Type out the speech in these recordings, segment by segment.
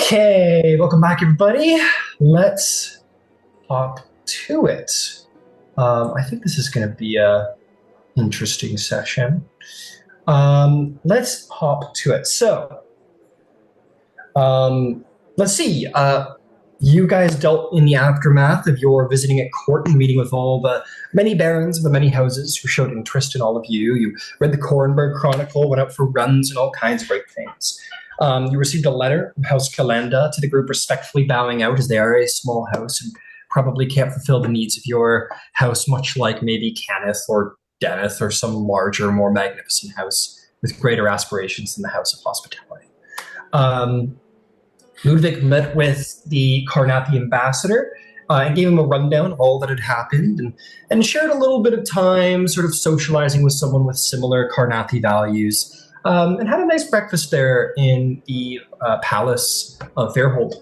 Okay, welcome back, everybody. Let's hop to it. I think this is going to be a interesting session. Let's hop to it. So, let's see. You guys dealt in the aftermath of your visiting at court and meeting with all the many barons of the many houses who showed interest in all of you. You read the Cornberg Chronicle, went out for runs and all kinds of great things. You received a letter from House Calenda to the group respectfully bowing out as they are a small house and probably can't fulfill the needs of your house, much like maybe Cannith or Deneth or some larger, more magnificent house with greater aspirations than the House of Hospitality. Ludwig met with the Carnathi ambassador and gave him a rundown of all that had happened and shared a little bit of time sort of socializing with someone with similar Carnathi values. And had a nice breakfast there in the palace of Fairhold.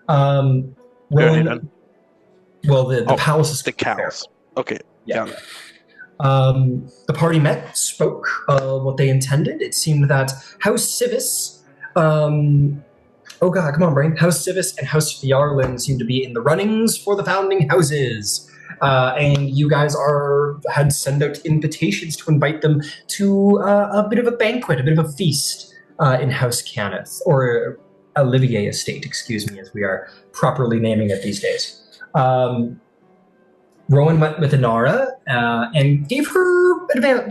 The palace is the cows. Okay. Yeah. The party met, spoke what they intended. It seemed that House Sivis, House Sivis and House Phiarlan seem to be in the runnings for the founding houses. And you guys had sent out invitations to invite them to a bit of a banquet, a bit of a feast in House Cannith, or Olivier Estate, excuse me, as we are properly naming it these days. Rowan met with Inara and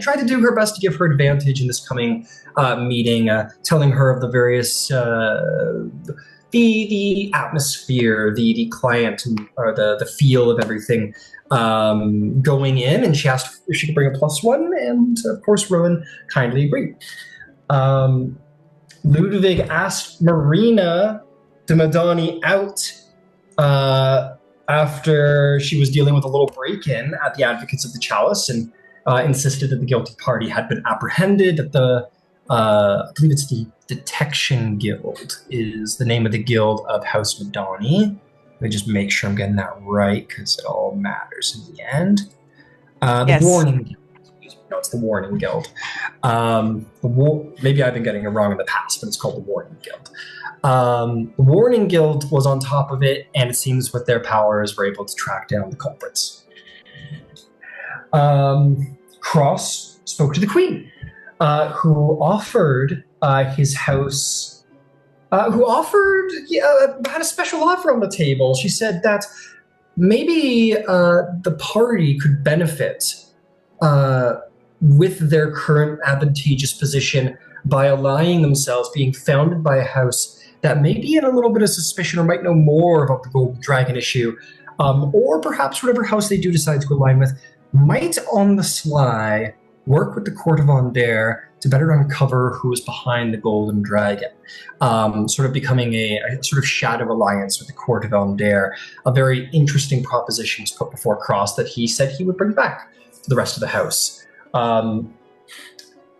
tried to do her best to give her advantage in this coming meeting, telling her of the various the atmosphere, the client, or the feel of everything going in, and she asked if she could bring a +1, and of course Rowan kindly agreed. Ludwig asked Marina de Madani out after she was dealing with a little break-in at the Advocates of the Chalice, and insisted that the guilty party had been apprehended, that I believe it's the Detection Guild is the name of the guild of House Madani. Let me just make sure I'm getting that right, because it all matters in the end. Yes. The Warning Guild. No, it's the Warning Guild. Maybe I've been getting it wrong in the past, but it's called the Warning Guild. The Warning Guild was on top of it, and it seems with their powers were able to track down the culprits. Cross spoke to the Queen, who offered his house... had a special offer on the table. She said that maybe the party could benefit with their current advantageous position by allying themselves, being founded by a house that may be in a little bit of suspicion or might know more about the Golden Dragon issue, or perhaps whatever house they do decide to align with, might on the sly work with the Court of Aundair to better uncover who is behind the Golden Dragon, sort of becoming a sort of shadow alliance with the Court of Aundair. A very interesting proposition was put before Cross that he said he would bring back to the rest of the house.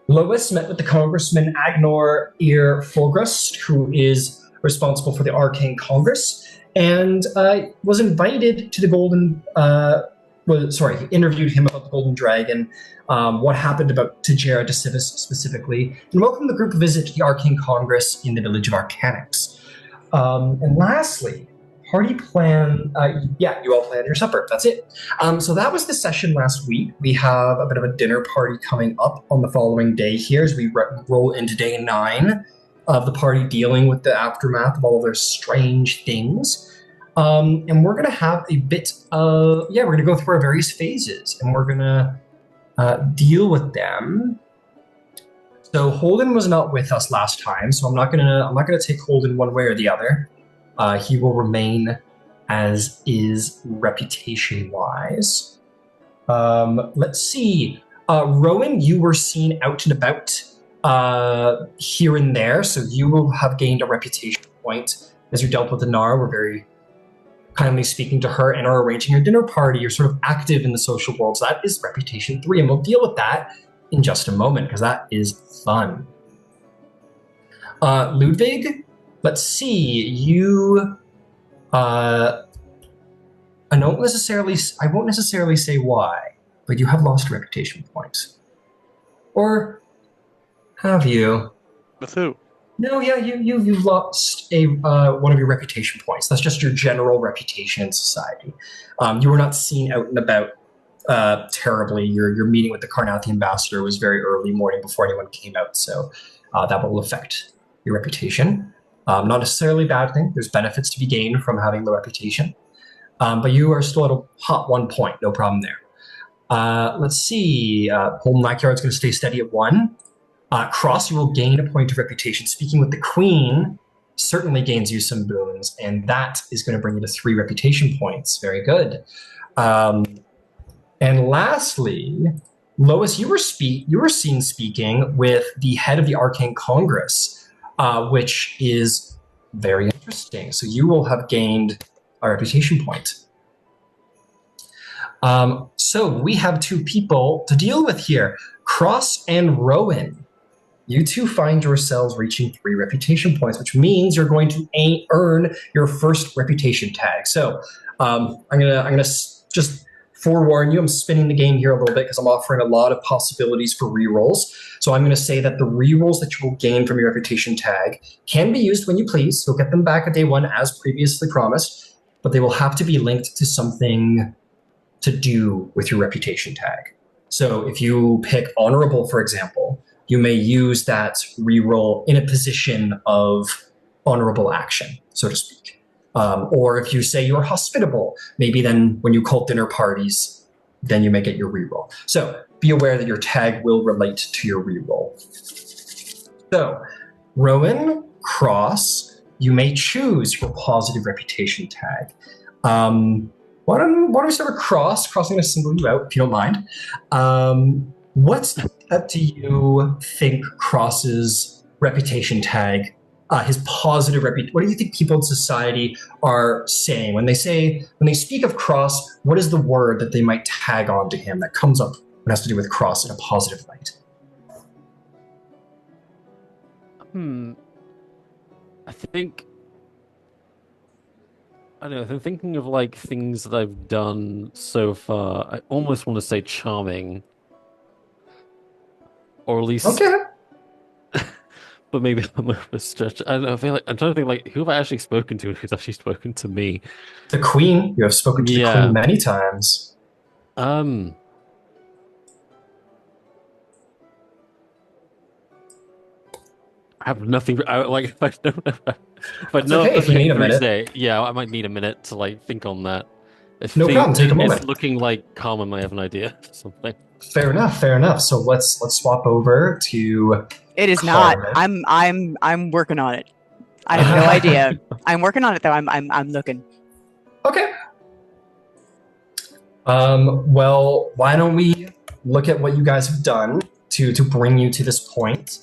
Lois met with the Congressman Agnor Ir Forgrust, who is responsible for the Arcane Congress, and was invited to the Golden... he interviewed him about the Golden Dragon, what happened about Tajera de Sivis specifically, and welcomed the group visit to the Arcane Congress in the village of Arcanix. And lastly, party plan, you all planned your supper, that's it. So that was the session last week. We have a bit of a dinner party coming up on the following day here as we roll into day 9 of the party dealing with the aftermath of all of their strange things. And we're going to have a bit of, we're going to go through our various phases, and we're going to deal with them. So Holden was not with us last time, so I'm not going to take Holden one way or the other. He will remain as is reputation-wise. Let's see. Rowan, you were seen out and about here and there, so you will have gained a reputation point as you dealt with Inara. We're very kindly speaking to her and are arranging your dinner party. You're sort of active in the social world, so that is reputation 3, and we'll deal with that in just a moment, because that is fun. Ludwig, let's see, you... I won't necessarily say why, but you have lost reputation points. Or have you? With who? No, yeah, you've lost a one of your reputation points. That's just your general reputation in society. You were not seen out and about terribly. Your meeting with the Carnathi ambassador was very early morning before anyone came out, so that will affect your reputation. Not necessarily a bad thing. There's benefits to be gained from having the reputation, but you are still at a hot 1 point. No problem there. Let's see. Holden Lackyard's going to stay steady at 1. Cross, you will gain a point of reputation. Speaking with the Queen certainly gains you some boons, and that is going to bring you to 3 reputation points. Very good. And lastly, Lois, you were seen speaking with the head of the Arcane Congress, which is very interesting. So you will have gained a reputation point. So we have 2 people to deal with here, Cross and Rowan. You two find yourselves reaching 3 reputation points, which means you're going to earn your first reputation tag. So I'm gonna just forewarn you. I'm spinning the game here a little bit because I'm offering a lot of possibilities for rerolls. So I'm going to say that the rerolls that you will gain from your reputation tag can be used when you please. You'll get them back at day 1 as previously promised, but they will have to be linked to something to do with your reputation tag. So if you pick honorable, for example, you may use that reroll in a position of honorable action, so to speak. Or if you say you're hospitable, maybe then when you call dinner parties, then you may get your reroll. So be aware that your tag will relate to your reroll. So Rowan, Cross, you may choose your positive reputation tag. Why don't we start with Cross? Cross, I'm going to single you out if you don't mind. What do you think Cross's reputation tag, his positive reputation, what do you think people in society are saying? When they speak of Cross, what is the word that they might tag onto him that comes up when it has to do with Cross in a positive light? I think, I don't know, I'm thinking of like things that I've done so far. I almost want to say charming. Or at least, Okay. but maybe I'm overstretched. I don't know. I feel like I'm trying to think like who have I actually spoken to and who's actually spoken to me. The Queen. You have spoken to the Queen many times. I have nothing. If I don't know, if I know okay, if you need a minute. Today, yeah, I might need a minute to like think on that. No problem. Take a moment. It's looking like calm. I might have an idea or something. Fair enough. So let's swap over to. It is Carmen. Not. I'm working on it. I have no idea. I'm working on it though. I'm looking. Okay. Well, why don't we look at what you guys have done to bring you to this point?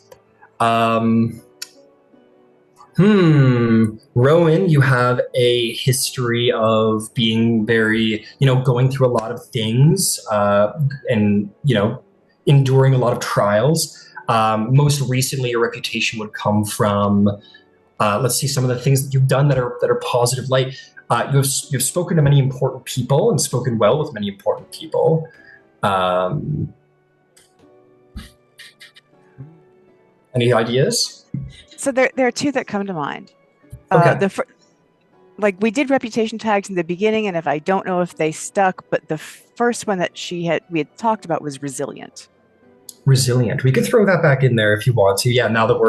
Rowan, you have a history of being very, going through a lot of things, and, enduring a lot of trials. Most recently, your reputation would come from, let's see, some of the things that you've done that are positive light. You've spoken to many important people and spoken well with many important people. Any ideas? So there are 2 that come to mind. Okay. We did reputation tags in the beginning, and if I don't know if they stuck, but the first one that we had talked about was resilient. Resilient. We could throw that back in there if you want to. Yeah, now that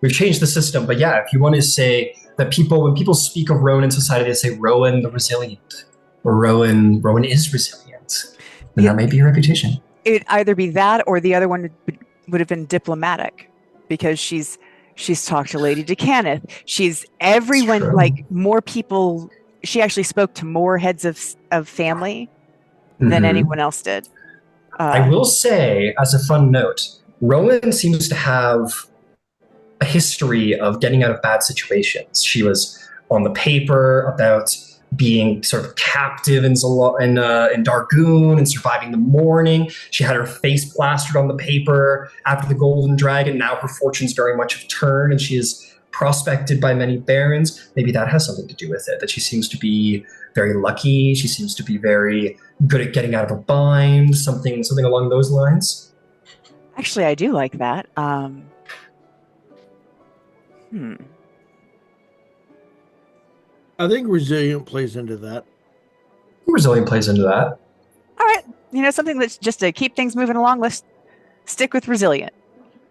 we've changed the system. But yeah, if you want to say that when people speak of Rowan in society, they say Rowan the resilient, or Rowan is resilient. And that might be your reputation. It'd either be that, or the other one would have been diplomatic, because she's talked to Lady DeCanneth. She's everyone, like more people. She actually spoke to more heads of family than anyone else did. I will say, as a fun note, Rowan seems to have a history of getting out of bad situations. She was on the paper about being sort of captive in Dargoon and surviving the morning. She had her face plastered on the paper after the Golden Dragon. Now her fortunes very much have turned, and she is prospected by many barons. Maybe that has something to do with it, that she seems to be very lucky. She seems to be very good at getting out of a bind, something along those lines. Actually, I do like that. I think resilient plays into that. Resilient plays into that. All right. Something that's just to keep things moving along. Let's stick with resilient.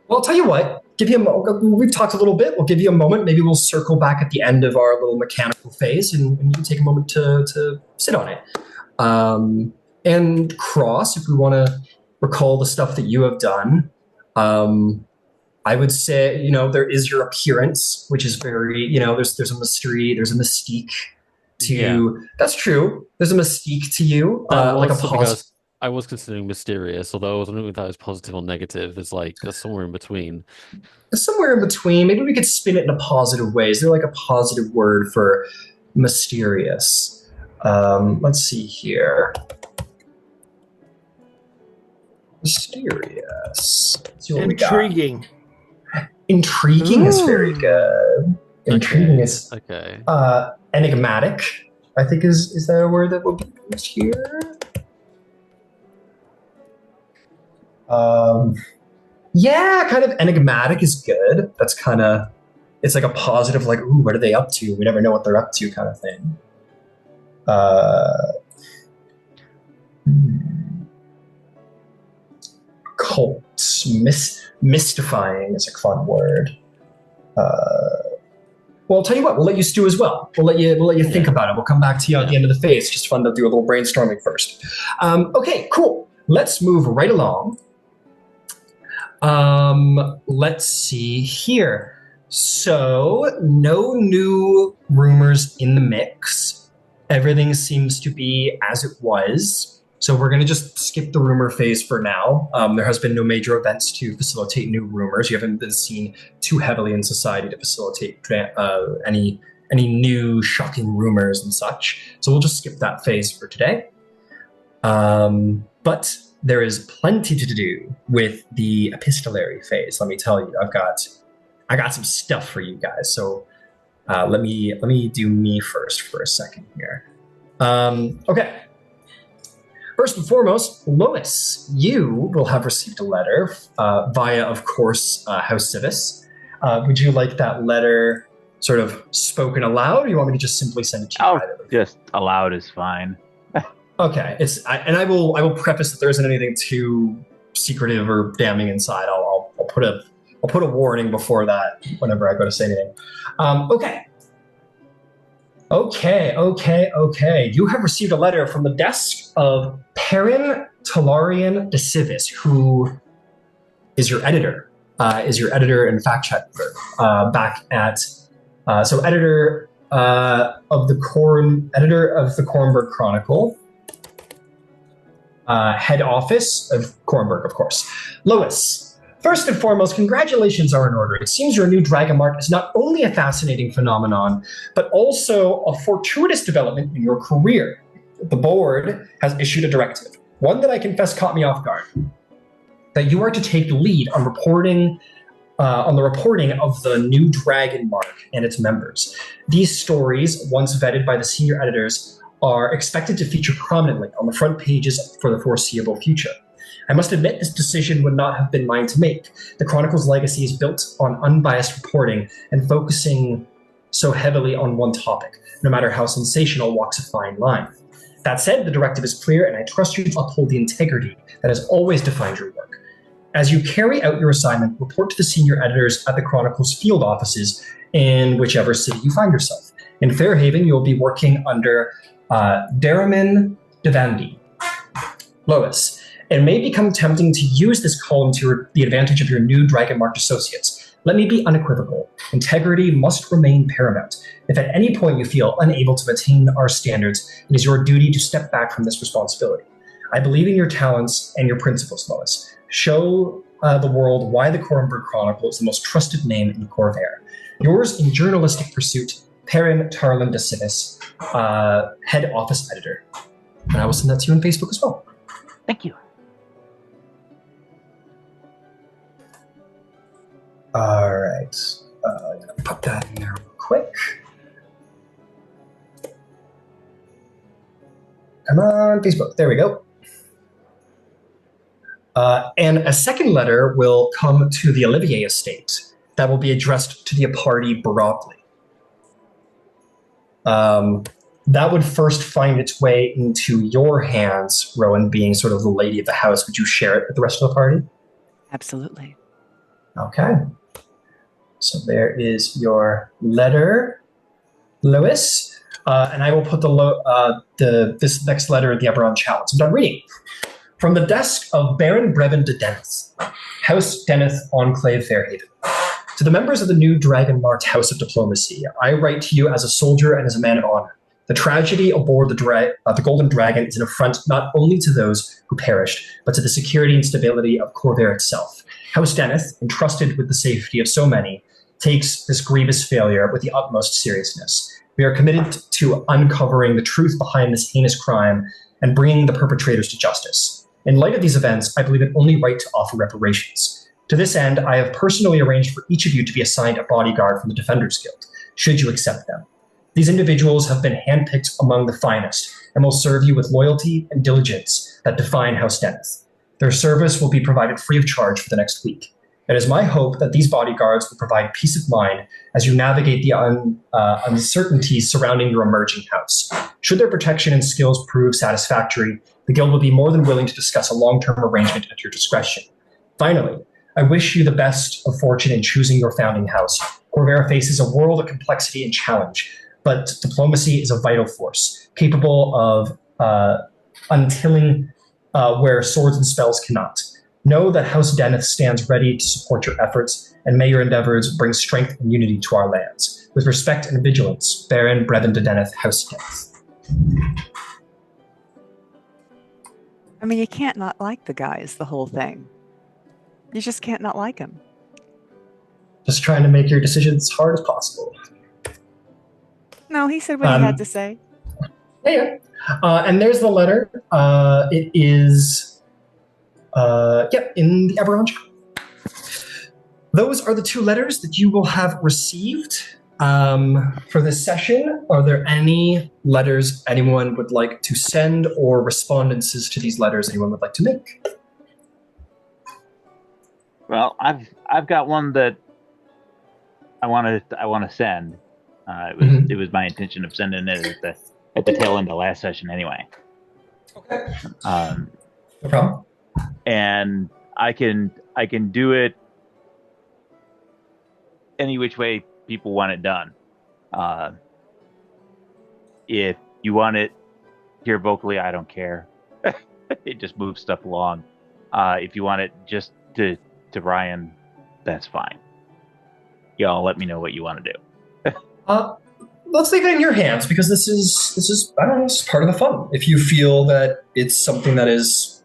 Well, I'll tell you what. We've talked a little bit. We'll give you a moment. Maybe we'll circle back at the end of our little mechanical phase, and you can take a moment to sit on it. And Cross, if we want to recall the stuff that you have done, I would say, there is your appearance, which is very, there's a mystery, there's a mystique to you. That's true. There's a mystique to you, like a positive. I was considering mysterious, although I was wondering if that was positive or negative. There's somewhere in between. Somewhere in between. Maybe we could spin it in a positive way. Is there like a positive word for mysterious? Let's see here. Mysterious. Let's see what Intriguing. We got. Intriguing is very good. Intriguing is okay. Enigmatic, I think is that a word that will be used here? Yeah, kind of enigmatic is good. That's kind of, it's like a positive, like, ooh, what are they up to? We never know what they're up to kind of thing. Cult, mystifying is a fun word. Well, I'll tell you what, we'll let you stew as well. We'll let you think about it. We'll come back to you at the end of the phase. It's just fun to do a little brainstorming first. Okay, cool. Let's move right along. Let's see here. So, no new rumors in the mix. Everything seems to be as it was. So we're going to just skip the rumor phase for now. There has been no major events to facilitate new rumors. You haven't been seen too heavily in society to facilitate any new shocking rumors and such. So we'll just skip that phase for today. But there is plenty to do with the epistolary phase. Let me tell you, I got some stuff for you guys. So let me do me first for a second here. Okay. First and foremost, Lois, you will have received a letter via, of course, House Sivis. Would you like that letter sort of spoken aloud, or do you want me to just simply send it to you? Just aloud is fine. Okay, I will preface that there isn't anything too secretive or damning inside. I'll put a warning before that whenever I go to say anything. Okay. You have received a letter from the desk of Perrin Talarian de Sivis, who is your editor. And fact checker back at editor of the Kornberg Chronicle. Head office of Kornberg, of course. Lois, first and foremost, congratulations are in order. It seems your new Dragon Mark is not only a fascinating phenomenon, but also a fortuitous development in your career. The board has issued a directive, one that I confess caught me off guard, that you are to take the lead on the reporting of the new Dragon Mark and its members. These stories, once vetted by the senior editors, are expected to feature prominently on the front pages for the foreseeable future. I must admit this decision would not have been mine to make. The Chronicle's legacy is built on unbiased reporting and focusing so heavily on one topic, no matter how sensational, walks a fine line. That said, the directive is clear, and I trust you to uphold the integrity that has always defined your work. As you carry out your assignment, report to the senior editors at the Chronicle's field offices in whichever city you find yourself. In Fairhaven, you'll be working under Daramin Devandi. Lois, it may become tempting to use this column to the advantage of your new Dragon Marked associates. Let me be unequivocal. Integrity must remain paramount. If at any point you feel unable to attain our standards, it is your duty to step back from this responsibility. I believe in your talents and your principles, Lois. Show the world why the Kornberg Chronicle is the most trusted name in Corvair. Yours in journalistic pursuit, Perrin Tarlin de Sivis, head office editor. And I will send that to you on Facebook as well. Thank you. All right. I'm going to put that in there real quick. Come on, Facebook. There we go. And a second letter will come to the Olivier estate. that will be addressed to the party broadly. That would first find its way into your hands, Rowan, being sort of the lady of the house. Would you share it with the rest of the party? Absolutely. Okay. So there is your letter, Lewis. And I will put this next letter in the Eberron challenge. I'm done reading. From the desk of Baron Brevin de Deneth, House Deneth, Enclave Fairhaven. To the members of the new dragon-marked House of Diplomacy, I write to you as a soldier and as a man of honor. The tragedy aboard the Golden Dragon is an affront not only to those who perished, but to the security and stability of Corvair itself. House Deneth, entrusted with the safety of so many, takes this grievous failure with the utmost seriousness. We are committed to uncovering the truth behind this heinous crime and bringing the perpetrators to justice. In light of these events, I believe it only right to offer reparations. To this end, I have personally arranged for each of you to be assigned a bodyguard from the Defenders Guild, should you accept them. These individuals have been handpicked among the finest and will serve you with loyalty and diligence that define House Deneth. Their service will be provided free of charge for the next week. It is my hope that these bodyguards will provide peace of mind as you navigate the uncertainties surrounding your emerging house. Should their protection and skills prove satisfactory, the Guild will be more than willing to discuss a long-term arrangement at your discretion. Finally, I wish you the best of fortune in choosing your founding house. Corvair faces a world of complexity and challenge, but diplomacy is a vital force, capable of untilling where swords and spells cannot. Know that House Deneth stands ready to support your efforts, and may your endeavors bring strength and unity to our lands. With respect and vigilance, Baron Brevin de Deneth, House Deneth. I mean, you can't not like the guy is the whole thing. You just can't not like him. Just trying to make your decisions as hard as possible. No, he said what he had to say. Yeah. And there's the letter. It is... in the Eberron channel. Those are the two letters that you will have received for this session. Are there any letters anyone would like to send or respondances to these letters anyone would like to make? Well, I've got one that I want to send. It was my intention of sending it at the tail end of last session anyway. Okay. No problem. And I can do it any which way people want it done. If you want it here vocally, I don't care. It just moves stuff along. If you want it just to Ryan, that's fine. Y'all let me know what you want to do. Let's leave it in your hands, because this is I don't know, this is part of the fun. If you feel that it's something that is,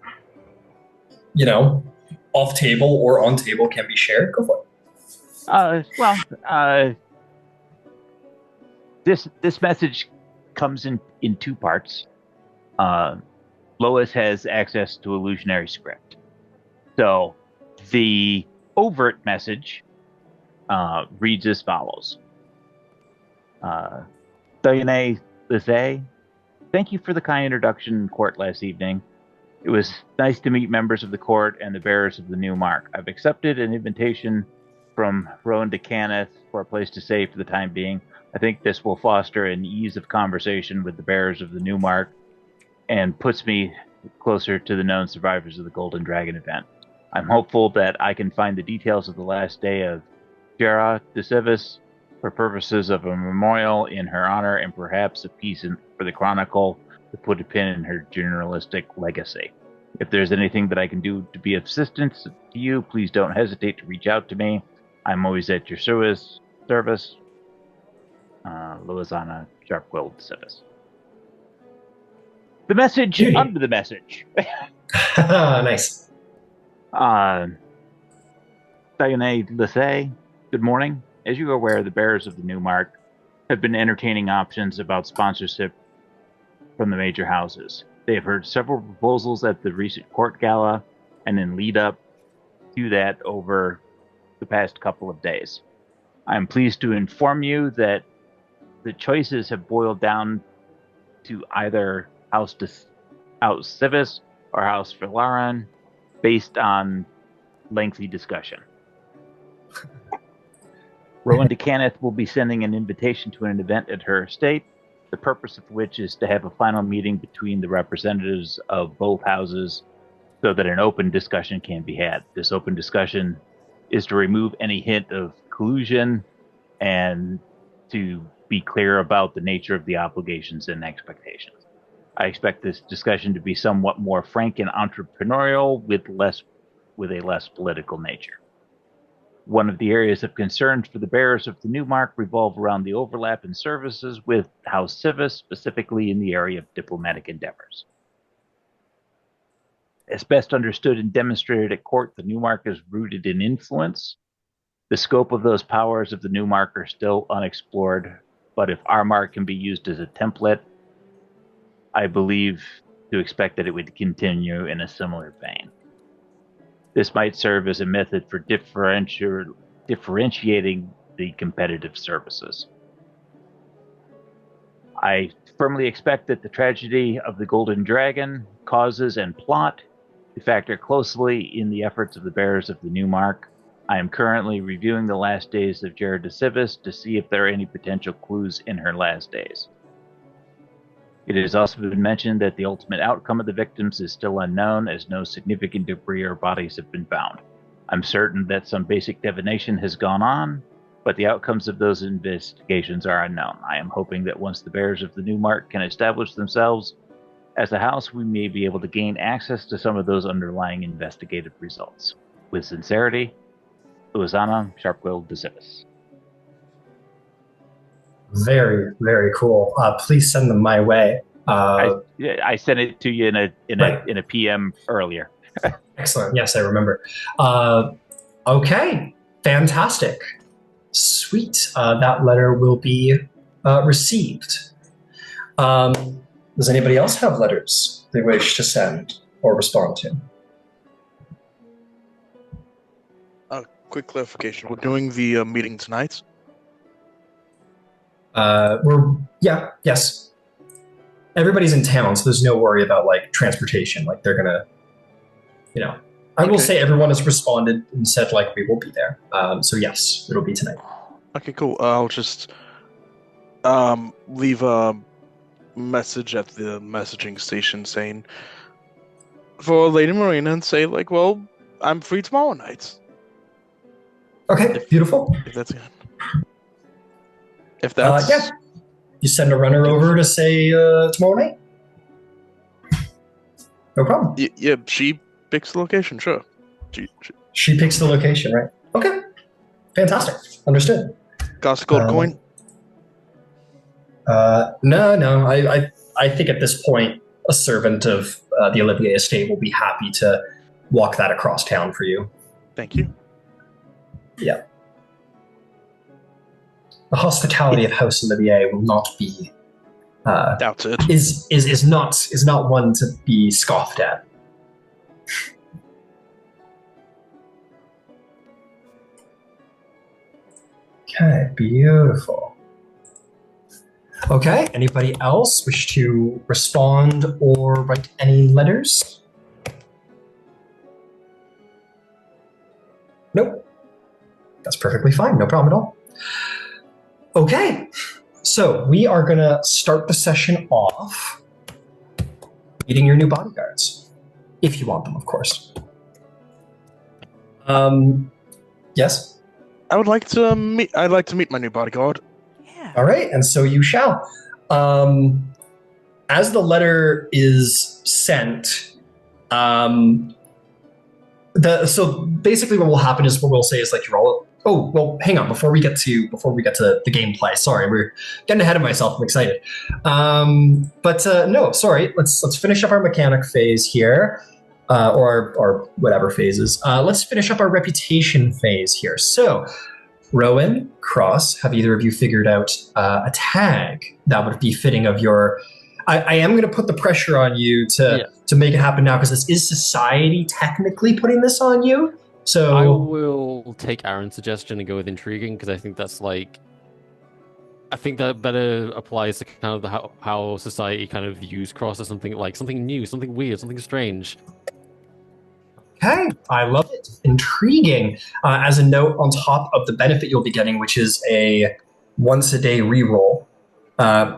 off table or on table can be shared, go for it. This message comes in two parts. Lois has access to illusionary script. So the overt message reads as follows. Diane Lizzie, thank you for the kind introduction in court last evening. It was nice to meet members of the court and the bearers of the new mark. I've accepted an invitation from Rowan de Caneth for a place to stay for the time being. I think this will foster an ease of conversation with the bearers of the new mark and puts me closer to the known survivors of the Golden Dragon event. I'm hopeful that I can find the details of the last day of Jera de Sivis for purposes of a memorial in her honor and perhaps a piece for the Chronicle to put a pin in her journalistic legacy. If there's anything that I can do to be of assistance to you, please don't hesitate to reach out to me. I'm always at your service. Louisiana Sharp-Willed Sivis. The message under the message. Nice. Diane Lissay, good morning. As you are aware, the bearers of the new mark have been entertaining options about sponsorship from the major houses. They have heard several proposals at the recent court gala and in lead up to that over the past couple of days. I am pleased to inform you that the choices have boiled down to either House Sivis or House Phiarlan based on lengthy discussion. Rowan DeCanneth will be sending an invitation to an event at her estate, the purpose of which is to have a final meeting between the representatives of both houses so that an open discussion can be had. This open discussion is to remove any hint of collusion and to be clear about the nature of the obligations and expectations. I expect this discussion to be somewhat more frank and entrepreneurial with a less political nature. One of the areas of concern for the bearers of the new mark revolve around the overlap in services with House Sivis, specifically in the area of diplomatic endeavors. As best understood and demonstrated at court, the new mark is rooted in influence. The scope of those powers of the new mark are still unexplored, but if our mark can be used as a template, I believe to expect that it would continue in a similar vein. This might serve as a method for differentiating the competitive services. I firmly expect that the tragedy of the Golden Dragon, causes, and plot to factor closely in the efforts of the bearers of the new mark. I am currently reviewing the last days of Jared de Sivis to see if there are any potential clues in her last days. It has also been mentioned that the ultimate outcome of the victims is still unknown, as no significant debris or bodies have been found. I'm certain that some basic divination has gone on, but the outcomes of those investigations are unknown. I am hoping that once the bearers of the new mark can establish themselves as a house, we may be able to gain access to some of those underlying investigative results. With sincerity, Louisiana Sharpquill de Sivis. Very, very cool. Please send them my way. I sent it to you in a PM earlier. Excellent. Yes, I remember. Okay, fantastic. Sweet. That letter will be received. Does anybody else have letters they wish to send or respond to? Quick clarification. We're doing the meeting tonight? Yes. Everybody's in town, so there's no worry about like transportation. Like they're gonna, I will say everyone has responded and said like we will be there. So yes, it'll be tonight. Okay, cool. I'll just leave a message at the messaging station saying for Lady Marina and say like, well, I'm free tomorrow night. Okay, beautiful. If that's good. If that's yeah, you send a runner over to say tomorrow night. No problem. Yeah, she picks the location. Sure. She picks the location, right? Okay, fantastic. Understood. Cost a gold coin? No. I think at this point, a servant of the Olivier estate will be happy to walk that across town for you. Thank you. Yeah. The hospitality of House Olivier will not be doubted. Is not one to be scoffed at. Okay, beautiful. Okay, anybody else wish to respond or write any letters? Nope. That's perfectly fine, no problem at all. Okay, so we are gonna start the session off meeting your new bodyguards, if you want them, of course. Yes? I'd like to meet my new bodyguard. Yeah. All right, and so you shall. As the letter is sent, so basically what will happen is what we'll say is like you're all. Oh well, hang on. Before we get to the gameplay, sorry, we're getting ahead of myself. I'm excited, but no, sorry. Let's finish up our mechanic phase here, or whatever phases. Let's finish up our reputation phase here. So, Rowan, Cross, have either of you figured out a tag that would be fitting of your? I am going to put the pressure on you to make it happen now because this is society technically putting this on you. So I will take Aaron's suggestion and go with intriguing because I think that's like, I think that better applies to kind of how society kind of views Cross as something like something new, something weird, something strange. Okay, I love it. Intriguing. As a note, on top of the benefit you'll be getting, which is a once-a-day reroll,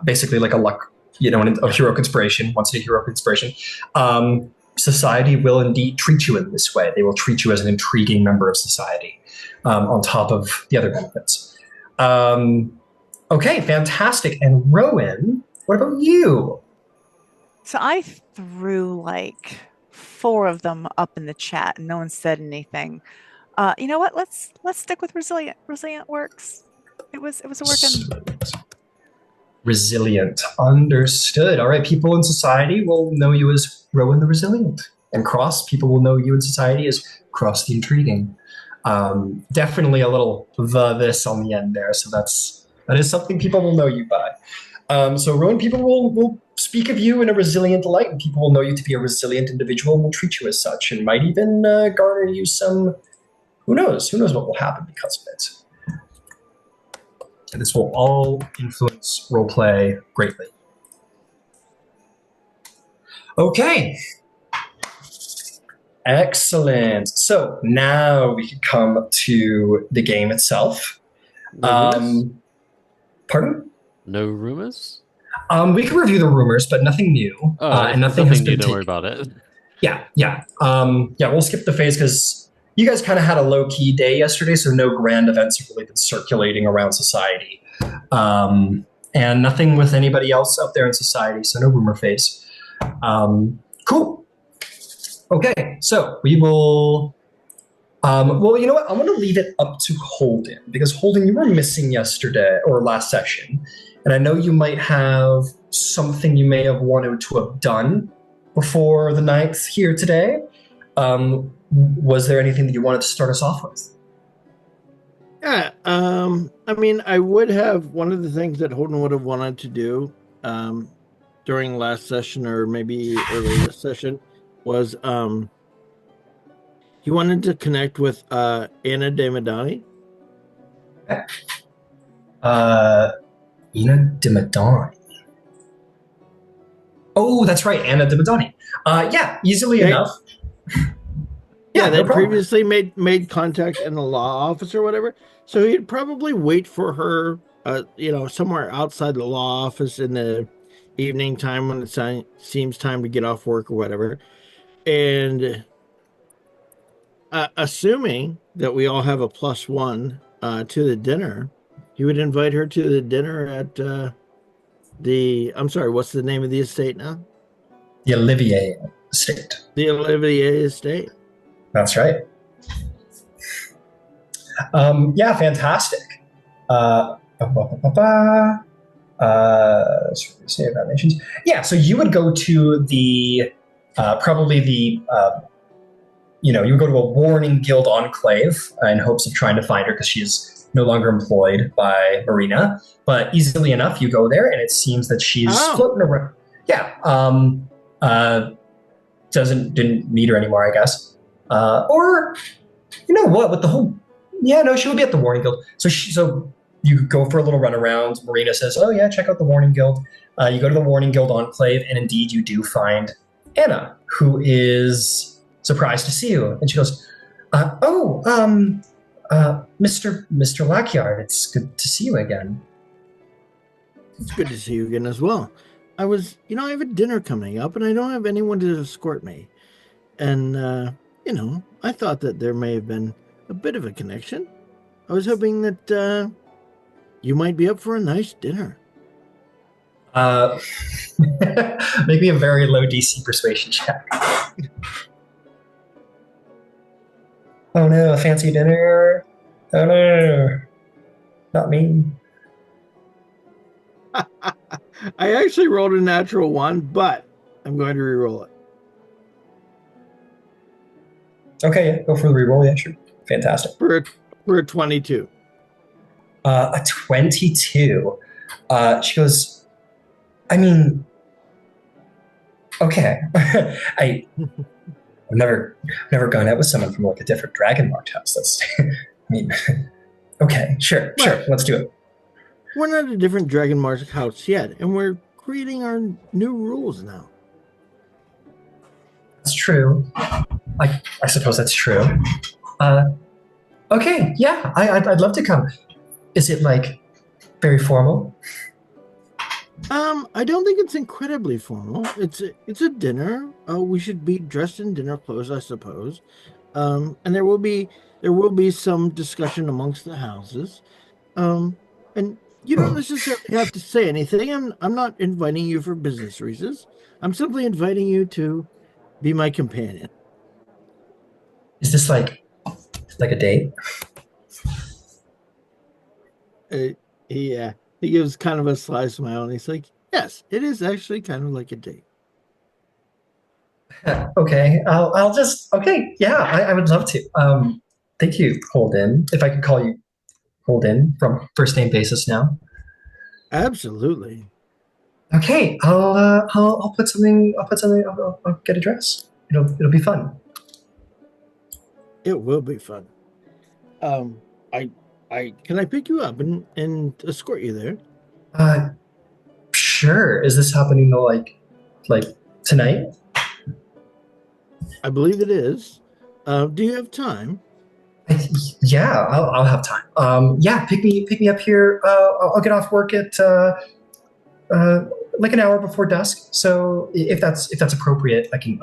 basically like a luck, a hero conspiration, once-a-day hero conspiration. Society will indeed treat you in this way. They will treat you as an intriguing member of society, on top of the other benefits. Okay, fantastic. And Rowan, what about you? So I threw like 4 of them up in the chat, and no one said anything. You know what? Let's stick with resilient. Resilient works. It was working. Resilient. Understood. All right, people in society will know you as Rowan the Resilient. And Cross, people will know you in society as Cross the Intriguing. Definitely a little this on the end there. So that is something people will know you by. So Rowan, people will speak of you in a resilient light, and people will know you to be a resilient individual and will treat you as such, and might even garner you some, who knows what will happen because of it. And this will all influence roleplay greatly. Okay. Excellent. So now we can come to the game itself. No rumors? Pardon? No rumors? We can review the rumors, but nothing new. And nothing has been new. Don't worry about it. Yeah. We'll skip the phase because you guys kind of had a low-key day yesterday, so no grand events have really been circulating around society. And nothing with anybody else up there in society, so no rumor phase. Cool. Okay, so we will... well, you know what? I'm going to leave it up to Holden, because Holden, you were missing yesterday, or last session, and I know you might have something you may have wanted to have done before the 9th here today. Was there anything that you wanted to start us off with? Yeah, I mean, I would have one of the things that Holden would have wanted to do during last session or maybe earlier this session was he wanted to connect with Anna de Madani. Anna de Madani. Oh, that's right, Anna de Madani. Yeah, easily enough. Yeah, they no problem. previously made contact in the law office or whatever. So he'd probably wait for her, somewhere outside the law office in the evening time when it seems time to get off work or whatever. And assuming that we all have a +1 to the dinner, he would invite her to the dinner at I'm sorry, what's the name of the estate now? The Olivier estate. The Olivier estate. That's right. Yeah, fantastic. Save nations. Yeah, so you would go to the probably the you would go to a warning guild enclave in hopes of trying to find her because she is no longer employed by Marina. But easily enough, you go there, and it seems that she's floating around. Yeah. Didn't meet her anymore, I guess. Or, you know what, with the whole... Yeah, no, she would be at the Warning Guild. So you go for a little run around. Marina says, oh yeah, check out the Warning Guild. You go to the Warning Guild enclave, and indeed you do find Anna, who is surprised to see you. And she goes, Mr. Lackyard, it's good to see you again. It's good to see you again as well. I have a dinner coming up, and I don't have anyone to escort me. And, I thought that there may have been a bit of a connection. I was hoping that you might be up for a nice dinner. Make me a very low DC persuasion check. Oh no, a fancy dinner? Oh no, not me. I actually rolled a natural 1, but I'm going to re-roll it. Okay, yeah, go for the reroll, yeah, sure. Fantastic. For a 22. A 22. She goes, I mean, okay. I've never gone out with someone from like a different Dragon Marked house. That's, I mean, okay, sure, let's do it. We're not a different Dragon Marked house yet, and we're creating our new rules now. That's true. I suppose that's true. Okay, yeah, I'd love to come. Is it like very formal? I don't think it's incredibly formal. It's a dinner. We should be dressed in dinner clothes, I suppose. And there will be some discussion amongst the houses. And you don't necessarily have to say anything. I'm not inviting you for business reasons. I'm simply inviting you to be my companion. Is this like a date? He gives kind of a sly smile and he's like, "Yes, it is actually kind of like a date." Okay, I'll just okay. Yeah, I would love to. Thank you, Holden. If I could call you Holden from first name basis now. Absolutely. Okay, I'll put something. I'll get a dress. It'll be fun. It will be fun. I can I pick you up and escort you there? Sure. Is this happening to like tonight? I believe it is. Do you have time? Yeah, I'll have time. Yeah, pick me up here. I'll get off work at like an hour before dusk. So if that's appropriate, I can.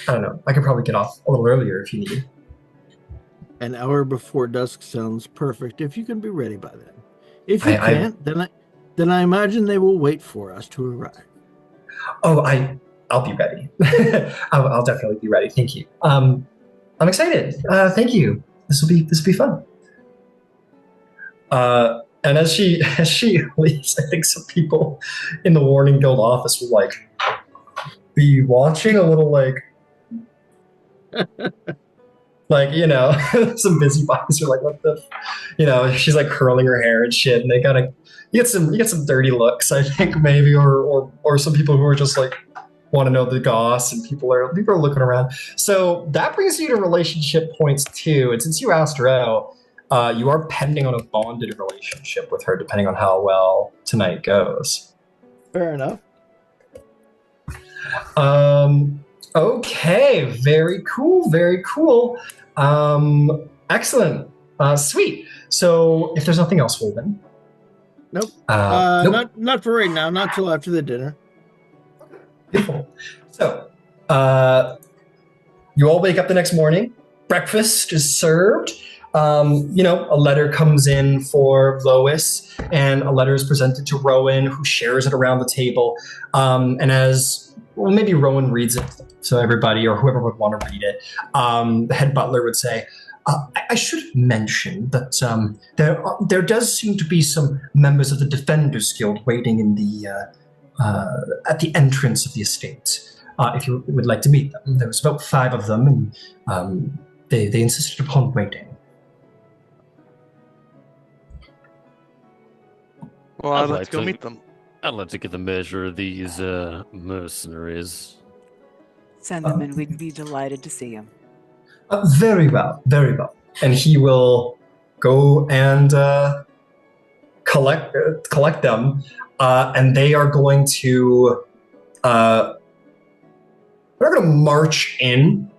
I don't know. I can probably get off a little earlier if you need. An hour before dusk sounds perfect if you can be ready by then. If you can't, then I imagine they will wait for us to arrive. Oh, I'll be ready. I'll definitely be ready. Thank you. I'm excited. Thank you. This will be fun. And as she leaves, I think some people in the Warning Guild office will be watching a little some busybodies are like, what the, she's like curling her hair and shit, and you get some dirty looks, I think maybe, or some people who are just like want to know the goss, and people are looking around. So that brings you to relationship points too. And since you asked her out, you are pending on a bonded relationship with her, depending on how well tonight goes. Fair enough. Okay, very cool, very cool. Excellent. Sweet. So if there's nothing else, Holden. Nope. Nope. Not for right now, not till after the dinner. Beautiful. So, you all wake up the next morning. Breakfast is served. A letter comes in for Lois, and a letter is presented to Rowan, who shares it around the table. Maybe Rowan reads it, so everybody or whoever would want to read it. The head butler would say, I should mention that there does seem to be some members of the Defenders Guild waiting in the at the entrance of the estate. If you would like to meet them, there was about 5 of them, and they insisted upon waiting. Well, I'd like to go meet them. I'd like to get the measure of these mercenaries. Send them and we'd be delighted to see him. Very well, very well. And he will go and collect them, and they are going to. They're not going to march in,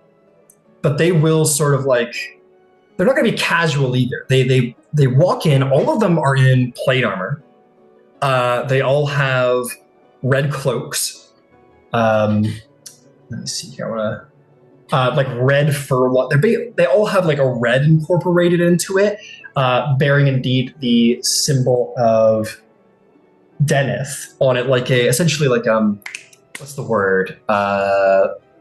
but they will sort of they're not going to be casual either. They walk in. All of them are in plate armor. They all have red cloaks. Let me see here. I want to red fur. They all have a red incorporated into it, bearing indeed the symbol of Deneth on it, essentially what's the word?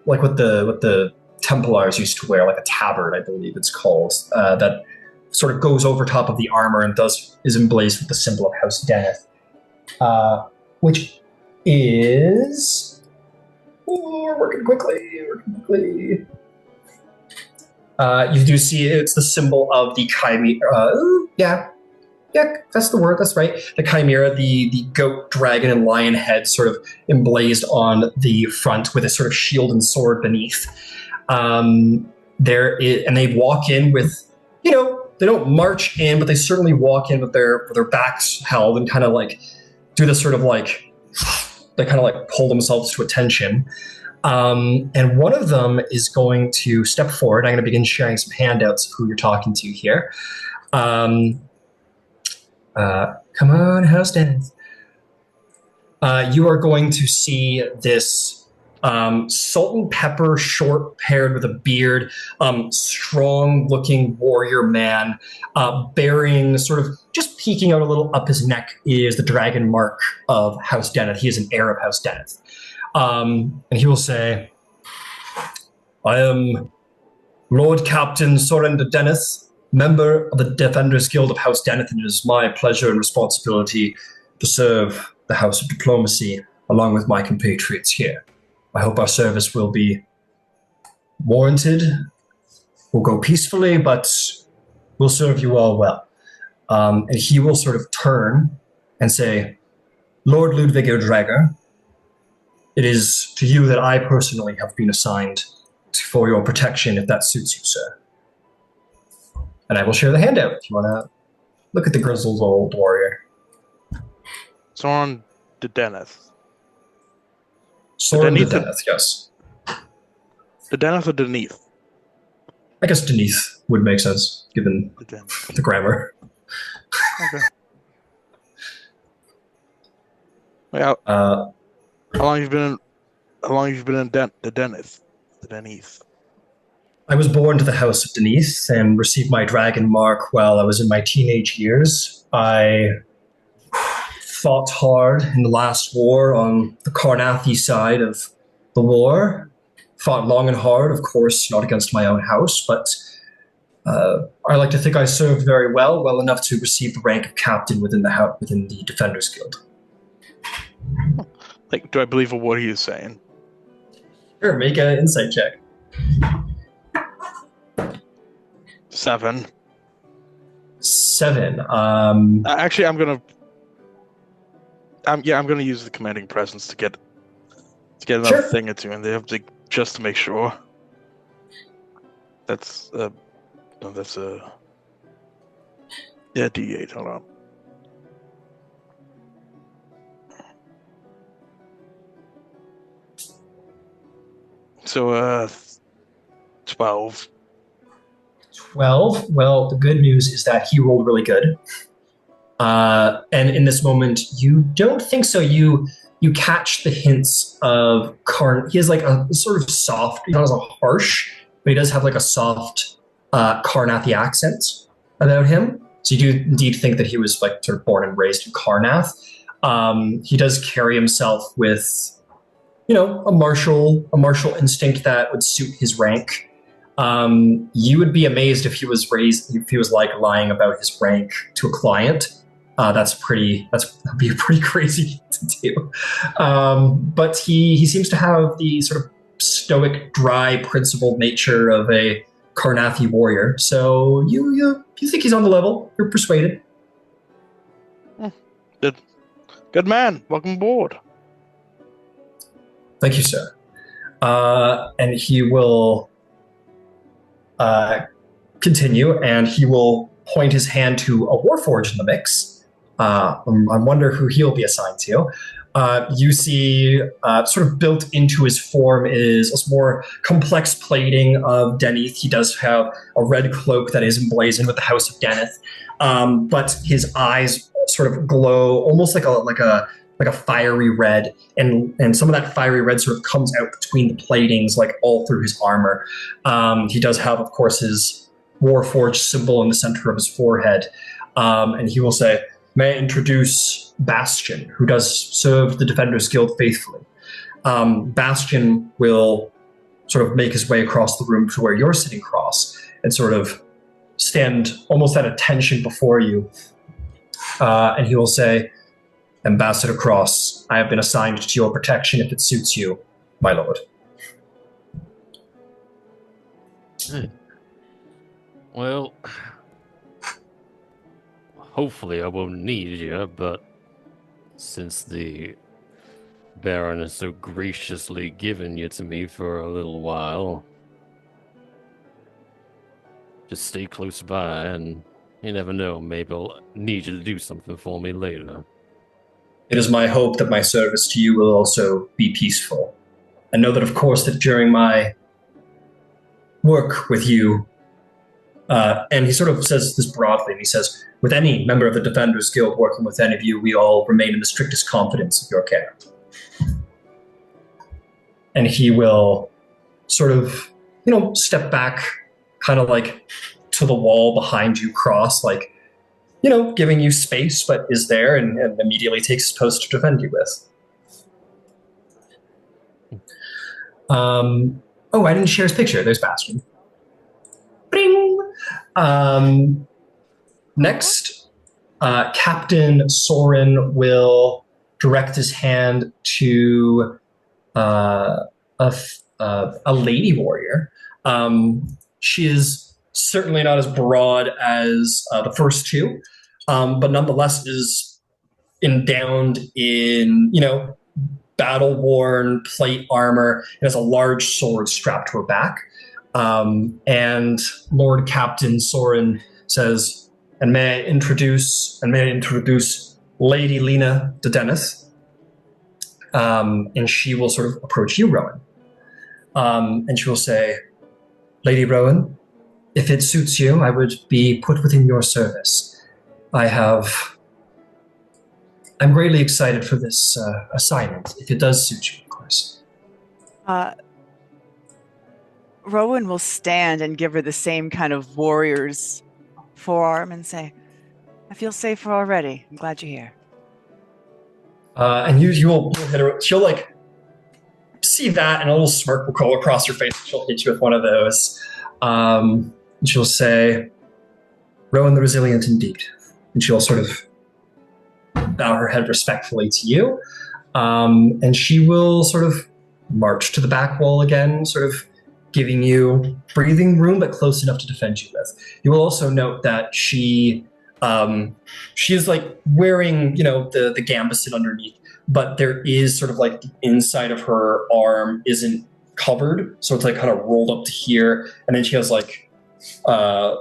What the Templars used to wear, like a tabard, I believe it's called. That sort of goes over top of the armor and is emblazed with the symbol of House Deneth. Which is... we're working quickly. You do see it's the symbol of the Chimera. Yeah, that's the word. That's right. The Chimera, the goat, dragon, and lion head sort of emblazed on the front with a sort of shield and sword beneath. And they walk in with, they don't march in, but they certainly walk in with their backs held and kind of do this sort of they kind of pull themselves to attention. And one of them is going to step forward. I'm going to begin sharing some handouts of who you're talking to here. Come on, House Dennis. You are going to see this salt and pepper, short-haired with a beard, strong-looking warrior man, bearing sort of just peeking out a little up his neck is the dragon mark of House Deneth. He is an heir of House Deneth. And he will say, I am Lord Captain Soren de Deneth, member of the Defenders Guild of House Deneth, and it is my pleasure and responsibility to serve the House of Diplomacy along with my compatriots here. I hope our service will be warranted. We'll go peacefully, but we'll serve you all well. And he will sort of turn and say, Lord Ludwig Erdrager, it is to you that I personally have been assigned for your protection, if that suits you, sir. And I will share the handout if you want to look at the grizzled old warrior. Soren de Deneth. Soren de Deneth, yes. De Deneth or Deneth? I guess Deneth would make sense, given the grammar. Okay. Well, how long have you been in the Deneth? The Deneth. I was born to the House of Deneth and received my dragon mark while I was in my teenage years. I fought hard in the last war on the Carnathi side of the war. Fought long and hard, of course, not against my own house, but I like to think I served very well enough to receive the rank of captain within the Defenders Guild. Like, do I believe what he is saying? Sure, make an insight check. 7. 7. Actually, I'm gonna use the commanding presence to get another thing or two in there, just to make sure. That's D8. Hold on. So 12. 12. Well, the good news is that he rolled really good. And in this moment, you don't think so. You catch the hints of He has like a sort of soft, not as a harsh, but he does have like a soft Carnathi accent about him. So you do indeed think that he was like sort of born and raised in Carnath. He does carry himself with, a martial instinct that would suit his rank. You would be amazed if he was like lying about his rank to a client. That'd be pretty crazy to do. But he seems to have the sort of stoic, dry, principled nature of a Carnathi warrior. So you think he's on the level. You're persuaded. Good man. Welcome aboard. Thank you, sir. And he will continue, and he will point his hand to a warforged in the mix. I wonder who he'll be assigned to. You see, sort of built into his form is a more complex plating of Deneth. He does have a red cloak that is emblazoned with the House of Deneth, but his eyes sort of glow almost like a fiery red, and some of that fiery red sort of comes out between the platings, like all through his armor. He does have, of course, his warforged symbol in the center of his forehead, and he will say, "May I introduce Bastion, who does serve the Defenders Guild faithfully." Bastion will sort of make his way across the room to where you're sitting, Cross, and sort of stand almost at attention before you, and he will say, "Ambassador Cross, I have been assigned to your protection if it suits you, my lord." Well, hopefully I won't need you, but since the Baron has so graciously given you to me for a little while, just stay close by, and you never know, maybe I'll need you to do something for me later. It is my hope that my service to you will also be peaceful. and know that, of course, that during my work with you, and he sort of says this broadly, and he says, with any member of the Defenders Guild working with any of you, we all remain in the strictest confidence of your care. And he will sort of, step back, kind of like to the wall behind you, cross, like, giving you space, but is there, and immediately takes his post to defend you with. Oh, I didn't share his picture. There's Bastion. Bing! Next, Captain Soren will direct his hand to a lady warrior. She is certainly not as broad as the first two, but nonetheless is endowed in, battle-worn plate armor and has a large sword strapped to her back. And Lord Captain Soren says, and may I introduce Lady Lena de Dennis. And she will sort of approach you, Rowan. And she will say, Lady Rowan, if it suits you, I would be put within your service. I'm greatly excited for this assignment, if it does suit you, of course. Rowan will stand and give her the same kind of warrior's forearm and say, I feel safer already. I'm glad you're here. And you'll hit her. She'll see that, and a little smirk will go across her face. She'll hit you with one of those. And she'll say, Rowan the Resilient indeed. And she'll sort of bow her head respectfully to you. And she will sort of march to the back wall again, sort of giving you breathing room, but close enough to defend you with. You will also note that she is wearing, the gambeson underneath, but there is sort of the inside of her arm isn't covered. So it's kind of rolled up to here. And then she has a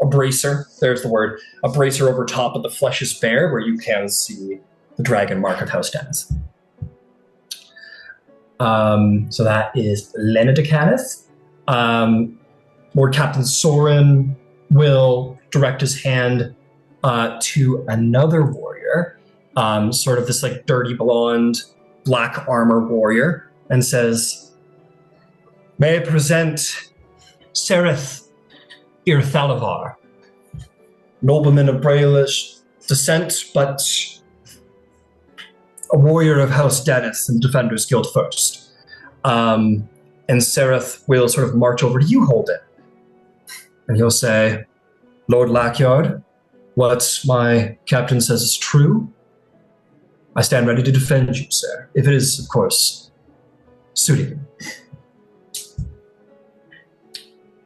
bracer, there's the word, a bracer over top of the flesh is bare, where you can see the dragon mark of House Dennis. So that is Lena de Canis. Lord Captain Soren will direct his hand to another warrior, sort of this dirty blonde, black armor warrior, and says, May I present Sereth Irthalavar, nobleman of Brailish descent, but a warrior of House Dennis and Defenders Guild first. And Sereth will sort of march over to you, Holden. And he'll say, Lord Lackyard, what my captain says is true. I stand ready to defend you, sir, if it is, of course, suiting.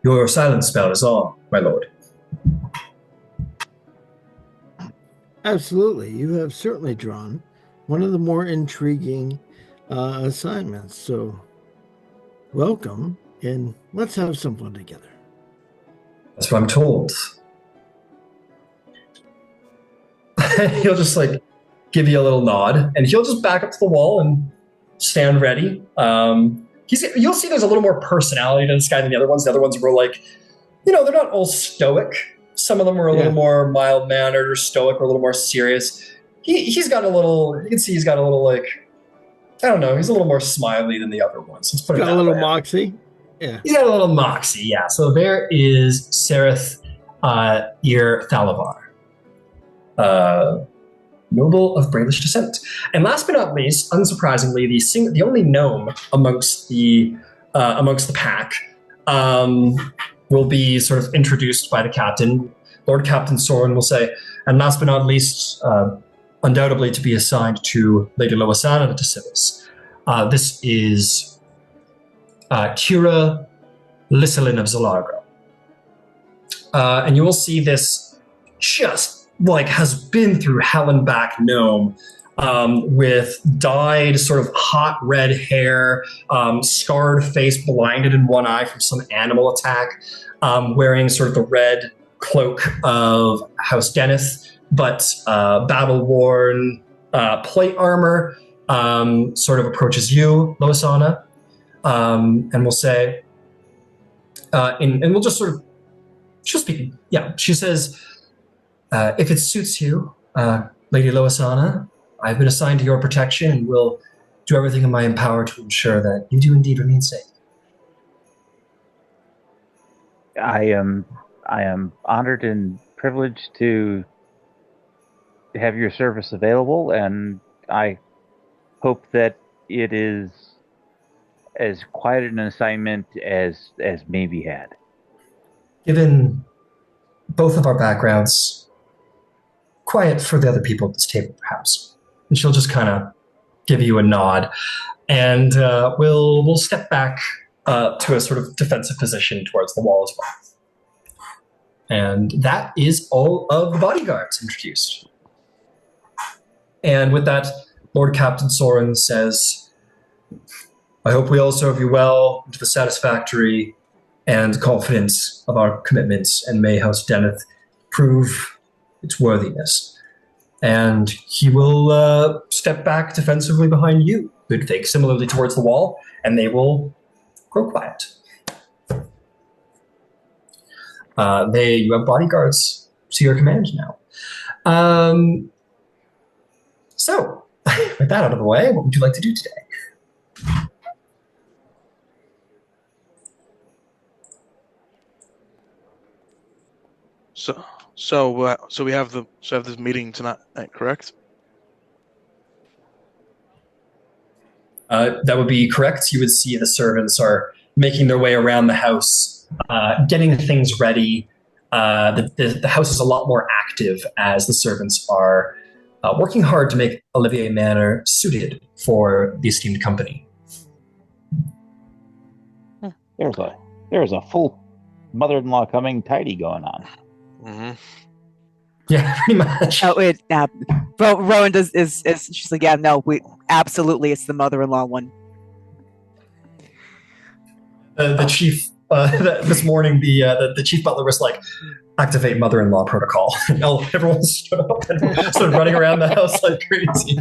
Your silence spell is on, my lord. Absolutely. You have certainly drawn one of the more intriguing assignments. So welcome, and let's have some fun together. That's what I'm told. He'll just give you a little nod, and he'll just back up to the wall and stand ready. You'll see there's a little more personality to this guy than the other ones. The other ones were they're not all stoic. Some of them were a little more mild-mannered or stoic or a little more serious. He's got a little, you can see he's got a little I don't know, he's a little more smiley than the other ones. Let's put it that way. Got a little moxie. Yeah. He's got a little moxie, yeah. So there is Sereth Thalavar, noble of Brailish descent. And last but not least, unsurprisingly, the only gnome amongst the pack will be sort of introduced by the captain. Lord Captain Soren will say, and last but not least, undoubtedly to be assigned to Lady Loasana de Sivis. This is Kira Lissalin of Zalargo. And you will see this just has been through hell and back gnome with dyed sort of hot red hair, scarred face, blinded in one eye from some animal attack, wearing sort of the red cloak of House Dennis, but battle-worn plate armor, sort of approaches you, Loisana, and will say, and we'll just sort of, she'll speak. Yeah, she says, if it suits you, Lady Loisana, I've been assigned to your protection and will do everything in my power to ensure that you do indeed remain safe. I am honored and privileged to have your service available, and I hope that it is as quiet an assignment as may be had. Given both of our backgrounds, quiet for the other people at this table, perhaps. And she'll just kind of give you a nod, and we'll step back to a sort of defensive position towards the wall as well. And that is all of the bodyguards introduced. And with that, Lord Captain Soren says, I hope we all serve you well to the satisfactory and confidence of our commitments, and may House Deneth prove its worthiness. And he will step back defensively behind you, good thing, similarly towards the wall, and they will grow quiet. You have bodyguards to your command now. So, with that out of the way, what would you like to do today? So we have this meeting tonight, correct? That would be correct. You would see the servants are making their way around the house, getting things ready. The house is a lot more active as the servants are working hard to make Olivier Manor suited for the esteemed company. There's a full mother-in-law coming tidy going on. Mm-hmm. Yeah, pretty much. Oh, Rowan is she's like, yeah, no, absolutely, it's the mother-in-law one. The chief this morning, the chief butler was like, activate mother-in-law protocol. And everyone stood up and started running around the house like crazy.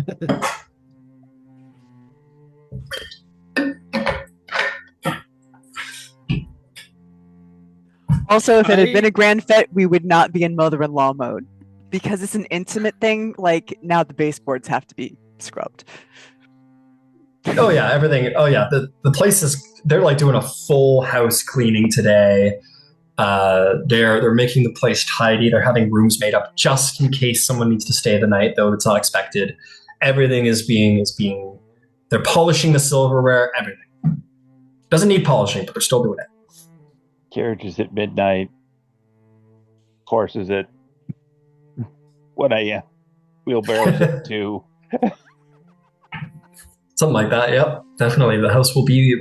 Also, if it had been a grand fete, we would not be in mother-in-law mode. Because it's an intimate thing, like, now the baseboards have to be scrubbed. Oh yeah, everything. Oh yeah, the place is, they're like doing a full house cleaning today. They're making the place tidy. They're having rooms made up just in case someone needs to stay the night, though it's not expected. Everything is being they're polishing the silverware, everything. Doesn't need polishing, but they're still doing it. Carriages at midnight, horses at 1 a.m., wheelbarrows at 2. Something like that, yep. Definitely. The house will be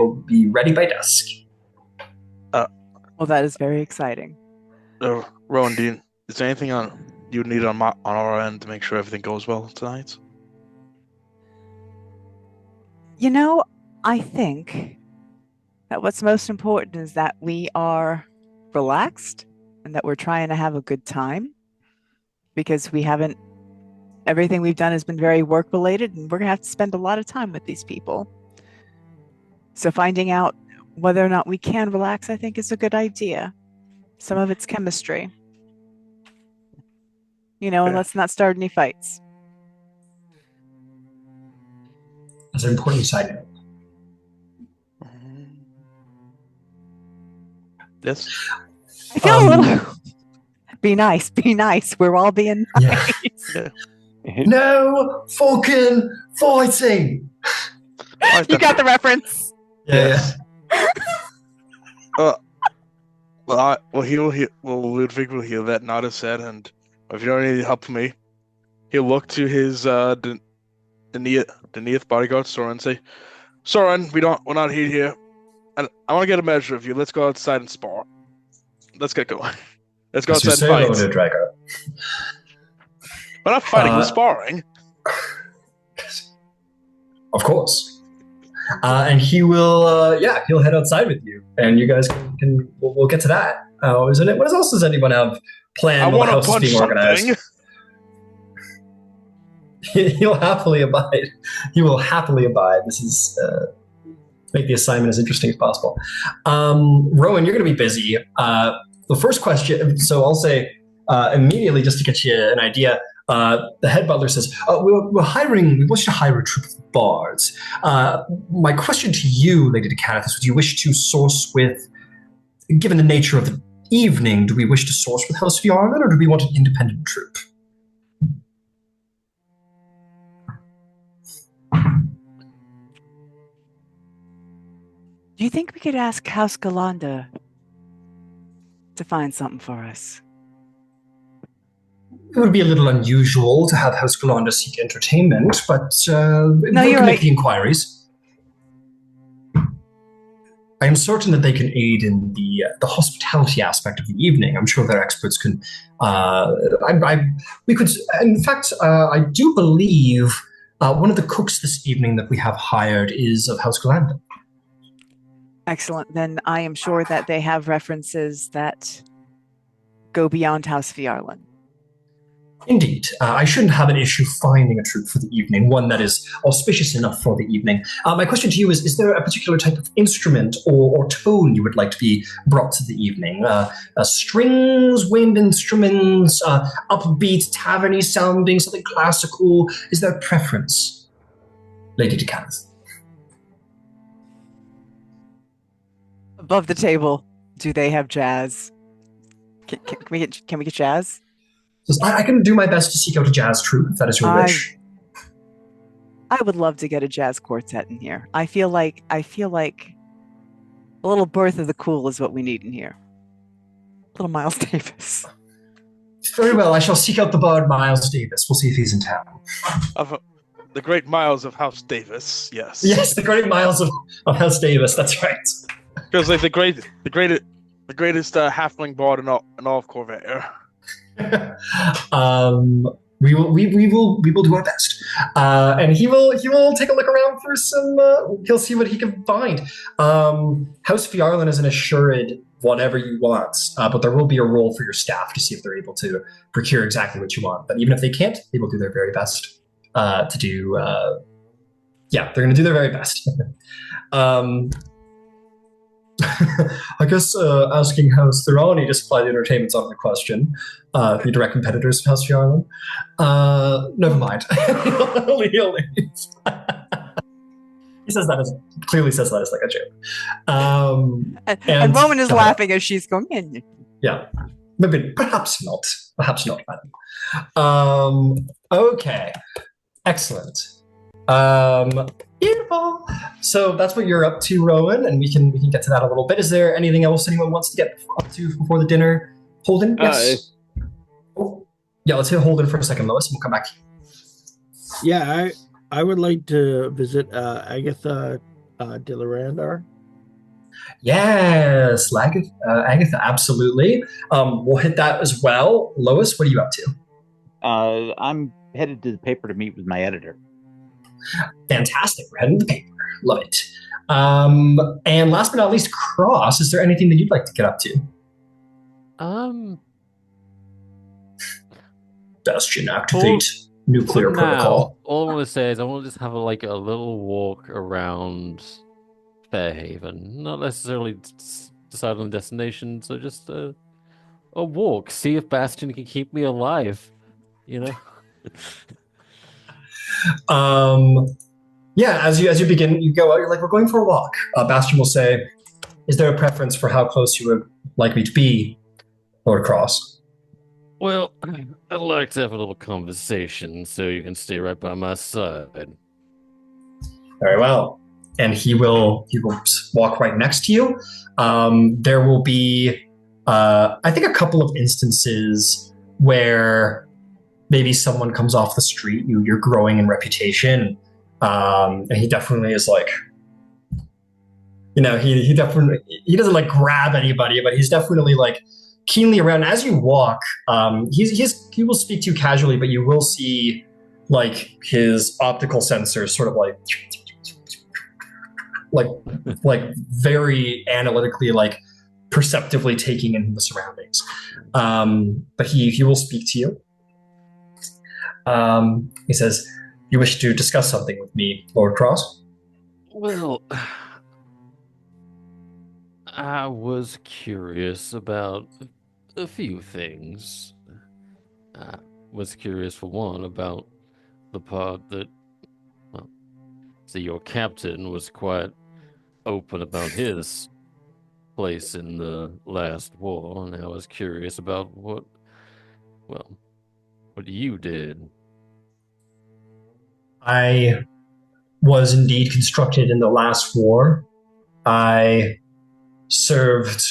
ready by dusk. Well, that is very exciting. Rowan, is there anything you need on our end to make sure everything goes well tonight? You know, I think that what's most important is that we are relaxed and that we're trying to have a good time, because everything we've done has been very work related, and we're gonna have to spend a lot of time with these people. So finding out whether or not we can relax, I think, is a good idea. Some of it's chemistry. And let's not start any fights. That's an important side note. Yes. I feel a little. Be nice. We're all being nice. Yeah. No fucking fighting. You got the reference. Yeah. Ludwig will hear that, nod his head, and if you don't need help from me, he'll look to his Denieth bodyguard Soren and say, Soren, we're not here, and I want to get a measure of you. Let's go outside and spar. Let's get going. Let's go outside and fight. We're not fighting, we're sparring. Of course. And he will, he'll head outside with you, and you guys we'll get to that. Isn't it? What else does anyone have planned while the house is being organized? He'll happily abide. He will happily abide. This is make the assignment as interesting as possible. Rowan, you're going to be busy. The first question, so I'll say immediately just to get you an idea. The head butler says, we want you to hire a troupe of bards. My question to you, Lady Decanith, is, do you wish to source with, given the nature of the evening, do we wish to source with House Phiarlan, or do we want an independent troupe? Do you think we could ask House Galanda to find something for us? It would be a little unusual to have House Galanda seek entertainment, but we can make the inquiries. I am certain that they can aid in the hospitality aspect of the evening. I'm sure their experts can. We could. In fact, I do believe one of the cooks this evening that we have hired is of House Galanda. Excellent. Then I am sure that they have references that go beyond House Phiarlan. Indeed. I shouldn't have an issue finding a troupe for the evening, one that is auspicious enough for the evening. My question to you is there a particular type of instrument or tone you would like to be brought to the evening? Strings, wind instruments, upbeat, tavern-y sounding, something classical? Is there a preference, Lady Decanith? Above the table, do they have jazz? Can we get jazz? I can do my best to seek out a jazz troupe, if that is your wish. I would love to get a jazz quartet in here. I feel like a little birth of the cool is what we need in here. Little Miles Davis. Very well. I shall seek out the bard Miles Davis. We'll see if he's in town. The great Miles of House Davis. Yes. Yes, the great Miles of House Davis. That's right. Feels like the greatest halfling bard in all of Corvair. We will do our best, and he will take a look around for some. He'll see what he can find. House Phiarlan is an assured whatever you want, but there will be a role for your staff to see if they're able to procure exactly what you want. But even if they can't, they will do their very best to do. They're going to do their very best. I guess asking House Thorani to supply the entertainment's not the question. The direct competitors of House Phiarlan. Never mind. He says that clearly says that as like a joke. And Roman is laughing as she's going in. Yeah, maybe perhaps not, madam. Okay, excellent. Beautiful. So that's what you're up to, Rowan, and we can get to that a little bit. Is there anything else anyone wants to get up to before the dinner? Holden? Yes. Yeah, let's hit Holden for a second, Lois, and we'll come back. Yeah, I would like to visit Agatha Dillarandar. Yes, Agatha, absolutely. We'll hit that as well. Lois, what are you up to? I'm headed to the paper to meet with my editor. Fantastic. We're heading to the paper. Love it. And last but not least, Cross, is there anything that you'd like to get up to? Bastion activate. Nuclear protocol. All I want to say is I want to just have a little walk around Fairhaven. Not necessarily decide on a destination, so just a walk. See if Bastion can keep me alive. As you begin, you go out, you're like, we're going for a walk. Bastion will say, is there a preference for how close you would like me to be, Lord Cross? Well, I'd like to have a little conversation so you can stay right by my side. Very well. And he will walk right next to you. There will be, I think, a couple of instances where maybe someone comes off the street, you're growing in reputation, and he definitely is like, he doesn't like grab anybody, but he's definitely like keenly around. As you walk, he will speak to you casually, but you will see like his optical sensors sort of like very analytically, like perceptively taking in the surroundings. But he will speak to you. He says, "You wish to discuss something with me, Lord Cross?" Well, I was curious about a few things. I was curious, for one, about the part that, well, so your captain was quite open about his place in the last war, and I was curious about what you did. I was indeed constructed in the last war. I served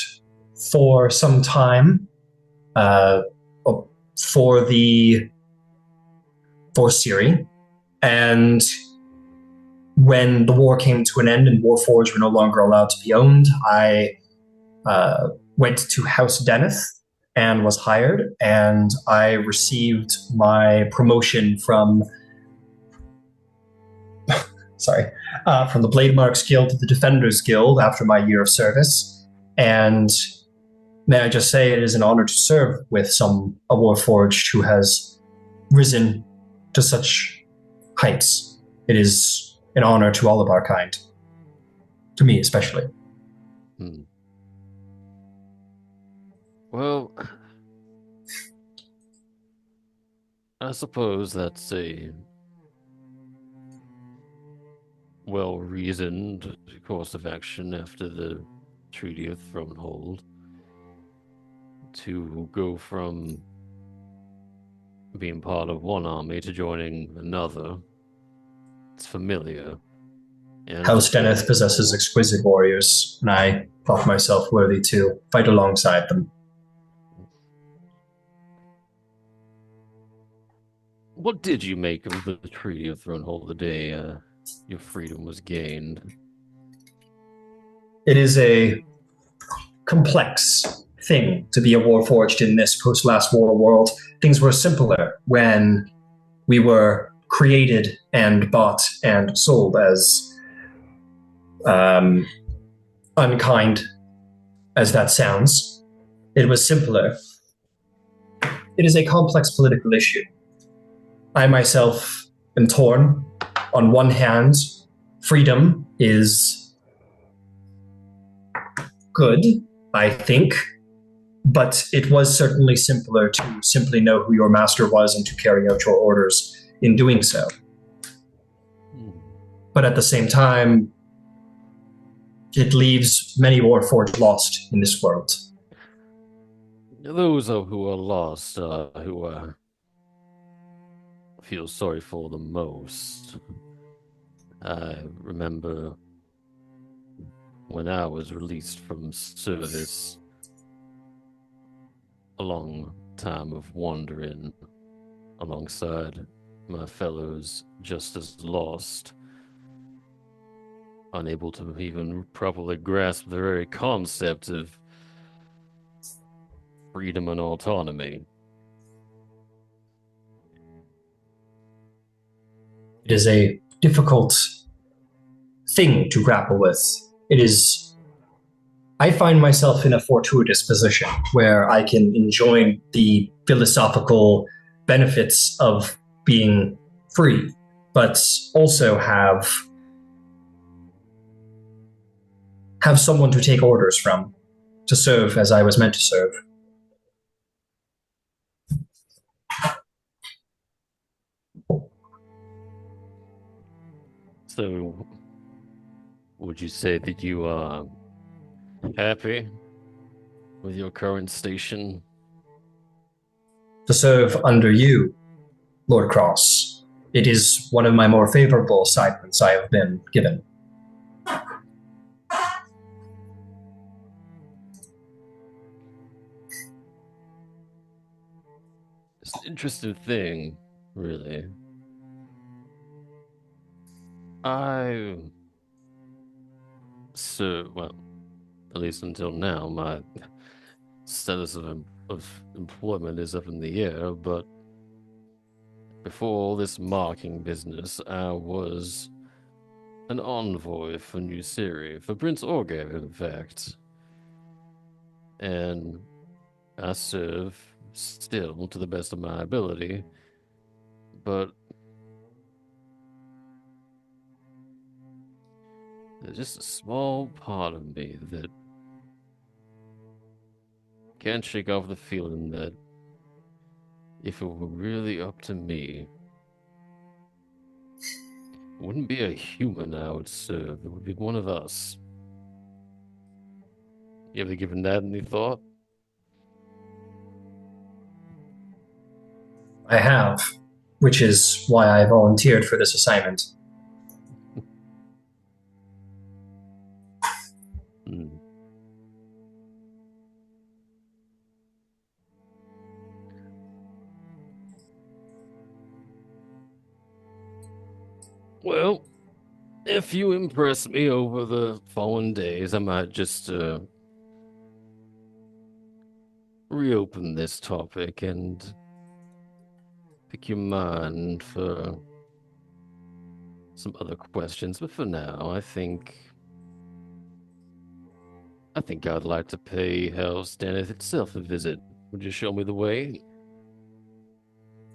for some time uh, for Siri, and when the war came to an end and Warforged were no longer allowed to be owned, I went to House Deneth and was hired, and I received my promotion from from the Blade Marks Guild to the Defenders Guild after my year of service. And may I just say, it is an honor to serve with a Warforged who has risen to such heights. It is an honor to all of our kind. To me, especially. Well, I suppose that's a well-reasoned course of action after the Treaty of Thronehold to go from being part of one army to joining another. It's familiar. And House Deneth possesses exquisite warriors, and I thought myself worthy to fight alongside them. What did you make of the Treaty of Thronehold the day your freedom was gained? It is a complex thing to be a Warforged in this post-Last War world. Things were simpler when we were created and bought and sold, as unkind as that sounds. It was simpler. It is a complex political issue. I myself am torn. On one hand, freedom is good, I think, but it was certainly simpler to simply know who your master was and to carry out your orders in doing so. But at the same time, it leaves many Warforged lost in this world. Those who are lost, who feel sorry for the most. I remember when I was released from service, a long time of wandering alongside my fellows just as lost, unable to even properly grasp the very concept of freedom and autonomy. It is a difficult thing to grapple with. I find myself in a fortuitous position where I can enjoy the philosophical benefits of being free, but also have someone to take orders from, to serve as I was meant to serve. So, would you say that you are happy with your current station? To serve under you, Lord Cross, it is one of my more favorable assignments I have been given. It's an interesting thing, really. Well, at least until now, my status of employment is up in the air, but before all this marking business, I was an envoy for New Siri, for Prince Orger, in fact. And I serve still to the best of my ability, but there's just a small part of me that can't shake off the feeling that if it were really up to me, it wouldn't be a human I would serve. It would be one of us. You ever given that any thought? I have, which is why I volunteered for this assignment. Well, if you impress me over the following days, I might just reopen this topic and pick your mind for some other questions. But for now, I think I'd like to pay House Stanith itself a visit. Would you show me the way?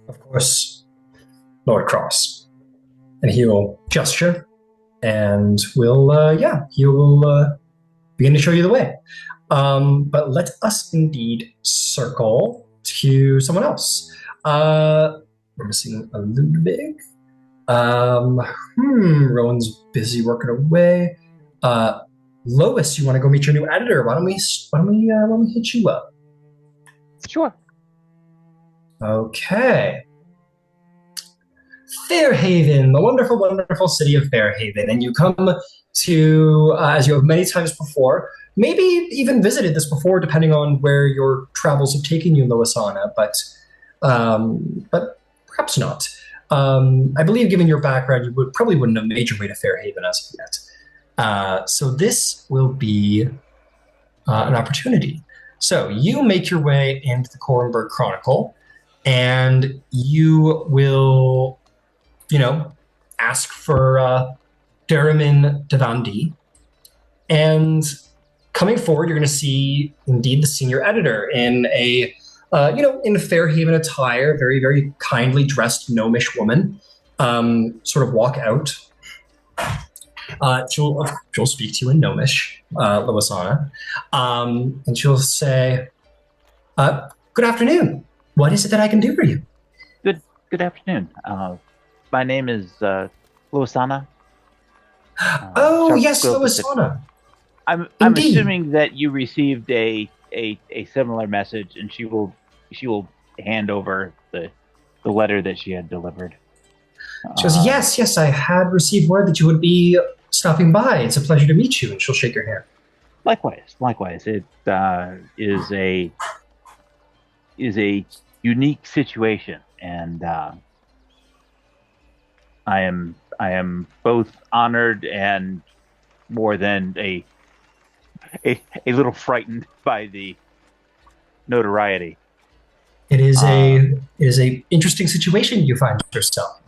Of course, Lord Cross. And he will gesture, and he will begin to show you the way. But let us indeed circle to someone else. We're missing a Ludwig. Rowan's busy working away. Lois, you want to go meet your new editor? Why don't we hit you up? Sure. Okay. Fairhaven, the wonderful, wonderful city of Fairhaven. And you come to, as you have many times before, maybe even visited this before, depending on where your travels have taken you, Loisana, but perhaps not. I believe, given your background, you probably wouldn't have made your way to Fairhaven as of yet. So this will be an opportunity. So you make your way into the Corenberg Chronicle, and you will, ask for Daramin Devandi. And coming forward, you're going to see, indeed, the senior editor in a, in Fairhaven attire, very, very kindly dressed gnomish woman, sort of walk out. She'll speak to you in gnomish, Loisana, and she'll say, "Good afternoon. What is it that I can do for you?" Good afternoon. My name is Loisana. Yes, Loisana. I'm assuming that you received a similar message, and she will hand over the letter that she had delivered. She goes, yes, I had received word that you would be stopping by. It's a pleasure to meet you, and she'll shake your hand. Likewise. It is a unique situation, and I am both honored and more than a little frightened by the notoriety. It is a interesting situation you find yourself.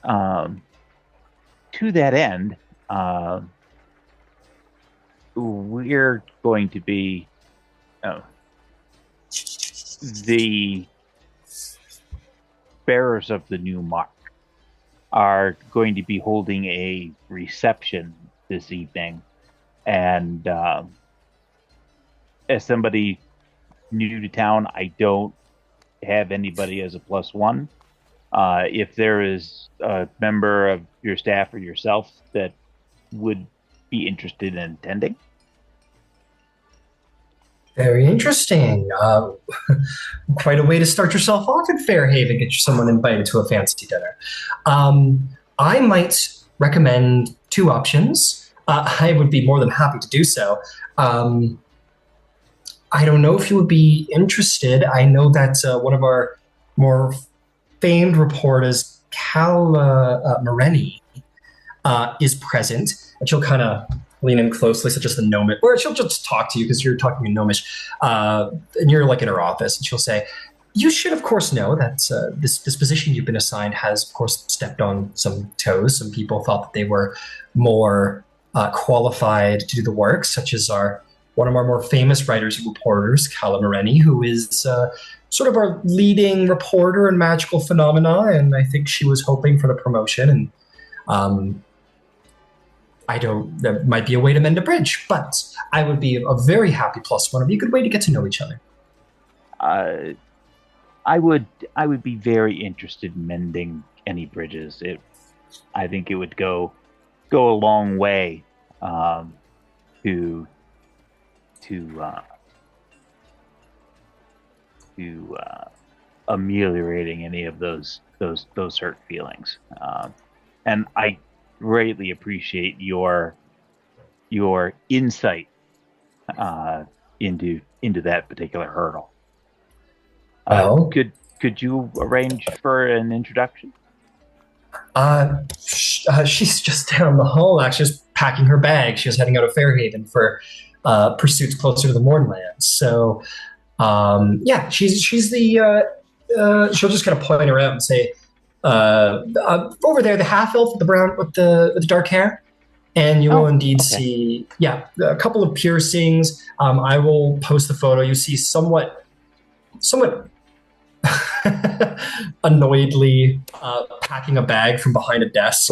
To that end, we're going to be the bearers of the new mark are going to be holding a reception this evening, and as somebody new to town, I don't have anybody as a +1. If there is a member of your staff or yourself that would be interested in attending. Very interesting. Quite a way to start yourself off in Fairhaven, get someone invited to a fancy dinner. I might recommend 2 options. I would be more than happy to do so. I don't know if you would be interested. I know that one of our more famed reporters, Cal Moreni, is present, and she'll kind of lean in closely, such as the gnomish, or she'll just talk to you because you're talking in gnomish, and you're like in her office, and she'll say, "You should, of course, know that this position you've been assigned has, of course, stepped on some toes. Some people thought that they were more qualified to do the work, such as one of our more famous writers and reporters, Calla Moreni, who is sort of our leading reporter in magical phenomena, and I think she was hoping for the promotion. And there might be a way to mend a bridge, but I would be a very happy plus one. It'd be a good way to get to know each other. I would be very interested in mending any bridges. I think it would go a long way to ameliorating any of those hurt feelings. And I greatly appreciate your insight into that particular hurdle. Well, could you arrange for an introduction? She's just down the hall, actually, just packing her bag. She was heading out of Fairhaven for pursuits closer to the Mornlands. So, yeah, she's the. She'll just kind of point her out and say, "Over there, the half elf with the brown with the dark hair." And you will indeed see, a couple of piercings. I will post the photo. You see somewhat annoyedly packing a bag from behind a desk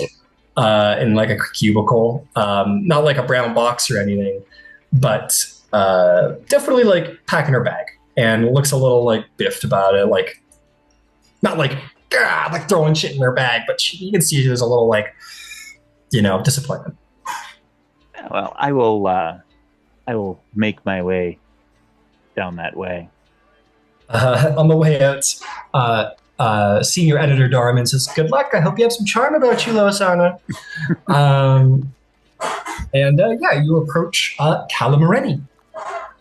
in like a cubicle. Not like a brown box or anything, but definitely like packing her bag, and looks a little like biffed about it. Like, not like throwing shit in her bag, but you can see there's a little like, disappointment. Well, I will make my way down that way. On the way out, senior editor Darman says, "Good luck. I hope you have some charm about you, Losana." You approach Calamoreni,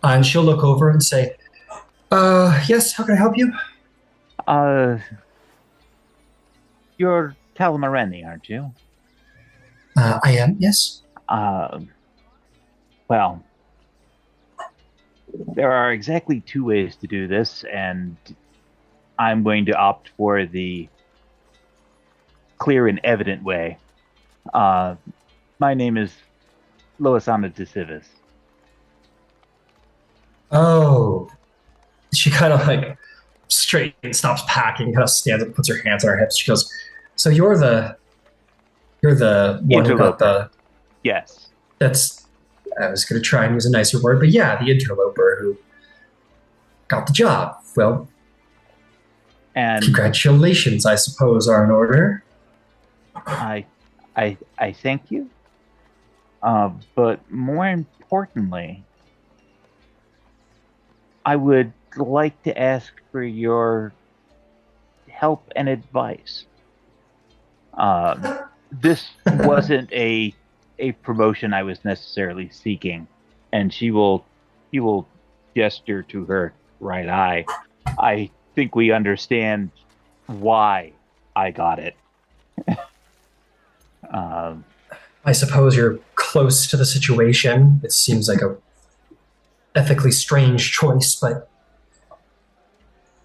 and she'll look over and say, "Yes, how can I help you?" You're Calamoreni, aren't you? I am, yes. Well, there are exactly two ways to do this, and I'm going to opt for the clear and evident way. My name is Loisana de Sivis. Oh. She kind of like stops packing, kind of stands up, puts her hands on her hips. She goes, "So you're the one who got the..." Yes. I was going to try and use a nicer word, but yeah, the interloper who got the job. Well, and congratulations, I suppose, are in order. I thank you. But more importantly, I would like to ask for your help and advice. This wasn't a promotion I was necessarily seeking, and she will gesture to her right eye. I think we understand why I got it. I suppose you're close to the situation. It seems like a ethically strange choice, but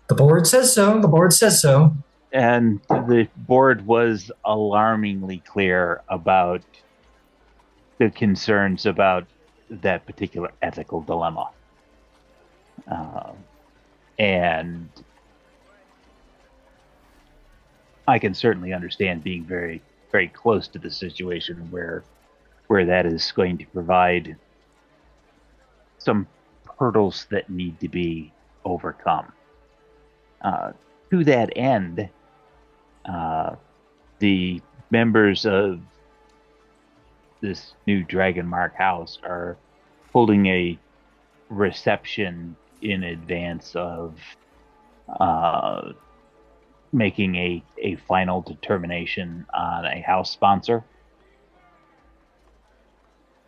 the board says so. The board says so. And the board was alarmingly clear about the concerns about that particular ethical dilemma. And I can certainly understand being very, very close to the situation where that is going to provide some hurdles that need to be overcome. To that end, the members of this new Dragonmark house are holding a reception in advance of making a final determination on a house sponsor.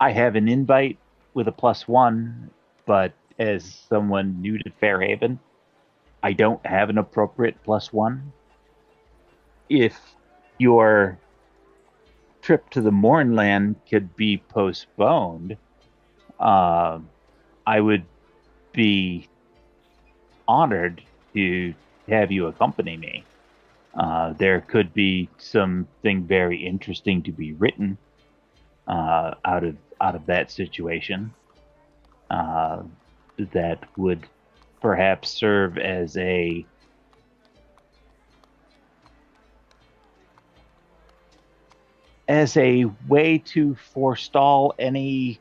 I have an invite with a +1, but as someone new to Fairhaven, I don't have an appropriate +1. If your trip to the Mornland could be postponed, I would be honored to have you accompany me. There could be something very interesting to be written out of that situation that would perhaps serve as a way to forestall any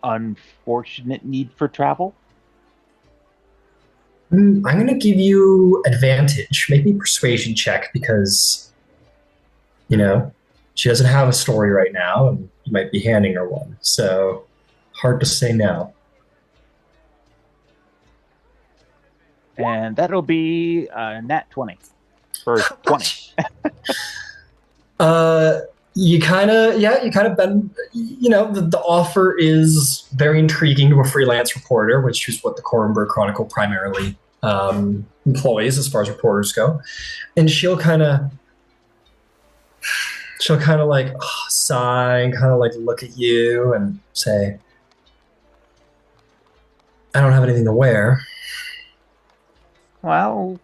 unfortunate need for travel? I'm going to give you advantage. Make me persuasion check because, she doesn't have a story right now and you might be handing her one. So hard to say no. And that'll be nat 20 for 20. You kind of been, the offer is very intriguing to a freelance reporter, which is what the Corenberg Chronicle primarily employs as far as reporters go. And she'll kind of like sigh and kind of like look at you and say, I don't have anything to wear. Well,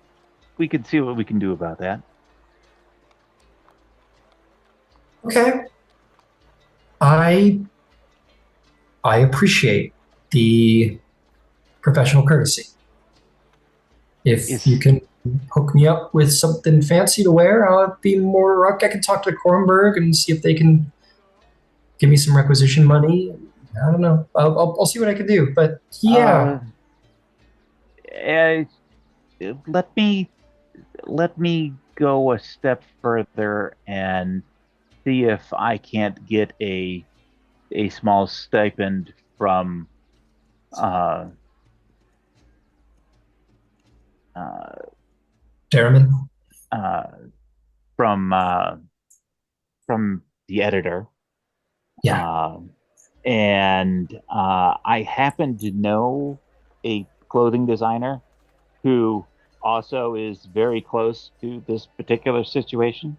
we can see what we can do about that. Okay. I appreciate the professional courtesy. If you can hook me up with something fancy to wear, I'll be more. I can talk to Korenberg and see if they can give me some requisition money. I don't know. I'll see what I can do. But yeah, let me go a step further and see if I can't get a small stipend from Derriman? From the editor. Yeah. And I happen to know a clothing designer who also is very close to this particular situation.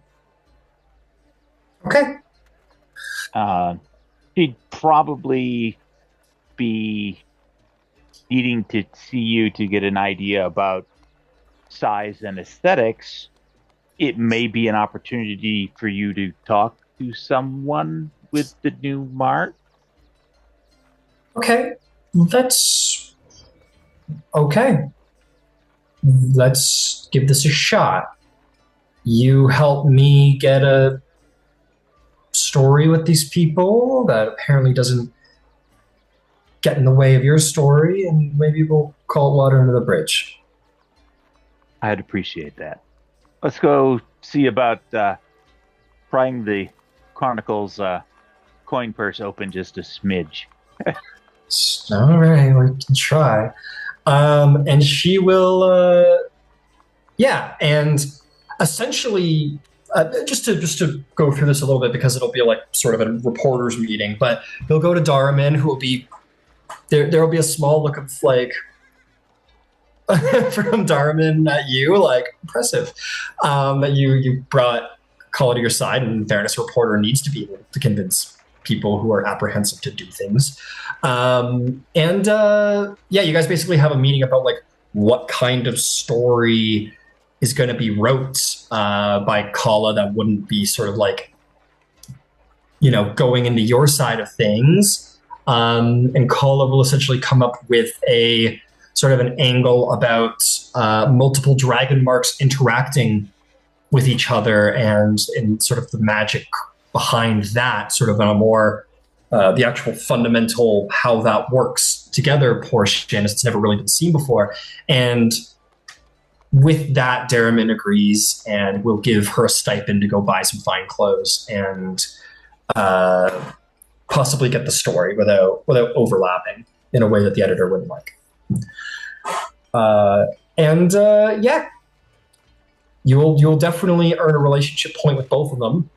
Okay. She'd probably be needing to see you to get an idea about size and aesthetics. It may be an opportunity for you to talk to someone with the new mark. Okay. Let's give this a shot. You help me get a story with these people that apparently doesn't get in the way of your story, and maybe we'll call it water under the bridge. I'd appreciate that. Let's go see about prying the Chronicle's coin purse open just a smidge. All right, we can try. And she will, and essentially, just to go through this a little bit because it'll be like sort of a reporter's meeting, but they'll go to Darman, who will be there. There will be a small look of like from Darman at you, like impressive that you brought Call to your side. And in fairness, a reporter needs to be able to convince people who are apprehensive to do things. You guys basically have a meeting about like what kind of story is going to be wrote by Kala that wouldn't be sort of like, going into your side of things. And Kala will essentially come up with a sort of an angle about multiple dragon marks interacting with each other and sort of the magic behind that, sort of on a more the actual fundamental how that works together portion, as it's never really been seen before. And with that, Derriman agrees and will give her a stipend to go buy some fine clothes and possibly get the story without overlapping in a way that the editor wouldn't like. You'll definitely earn a relationship point with both of them.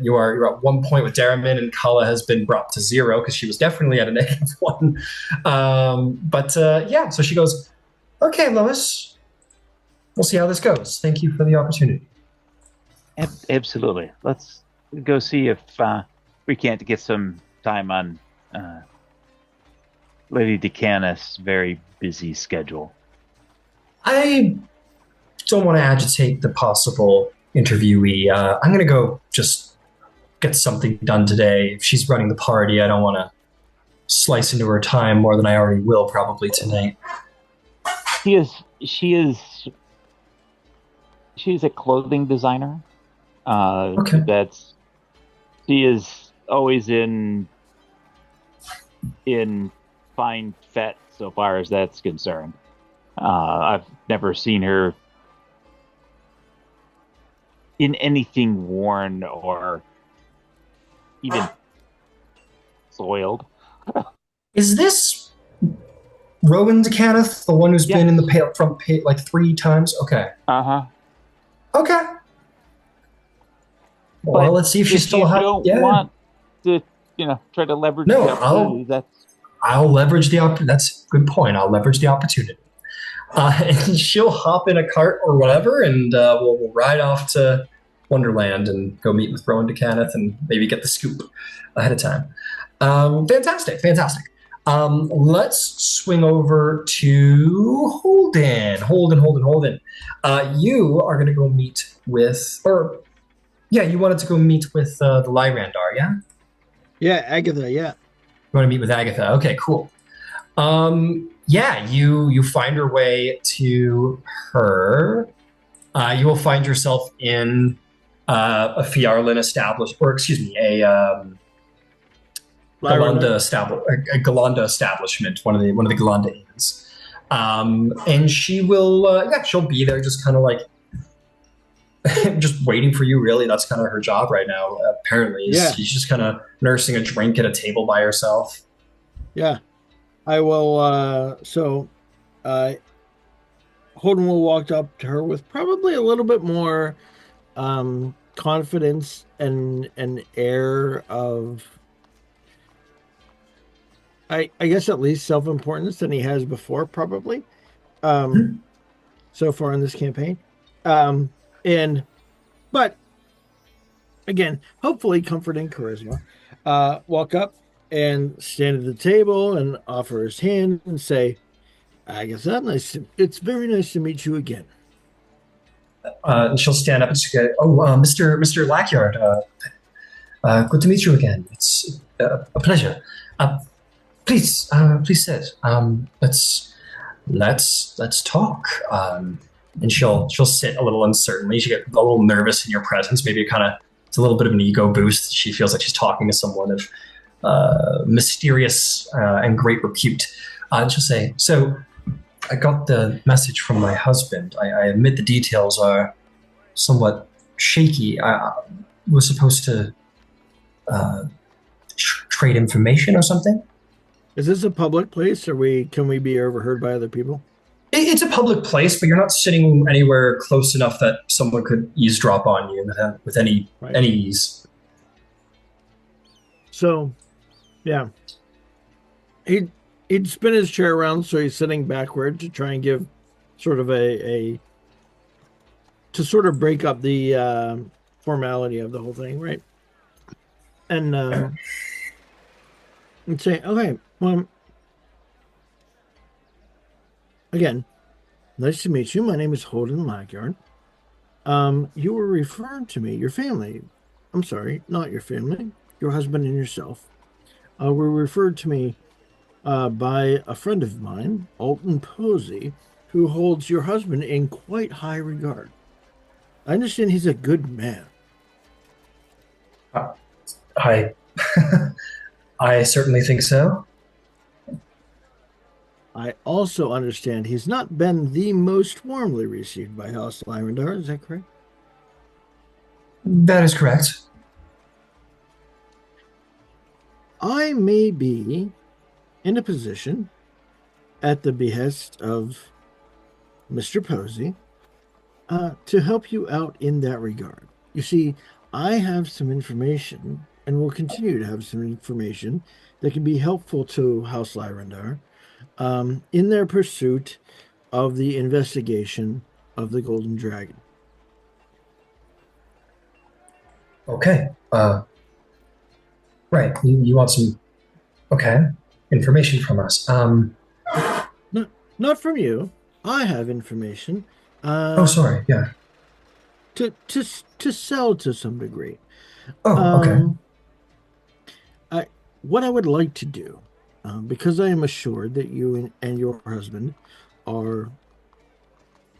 You're at 1 point with Derriman, and Kala has been brought to 0 because she was definitely at a -1. So she goes, "Okay, Lois, we'll see how this goes. Thank you for the opportunity." Absolutely. Let's go see if we can't get some time on Lady Decanus' very busy schedule. I don't want to agitate the possible interviewee. I'm going to go just get something done today. If she's running the party, I don't want to slice into her time more than I already will probably tonight. She is a clothing designer. Okay. She is always in fine fet so far as that's concerned. I've never seen her in anything worn or even soiled. Is this Rowan DeCaneth, the one who's been in the front page like 3 times? Okay. Uh-huh. Okay. Well, let's see if she's still hot. Don't want to, try to leverage the opportunity. I'll leverage the opportunity. That's a good point. I'll leverage the opportunity. And she'll hop in a cart or whatever, and we'll ride off to Wonderland and go meet with Rowan DeCaneth and maybe get the scoop ahead of time. Fantastic. Let's swing over to Holden. You are going to go meet with, you wanted to go meet with the Lyrandar, yeah? Yeah, Agatha, yeah. You want to meet with Agatha? Okay, cool. You find your way to her. You will find yourself in a Phiarlan a Galanda establishment, one of the Galanda inns. And she will, she'll be there, just kind of like, just waiting for you. Really, that's kind of her job right now. Apparently, she's just kind of nursing a drink at a table by herself. Yeah, I will. Holden will walk up to her with probably a little bit more confidence and an air of, I guess, at least self-importance than he has before, probably. So far in this campaign. But again, hopefully comfort and charisma. Walk up and stand at the table and offer his hand and say, Agatha, it's very nice to meet you again. And she'll stand up and she'll go, Mr. Lackyard, good to meet you again. It's a pleasure. Please sit. Let's talk. And she'll sit a little uncertainly. She gets a little nervous in your presence. Maybe it's a little bit of an ego boost. She feels like she's talking to someone of mysterious and great repute. And she'll say, so I got the message from my husband. I admit the details are somewhat shaky. I was supposed to trade information or something. Is this a public place, or can we be overheard by other people? It's a public place, but you're not sitting anywhere close enough that someone could eavesdrop on you with any ease. So, yeah. He'd spin his chair around so he's sitting backward to try and give sort of to sort of break up the formality of the whole thing, right? And say, okay, well, again, nice to meet you. My name is Holden Lackyard. You were referred to me, your family. I'm sorry, not your family, your husband and yourself. Were referred to me by a friend of mine, Alton Posey, who holds your husband in quite high regard. I understand he's a good man. I certainly think so. I also understand he's not been the most warmly received by House Leora. Is that correct? That is correct. I may be in a position, at the behest of Mr. Posey, to help you out in that regard. You see, I have some information, and will continue to have some information, that can be helpful to House Leora in their pursuit of the investigation of the Golden Dragon. Okay. Right. You want some information from us. Not from you. I have information. Sorry. Yeah. To sell to some degree. Oh, okay. What I would like to do, because I am assured that you and your husband are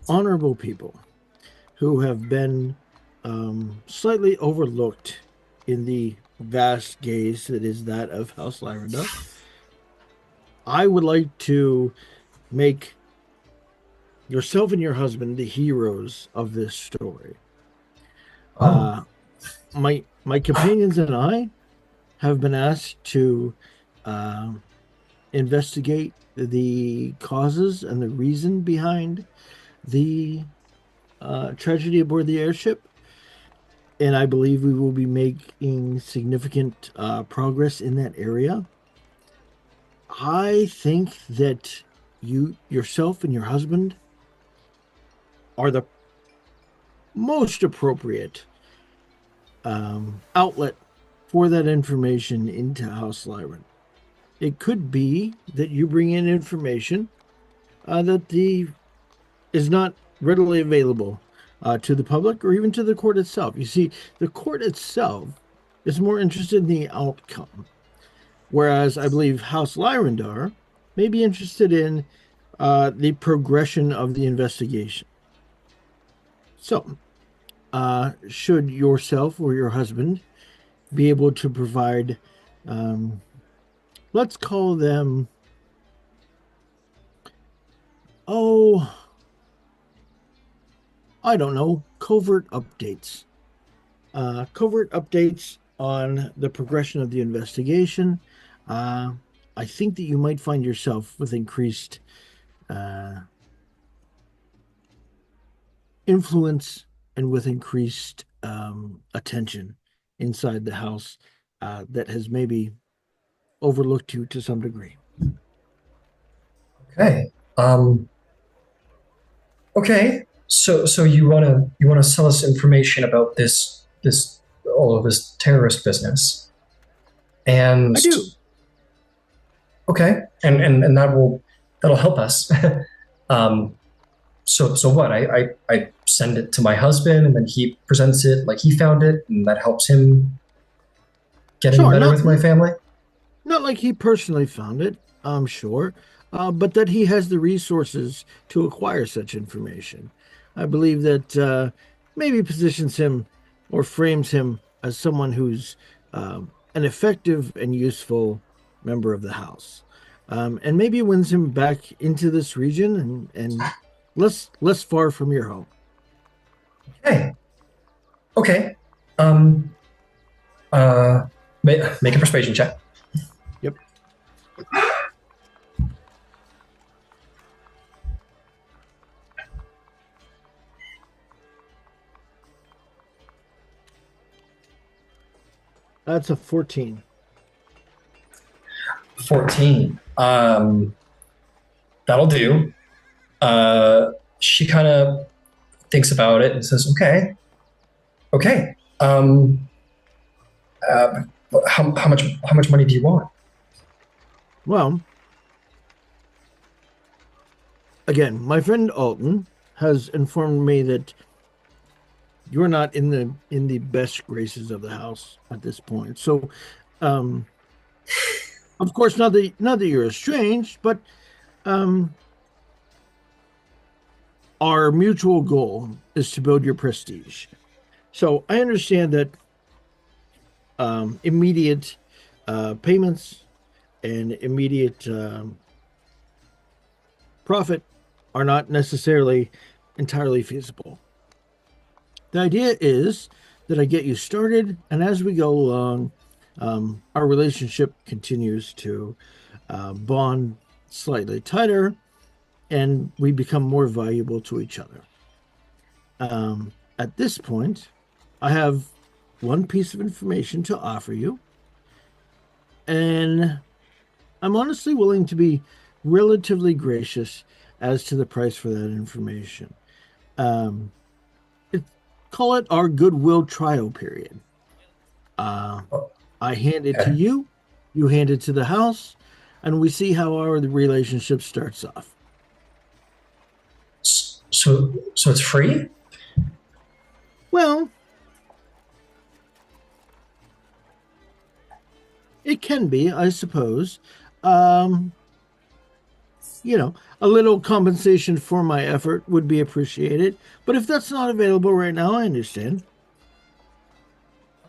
honorable people who have been slightly overlooked in the vast gaze that is that of House Leora. I would like to make yourself and your husband the heroes of this story. Oh. My companions and I have been asked to investigate the causes and the reason behind the tragedy aboard the airship, and I believe we will be making significant progress in that area. I think that yourself and your husband are the most appropriate outlet for that information into House Leora. It could be that you bring in information that is not readily available to the public or even to the court itself. You see, the court itself is more interested in the outcome, whereas I believe House Leora may be interested in the progression of the investigation. So, should yourself or your husband be able to provide, let's call them, I don't know, covert updates. Covert updates on the progression of the investigation. I think that you might find yourself with increased influence and with increased attention inside the house that has maybe overlooked you to some degree. Okay. Okay. So you wanna sell us information about this all of this terrorist business, and I do. Okay, and that'll help us. So what? I send it to my husband, and then he presents it like he found it, and that helps him get in better with my family. Not like he personally found it, I'm sure, but that he has the resources to acquire such information. I believe that maybe positions him or frames him as someone who's an effective and useful member of the house, and maybe wins him back into this region and less far from your home. Okay. Make a persuasion check. Yep. That's a 14. 14. That'll do. She kind of thinks about it and says, okay. How much money do you want? Well, again, my friend Alton has informed me that you're not in the best graces of the house at this point. So, of course, not that you're estranged, but our mutual goal is to build your prestige. So I understand that immediate payments and immediate profit are not necessarily entirely feasible. The idea is that I get you started, and as we go along, our relationship continues to bond slightly tighter, and we become more valuable to each other. At this point, I have one piece of information to offer you, and I'm honestly willing to be relatively gracious as to the price for that information. Call it our goodwill trial period. I hand it to you, you hand it to the house, and we see how our relationship starts off. So it's free? Well, it can be, I suppose. a little compensation for my effort would be appreciated. But if that's not available right now, I understand.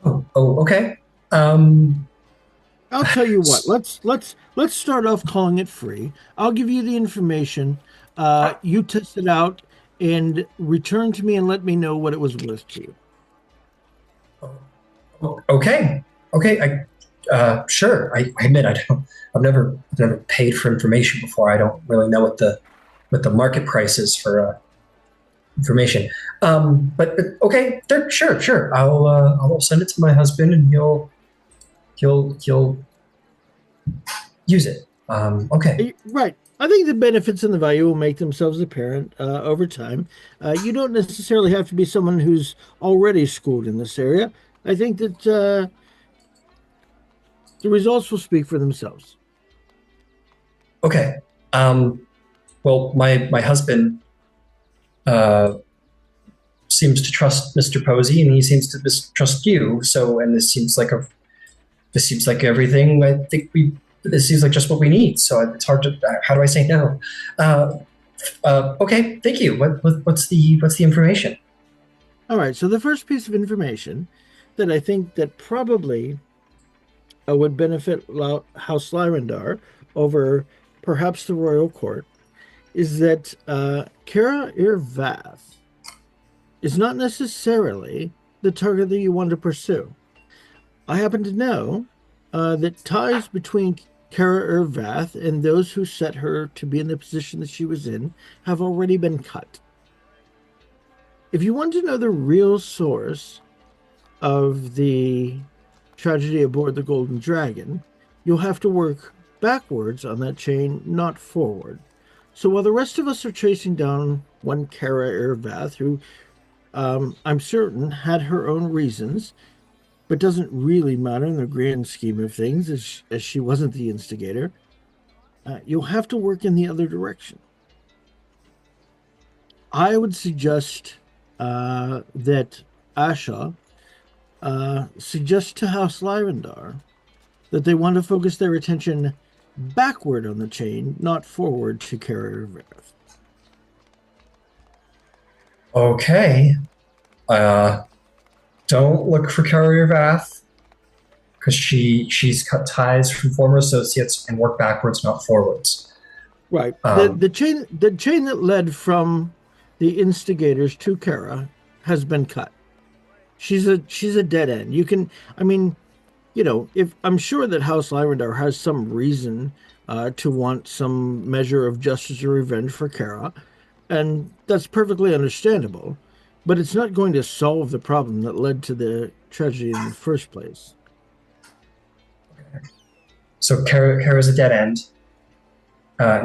Okay. I'll tell you what. Let's start off calling it free. I'll give you the information. You test it out and return to me and let me know what it was worth to you. Okay. Sure. I admit I've never paid for information before. I don't really know what the market price is for information. But okay, sure. I'll send it to my husband and he'll use it. Okay. Right. I think the benefits and the value will make themselves apparent over time. You don't necessarily have to be someone who's already schooled in this area. I think that the results will speak for themselves. Okay. Well, my husband seems to trust Mr. Posey, and he seems to mistrust you. So, and this seems like everything. I think this seems like just what we need. So it's hard to. How do I say no? Okay, thank you. What's the information? All right. So the first piece of information that I think that probably would benefit House Leora over perhaps the royal court is that Kara Irvath is not necessarily the target that you want to pursue. I happen to know that ties between Kara Irvath and those who set her to be in the position that she was in have already been cut. If you want to know the real source of the tragedy aboard the Golden Dragon, you'll have to work backwards on that chain, not forward. So while the rest of us are chasing down one Kara Irvath, who I'm certain had her own reasons, but doesn't really matter in the grand scheme of things, as she wasn't the instigator, you'll have to work in the other direction. I would suggest that Asha suggest to House Leora that they want to focus their attention backward on the chain, not forward to Kara Irvath. Okay. Don't look for Kara Irvath because she's cut ties from former associates and work backwards, not forwards. Right. The chain that led from the instigators to Kara has been cut. She's a dead end. If I'm sure that House Leora has some reason to want some measure of justice or revenge for Kara, and that's perfectly understandable, but it's not going to solve the problem that led to the tragedy in the first place. So Kara's a dead end.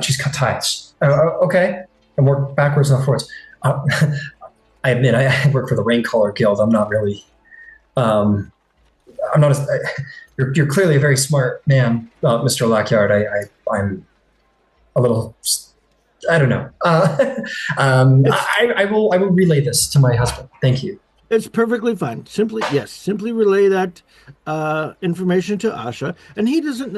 She's cut ties. Okay. And work backwards, not forwards. I admit, I work for the Raincaller Guild. I'm not really. I'm not. You're clearly a very smart man, Mr. Lockyard. I'm a little. I don't know. I will relay this to my husband. Thank you. It's perfectly fine. Simply relay that information to Asha, and he doesn't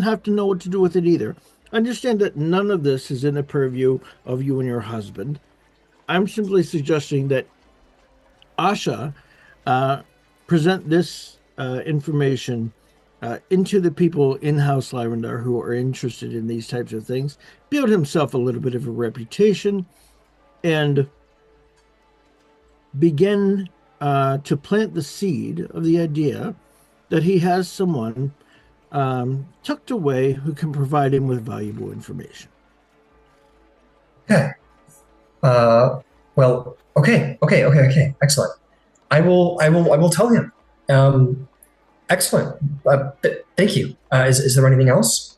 have to know what to do with it either. Understand that none of this is in the purview of you and your husband. I'm simply suggesting that Asha present this information into the people in House Leora who are interested in these types of things, build himself a little bit of a reputation, and begin to plant the seed of the idea that he has someone tucked away who can provide him with valuable information. Okay. Well, okay. Excellent. I will tell him. Excellent. Thank you. Is there anything else?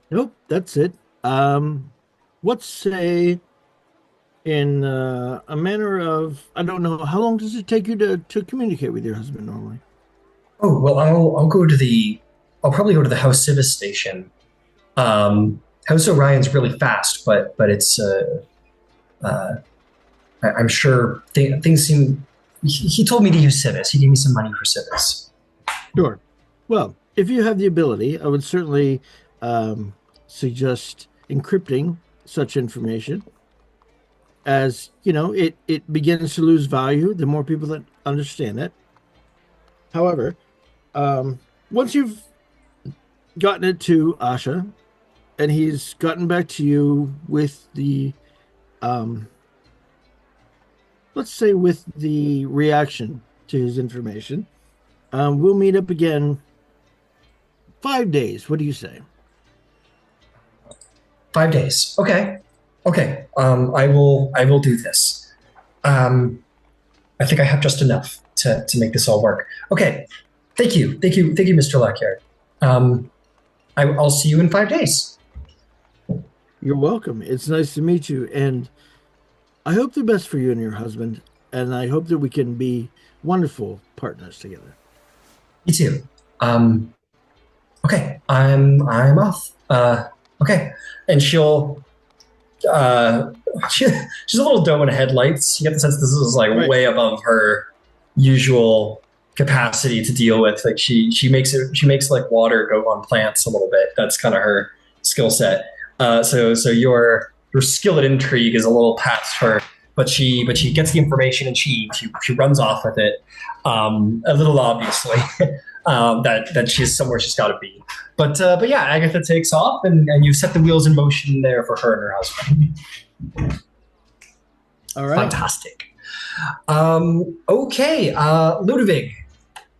Nope, that's it. Let's say in a manner of, I don't know, how long does it take you to communicate with your husband normally? Oh, well, I'll probably go to the House Sivis station. House Orion's really fast, but it's I'm sure things seem. He told me to use Sivis. He gave me some money for Sivis. Sure. Well, if you have the ability, I would certainly suggest encrypting such information, as it begins to lose value the more people that understand it. However, once you've gotten it to Asha, and he's gotten back to you with the, let's say, with the reaction to his information, we'll meet up again 5 days. What do you say? 5 days. Okay. I will do this. I think I have just enough to make this all work. Okay. Thank you, Mr. Lackyard. I'll see you in 5 days. You're welcome. It's nice to meet you, and I hope the best for you and your husband, and I hope that we can be wonderful partners together. Me too. Okay, I'm off. Okay, and she's a little doe in headlights. You get the sense this is like Right. way above her usual capacity to deal with. Like she makes like water go on plants a little bit. That's kind of her skill set. So your skill at intrigue is a little past her, but she gets the information and she runs off with it. A little obviously that she's somewhere she's got to be. But yeah, Agatha takes off and you set the wheels in motion there for her and her husband. All right. Fantastic. Okay, Ludovic,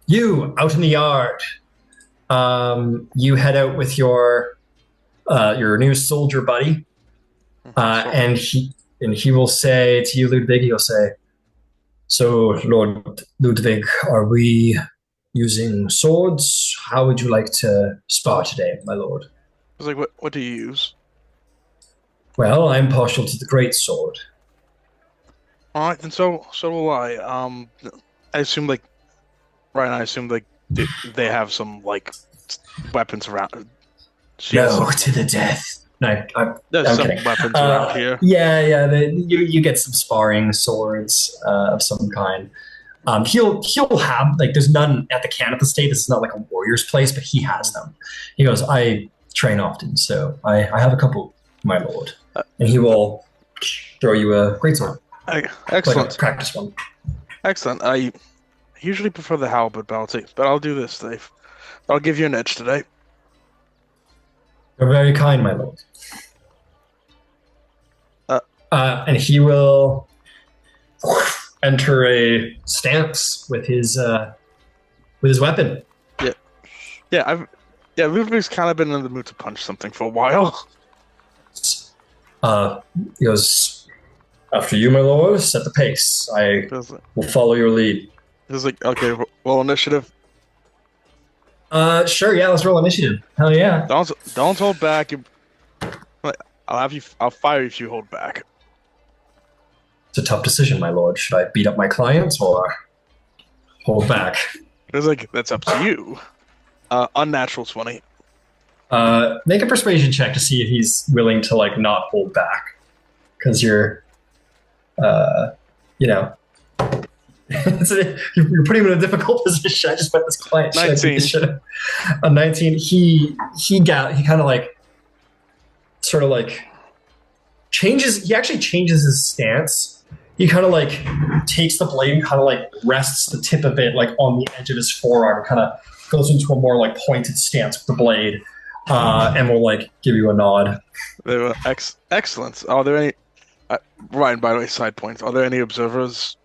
you out in the yard. You head out with your new soldier buddy, and he will say to you, Ludwig, he'll say, "So, Lord Ludwig, are we using swords? How would you like to spar today, my lord?" I was like, what do you use? Well, I'm partial to the great sword. All right, then so will I. I assume like Ryan. I assume like they have some like weapons around. No, to the death. No, There's I'm some kidding. weapons around here. Yeah. You get some sparring swords of some kind. He'll have like there's none at the Canada State. This is not like a warrior's place, but he has them. He goes, I train often, so I have a couple, my lord, and he will throw you a greatsword. Excellent. Like a practice one. Excellent. I usually prefer the halberd bounty, but I'll do this, Dave. I'll give you an edge today. You're very kind, my lord. And he will enter a stance with his weapon. Yeah, Ludwig's kind of been in the mood to punch something for a while. He goes, "After you, my lord. Set the pace. I will follow your lead." He's like, okay, roll initiative. Sure. Yeah, let's roll initiative. Hell yeah. Don't hold back. I'll fire you if you hold back. It's a tough decision, my lord. Should I beat up my clients or hold back? It's like, that's up to you. Unnatural 20. Make a persuasion check to see if he's willing to like not hold back, because you're you're putting him in a difficult position. I just met this client. 19. A 19. He kind of like sort of like changes. He actually changes his stance. He kind of like takes the blade and kind of like rests the tip of it like on the edge of his forearm. Kind of goes into a more like pointed stance with the blade, and will like give you a nod. They were excellent. Are there any Ryan? By the way, side points. Are there any observers?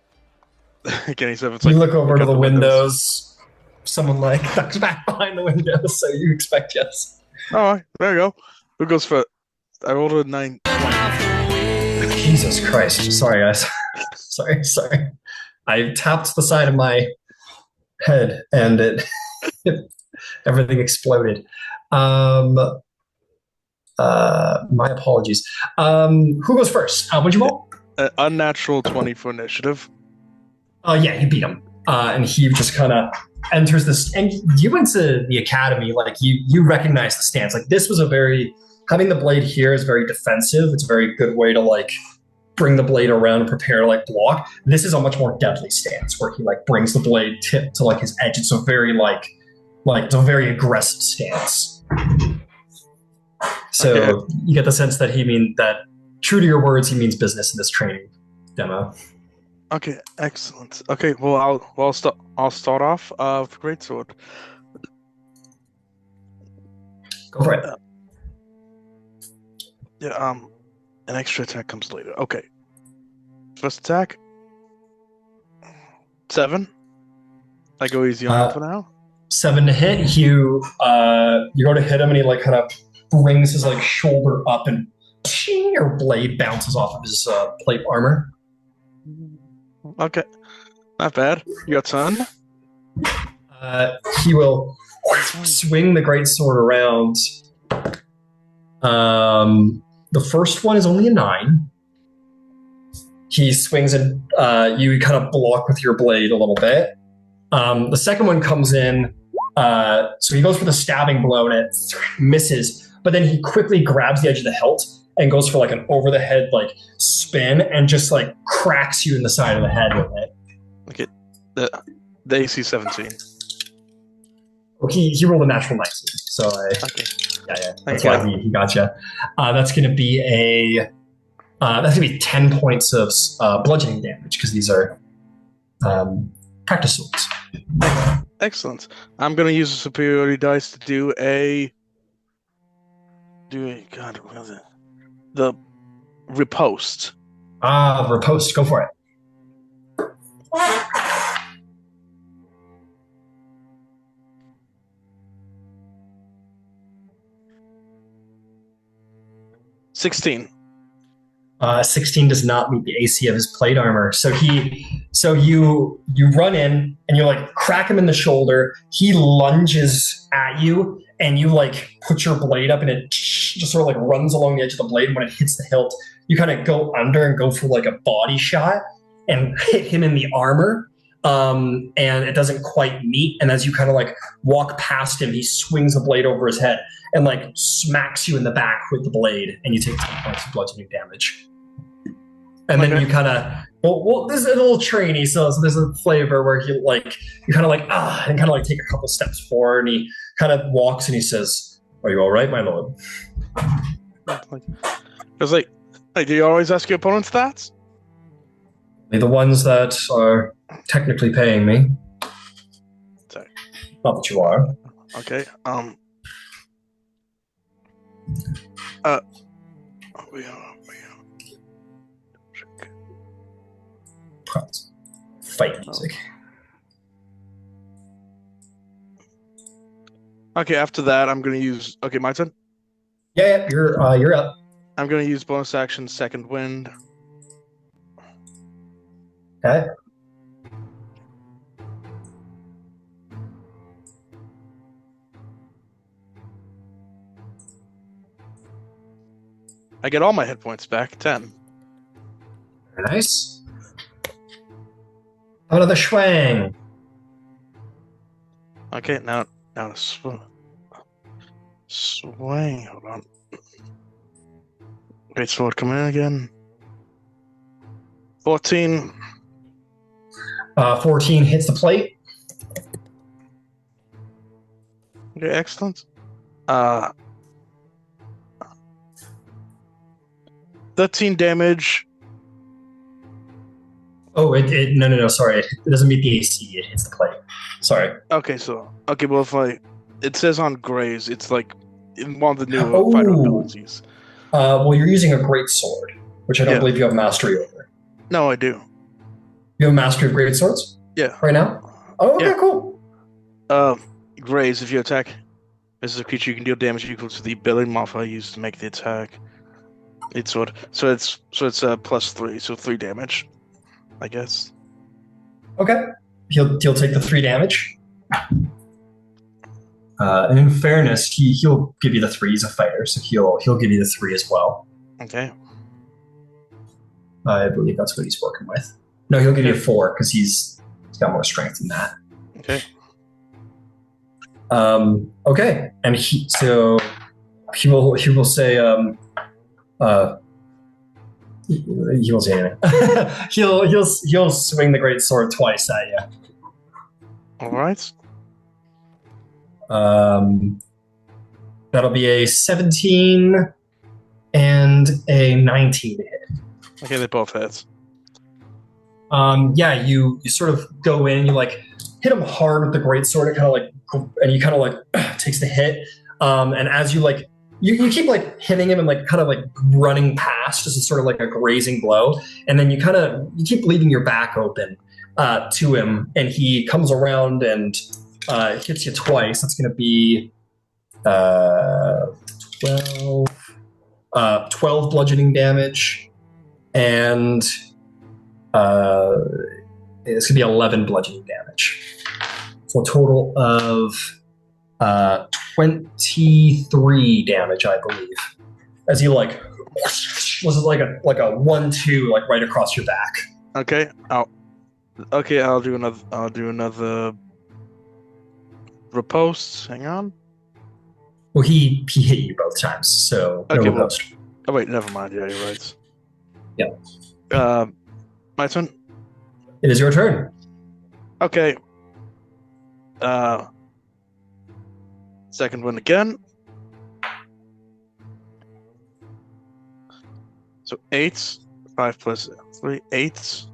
Again, he said it's like you look over to the windows. Someone like ducks back behind the windows, so you expect yes. All right, there you go. Who goes for? I rolled a 9. Jesus Christ! Sorry, guys. sorry. I tapped the side of my head, and everything exploded. My apologies. Who goes first? What'd you roll? Unnatural 20 for initiative. Yeah, you beat him. And he just kind of enters this. And you went to the academy, like you recognize the stance. Like this was having the blade here is very defensive. It's a very good way to like bring the blade around and prepare to like block. This is a much more deadly stance where he like brings the blade tip to like his edge. It's a very like it's a very aggressive stance. So you get the sense that he means that, true to your words, he means business in this training demo. Okay, excellent. Okay, well, I'll start off with greatsword. Go for it. An extra attack comes later. Okay. First attack. 7. I go easy on him for now. 7 to hit. You go to hit him, and he like kind of brings his like shoulder up, and your blade bounces off of his plate armor. Okay, not bad. Your turn. He will swing the greatsword around. The first one is only a 9. He swings and you kind of block with your blade a little bit. The second one comes in, so he goes for the stabbing blow and it misses, but then he quickly grabs the edge of the hilt and goes for like an over the head like spin and just like cracks you in the side of the head with it. Okay, the AC 17. Oh, he rolled a natural 19, so that's why he got you. That's going to be that's going to be 10 points of bludgeoning damage because these are practice swords. Excellent. I'm going to use a superiority dice to do a God, what is it? The riposte. Riposte. Go for it. $16. 16 does not meet the AC of his plate armor. So you run in and you like crack him in the shoulder. He lunges at you and you like put your blade up and it just sort of like runs along the edge of the blade. And when it hits the hilt, you kind of go under and go for like a body shot and hit him in the armor. And it doesn't quite meet. And as you kind of like walk past him, he swings the blade over his head and like smacks you in the back with the blade, and you take 10 points of bludgeoning damage. And then you kind of, well, this is a little trainy, so there's a flavor where you kind of like, and kind of like take a couple steps forward, and he kind of walks and he says, "Are you all right, my lord?" It's like, do you always ask your opponent's stats? The ones that are technically paying me. Sorry. Not that you are. Okay. Fight music. Okay, after that, I'm going to use... Okay, my turn? Yeah, you're up. I'm going to use bonus action Second Wind. Okay. I get all my hit points back, 10. Very nice. Another swing. Okay, now swing. Hold on. Great sword coming in again. 14. 14 hits the plate. Okay, excellent. 13 damage. Oh, no, sorry. It doesn't meet the AC. It hits the plate. Sorry. Okay, well, if it says on Graze, it's like in one of the new fighter abilities. Well, you're using a great sword, which I don't believe you have mastery over. No, I do. You have mastery of great swords? Yeah. Right now? Oh, okay, cool. Graze, if you attack as a creature, you can deal damage equal to the ability modifier used to make the attack. It's sword. So it's +3, so 3 damage, I guess. Okay. He'll take the 3 damage. And in fairness, he'll give you the 3. He's a fighter, so he'll give you the 3 as well. Okay. I believe that's what he's working with. No, he'll give you a 4 because he's got more strength than that. Okay. Okay, and he will say he won't say anything. he'll swing the great sword twice at you. All right. That'll be a 17 and a 19 to hit. Okay, they both hit. Yeah, you sort of go in, you like hit him hard with the greatsword, it kind of like, and you kind of like takes the hit. And as you like, you keep like hitting him and like kind of like running past, as a sort of like a grazing blow, and then you keep leaving your back open to him, and he comes around and hits you twice. That's going to be 12 bludgeoning damage, and it's going to be 11 bludgeoning damage. So a total of 23 damage, I believe. As he like was like a 1-2 like right across your back. Okay, I'll do another riposte. Hang on. Well, he hit you both times, so no Okay, riposte. Oh wait, never mind. Yeah, you're right. Yeah. My turn. It is your turn. Okay. Second one again. So 8, 5 plus 3, 8.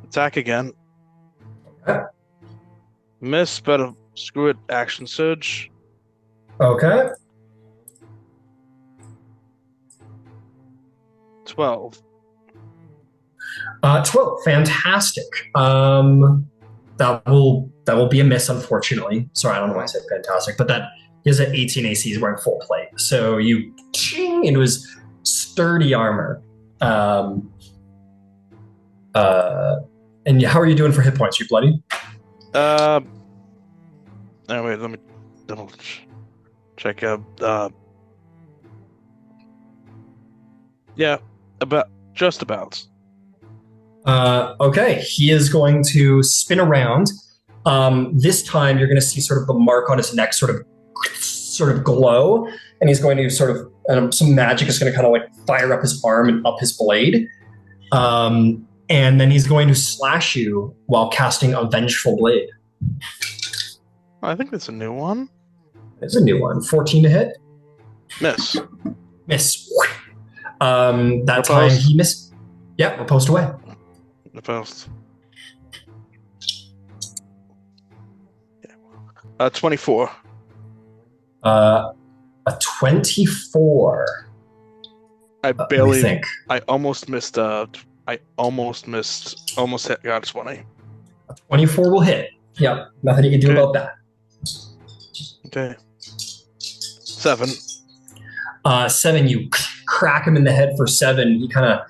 Attack again. Okay. Miss, but screw it. Action surge. Okay. 12. 12. Fantastic. That will be a miss, unfortunately. Sorry, I don't know why I said fantastic, but that is an 18 AC. He's wearing full plate, so you ching into his sturdy armor. And how are you doing for hit points? You bloody? Oh wait, let me double check out. Yeah, just about. Okay, he is going to spin around. This time, you're going to see sort of the mark on his neck sort of glow, and he's going to sort of some magic is going to kind of like fire up his arm and up his blade, and then he's going to slash you while casting a vengeful blade. I think that's a new one. It's a new one. 14 to hit. Miss. Miss. That Riposte. time he missed. Yeah, riposte away. The post. 24. A 24. I Let me barely. think. I almost missed. Almost hit. Got 20. 24 will hit. Yep, nothing you can do Okay. about that. Okay. 7. 7, you crack him in the head for 7. He kind of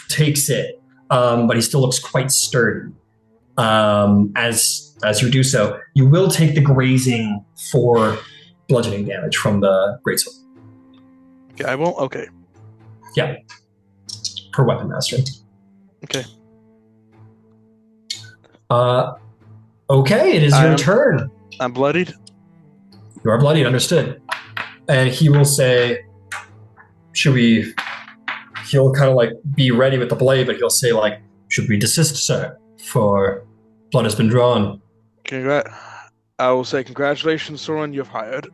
takes it, but he still looks quite sturdy. As you do so, you will take the grazing for bludgeoning damage from the greatsword. Okay, I won't. Okay. Yeah, per weapon master. Okay. Okay, it is your turn. I'm bloodied. You are bloodied, understood. And he will say, he'll kind of like be ready with the blade, but he'll say like, should we desist, sir? For blood has been drawn. I will say congratulations, Soren, you've hired.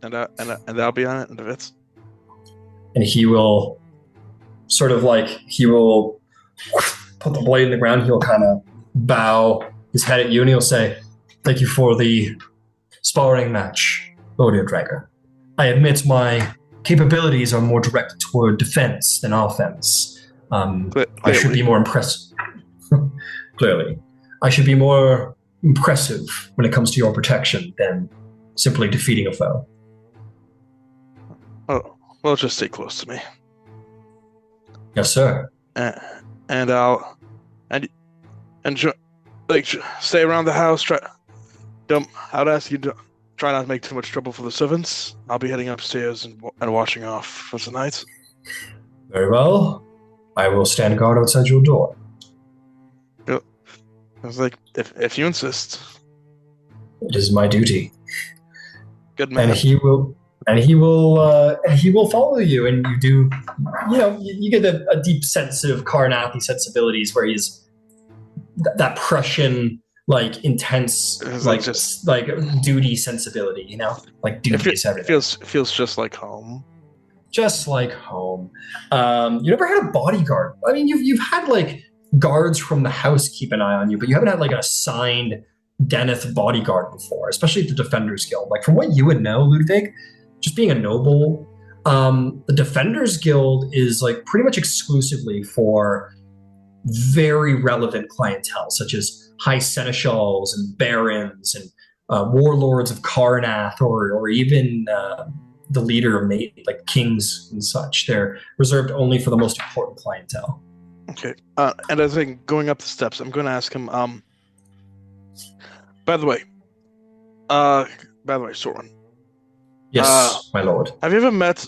And that'll be on it, end of it. And he will sort of like, he will put the blade in the ground. He'll kind of bow his head at you and he'll say, thank you for the sparring match, Odeo Drager. I admit my capabilities are more directed toward defense than offense. I should be more impressive. Clearly. I should be more impressive when it comes to your protection than simply defeating a foe. Oh, well, just stay close to me. Yes, sir. And I'll stay around the house. I'd ask you to try not to make too much trouble for the servants. I'll be heading upstairs and washing off for tonight. Very well. I will stand guard outside your door. I was like, if you insist. It is my duty. Good man. And he will follow you, and you do, you get a deep sense of Karnathi sensibilities where he's that Prussian like intense, It's like just like duty sensibility. You know, like duty is everything. feels just like home. Just like home. You never had a bodyguard. I mean, you've had like guards from the house keep an eye on you, but you haven't had like an assigned Deneth bodyguard before, especially at the Defenders Guild. Like from what you would know, Ludwig, just being a noble, the Defenders Guild is like pretty much exclusively for very relevant clientele, such as high seneschals and barons and warlords of Karnath, or even the leader of like kings and such. They're reserved only for the most important clientele. Okay. And I think going up the steps, I'm going to ask him. By the way, Soren. Yes, my lord. Have you ever met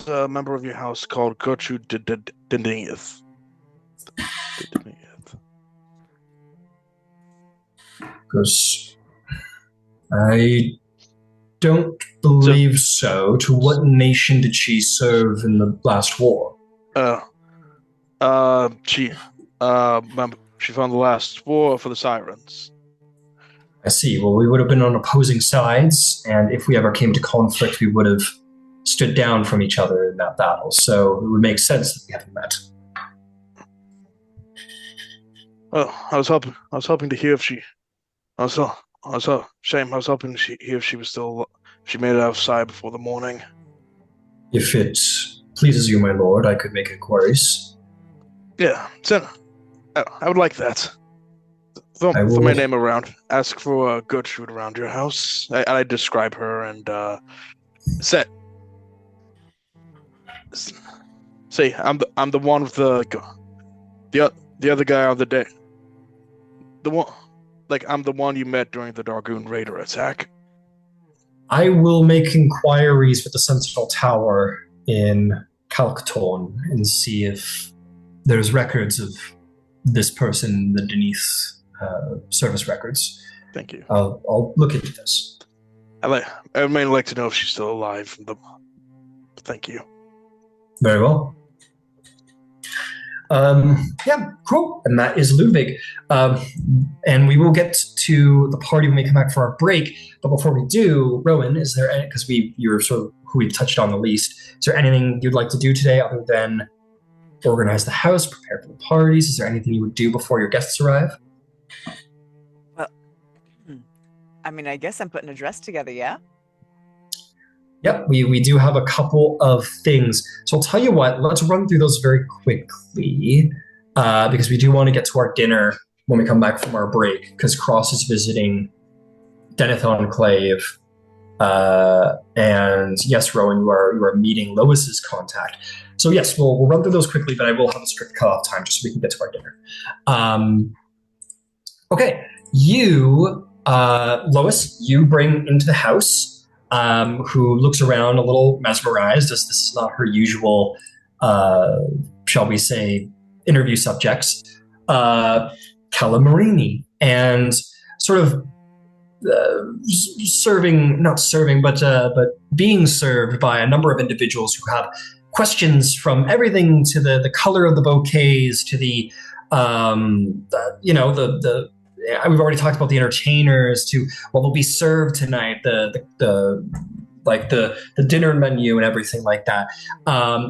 a member of your house called Gertrude Dindingith? Because I don't believe so. To what nation did she serve in the last war? She found the last war for the Sirens. I see. Well, we would have been on opposing sides, and if we ever came to conflict, we would have stood down from each other in that battle. So it would make sense that we haven't met. Well, I was hoping to hear if she. Shame. I was hoping to hear if she was still. She made it outside before the morning. If it pleases you, my lord, I could make inquiries. Yeah, I would like that. Throw my name around. Ask for Gertrude around your house. I describe her and say I'm the one with the other guy on the day. The one, like I'm the one you met during the Dargoon Raider attack. I will make inquiries with the Sentinel Tower in Kalkton and see if there's records of this person, the Denise service records. Thank you. I'll look into this. I may like to know if she's still alive. Thank you. Very well. Yeah, cool. And that is Ludwig. And we will get to the party when we come back for our break. But before we do, Rowan, is there any, because you're sort of who we've touched on the least, is there anything you'd like to do today other than organize the house, prepare for the parties? Is there anything you would do before your guests arrive? Well, I mean, I guess I'm putting a dress together, yeah? Yep, we do have a couple of things. So I'll tell you what, let's run through those very quickly, because we do want to get to our dinner when we come back from our break, because Cross is visiting Deneth Enclave, and yes, Rowan, you are meeting Lois's contact. So yes, we'll run through those quickly, but I will have a strict cutoff time just so we can get to our dinner. Okay, you, Lois, you bring into the house, who looks around a little mesmerized, as this is not her usual, shall we say, interview subjects, Calla Marini, and sort of but being served by a number of individuals who have questions from everything to the color of the bouquets to the we've already talked about the entertainers to what will be served tonight, the dinner menu and everything like that,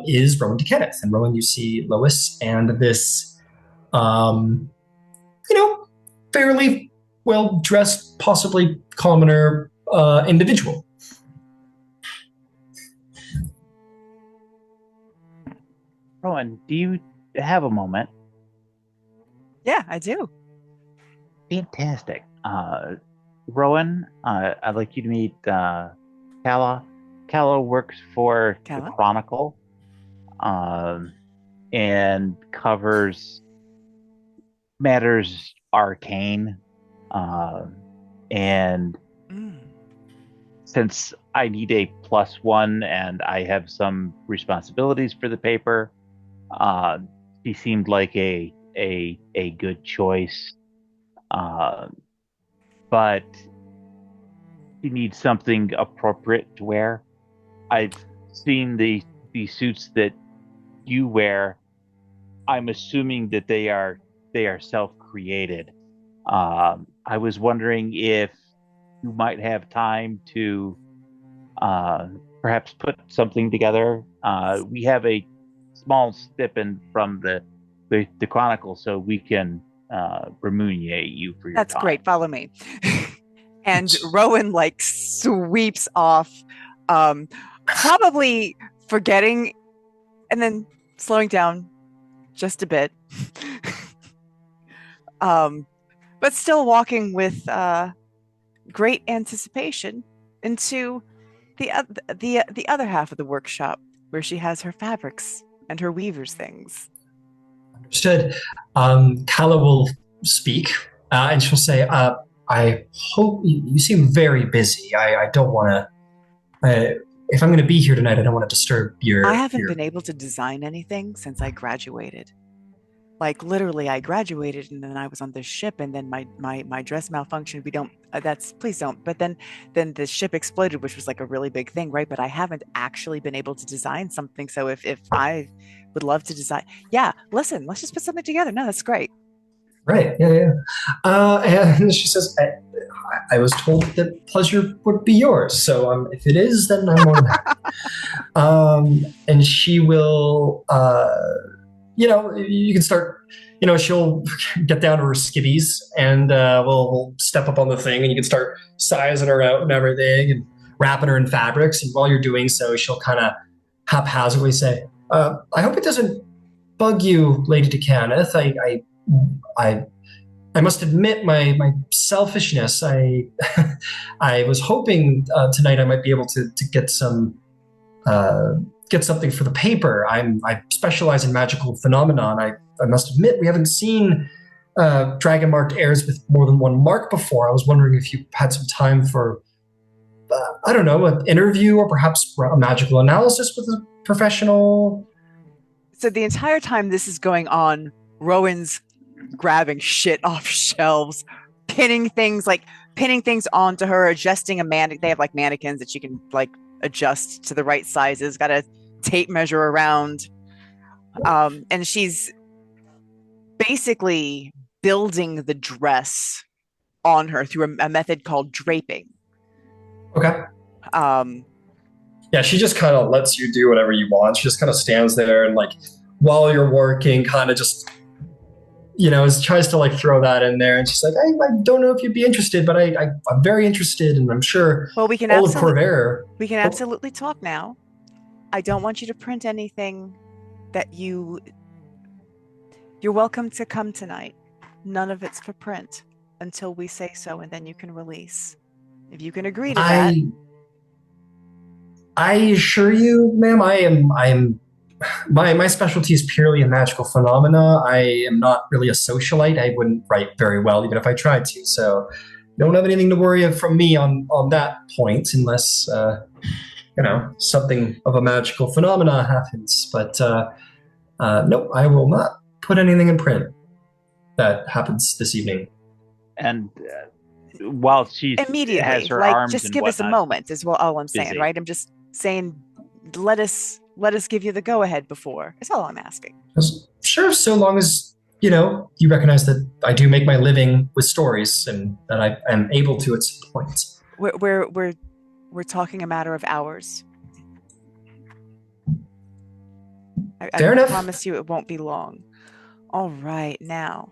is Rowan to Kenneth. And Rowan, you see Lois and this, fairly well-dressed, possibly commoner individual. Rowan, do you have a moment? Yeah, I do. Fantastic. Rowan, I'd like you to meet Calla. Calla works for the Chronicle, and covers matters arcane. And since I need a +1 and I have some responsibilities for the paper, she seemed like a good choice. But you need something appropriate to wear. I've seen the suits that you wear. I'm assuming that they are self-created. I was wondering if you might have time to perhaps put something together. We have a small stipend from the Chronicle, so we can remunerate you for your That's time. great. Follow me. And Rowan like sweeps off, probably forgetting and then slowing down just a bit. But still walking with great anticipation into the other half of the workshop where she has her fabrics and her weaver's things. Understood. Kala will speak, and she'll say, I hope you seem very busy. I don't want to. If I'm going to be here tonight, I don't want to disturb your. I haven't been able to design anything since I graduated. Like literally, I graduated and then I was on this ship, and then my dress malfunctioned. We don't. Please don't. But then the ship exploded, which was like a really big thing, right? But I haven't actually been able to design something. So if I would love to design, yeah. Listen, let's just put something together. No, that's great. Right. Yeah. And she says, I was told that pleasure would be yours. So if it is, then I'm more than happy. And she will, you can start, she'll get down to her skivvies and we'll step up on the thing and you can start sizing her out and everything and wrapping her in fabrics. And while you're doing so, she'll kind of haphazardly say, I hope it doesn't bug you, Lady DeCaneth. I must admit my selfishness. I was hoping tonight I might be able to get something for the paper. I specialize in magical phenomenon. I must admit we haven't seen dragon marked heirs with more than one mark before. I was wondering if you had some time for I don't know, an interview or perhaps a magical analysis with a professional. So the entire time this is going on, Rowan's grabbing shit off shelves, pinning things onto her, adjusting they have like mannequins that she can like adjust to the right sizes, got a tape measure around, and she's basically building the dress on her through a method called draping. Okay. Yeah, she just kind of lets you do whatever you want. She just kind of stands there and like while you're working kind of just tries to like throw that in there, and she's like, I don't know if you'd be interested, but I'm very interested, and I'm sure. Well, we can absolutely talk now. I don't want you to print anything that you're welcome to come tonight. None of it's for print until we say so, and then you can release. If you can agree to that. I assure you, ma'am, I'm my specialty is purely in magical phenomena. I am not really a socialite. I wouldn't write very well even if I tried to. So you don't have anything to worry from me on that point unless something of a magical phenomena happens. But no, I will not put anything in print that happens this evening. And while she immediately has her like arms just and give us a whatnot, moment is all I'm saying, busy. right? I'm just saying let us give you the go-ahead before. That's all I'm asking. Sure, so long as, you recognize that I do make my living with stories and that I am able to at some point. We're talking a matter of hours. Fair enough. I promise you it won't be long. All right, now.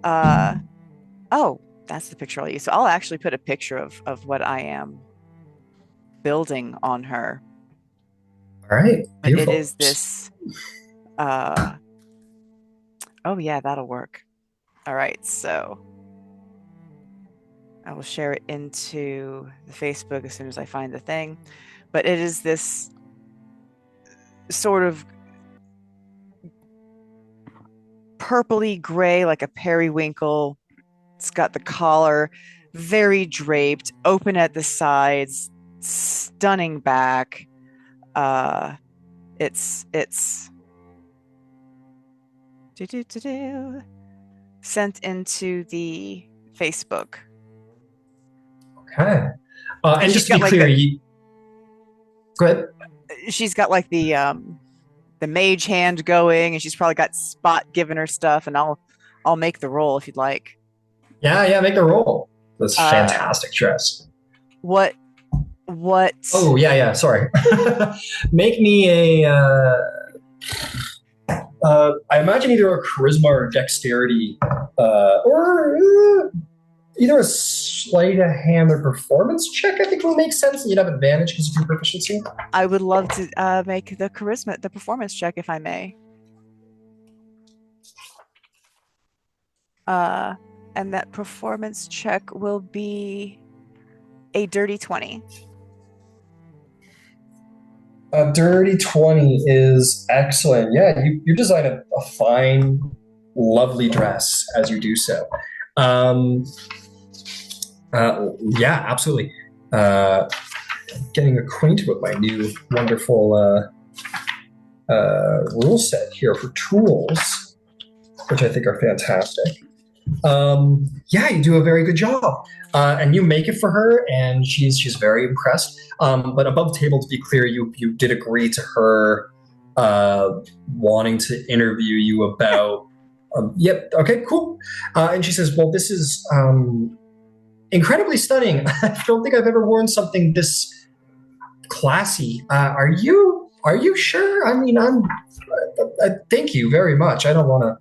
Oh, that's the picture I'll use. So I'll actually put a picture of what I am building on her. All right. Beautiful. It is this. Oh yeah, that'll work. All right, so I will share it into the Facebook as soon as I find the thing. But it is this sort of purpley gray, like a periwinkle. It's got the collar, very draped, open at the sides, stunning back. It's sent into the Facebook. Okay. And just to be clear, go ahead. She's got like the mage hand going, and she's probably got Spot giving her stuff, and I'll make the roll if you'd like. Yeah, make the roll. That's Uh, fantastic dress. What? Oh, yeah, sorry. Make me a, I imagine either a charisma or dexterity, or either a sleight of hand or performance check, I think will make sense. And you'd have advantage because of your proficiency. I would love to make the performance check, if I may. And that performance check will be a dirty 20. A dirty 20 is excellent. Yeah, you design a fine, lovely dress as you do so. Yeah, absolutely. Getting acquainted with my new wonderful rule set here for tools, which I think are fantastic. Yeah, you do a very good job, and you make it for her, and she's very impressed. But above table, to be clear, you did agree to her wanting to interview you about. Yep. Okay. Cool. And she says, "Well, this is incredibly stunning. I don't think I've ever worn something this classy. Are you sure? I mean, thank you very much. I don't want to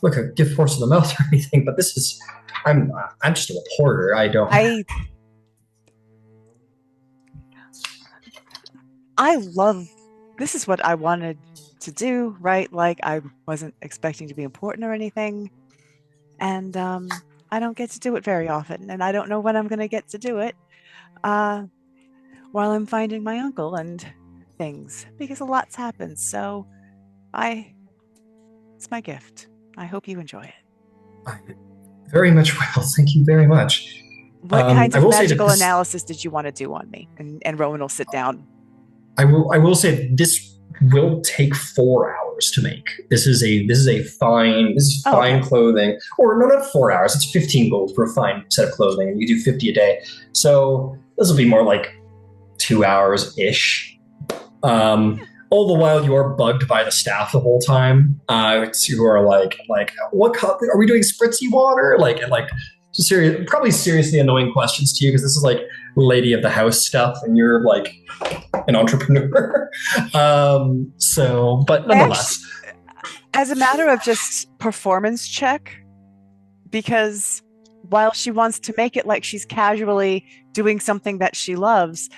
look a gift horse in the mouth or anything, but this is. I'm just a reporter. I love. This is what I wanted to do, right? Like, I wasn't expecting to be important or anything, and I don't get to do it very often, and I don't know when I'm going to get to do it. While I'm finding my uncle and things, because a lot's happened. So, it's my gift. I hope you enjoy it. I very much will. Thank you very much. What kinds of magical analysis did you want to do on me? And Rowan will sit down. I will say this will take 4 hours to make. This is fine Okay. clothing. Or no, not 4 hours. It's 15 gold for a fine set of clothing, and you do 50 a day. So this will be more like 2 hours ish. All the while you are bugged by the staff the whole time. Who are like, what are we doing? Spritzy water? Probably seriously annoying questions to you, because this is like lady of the house stuff, and you're like an entrepreneur. But nonetheless, as a matter of just performance check, because while she wants to make it like she's casually doing something that she loves,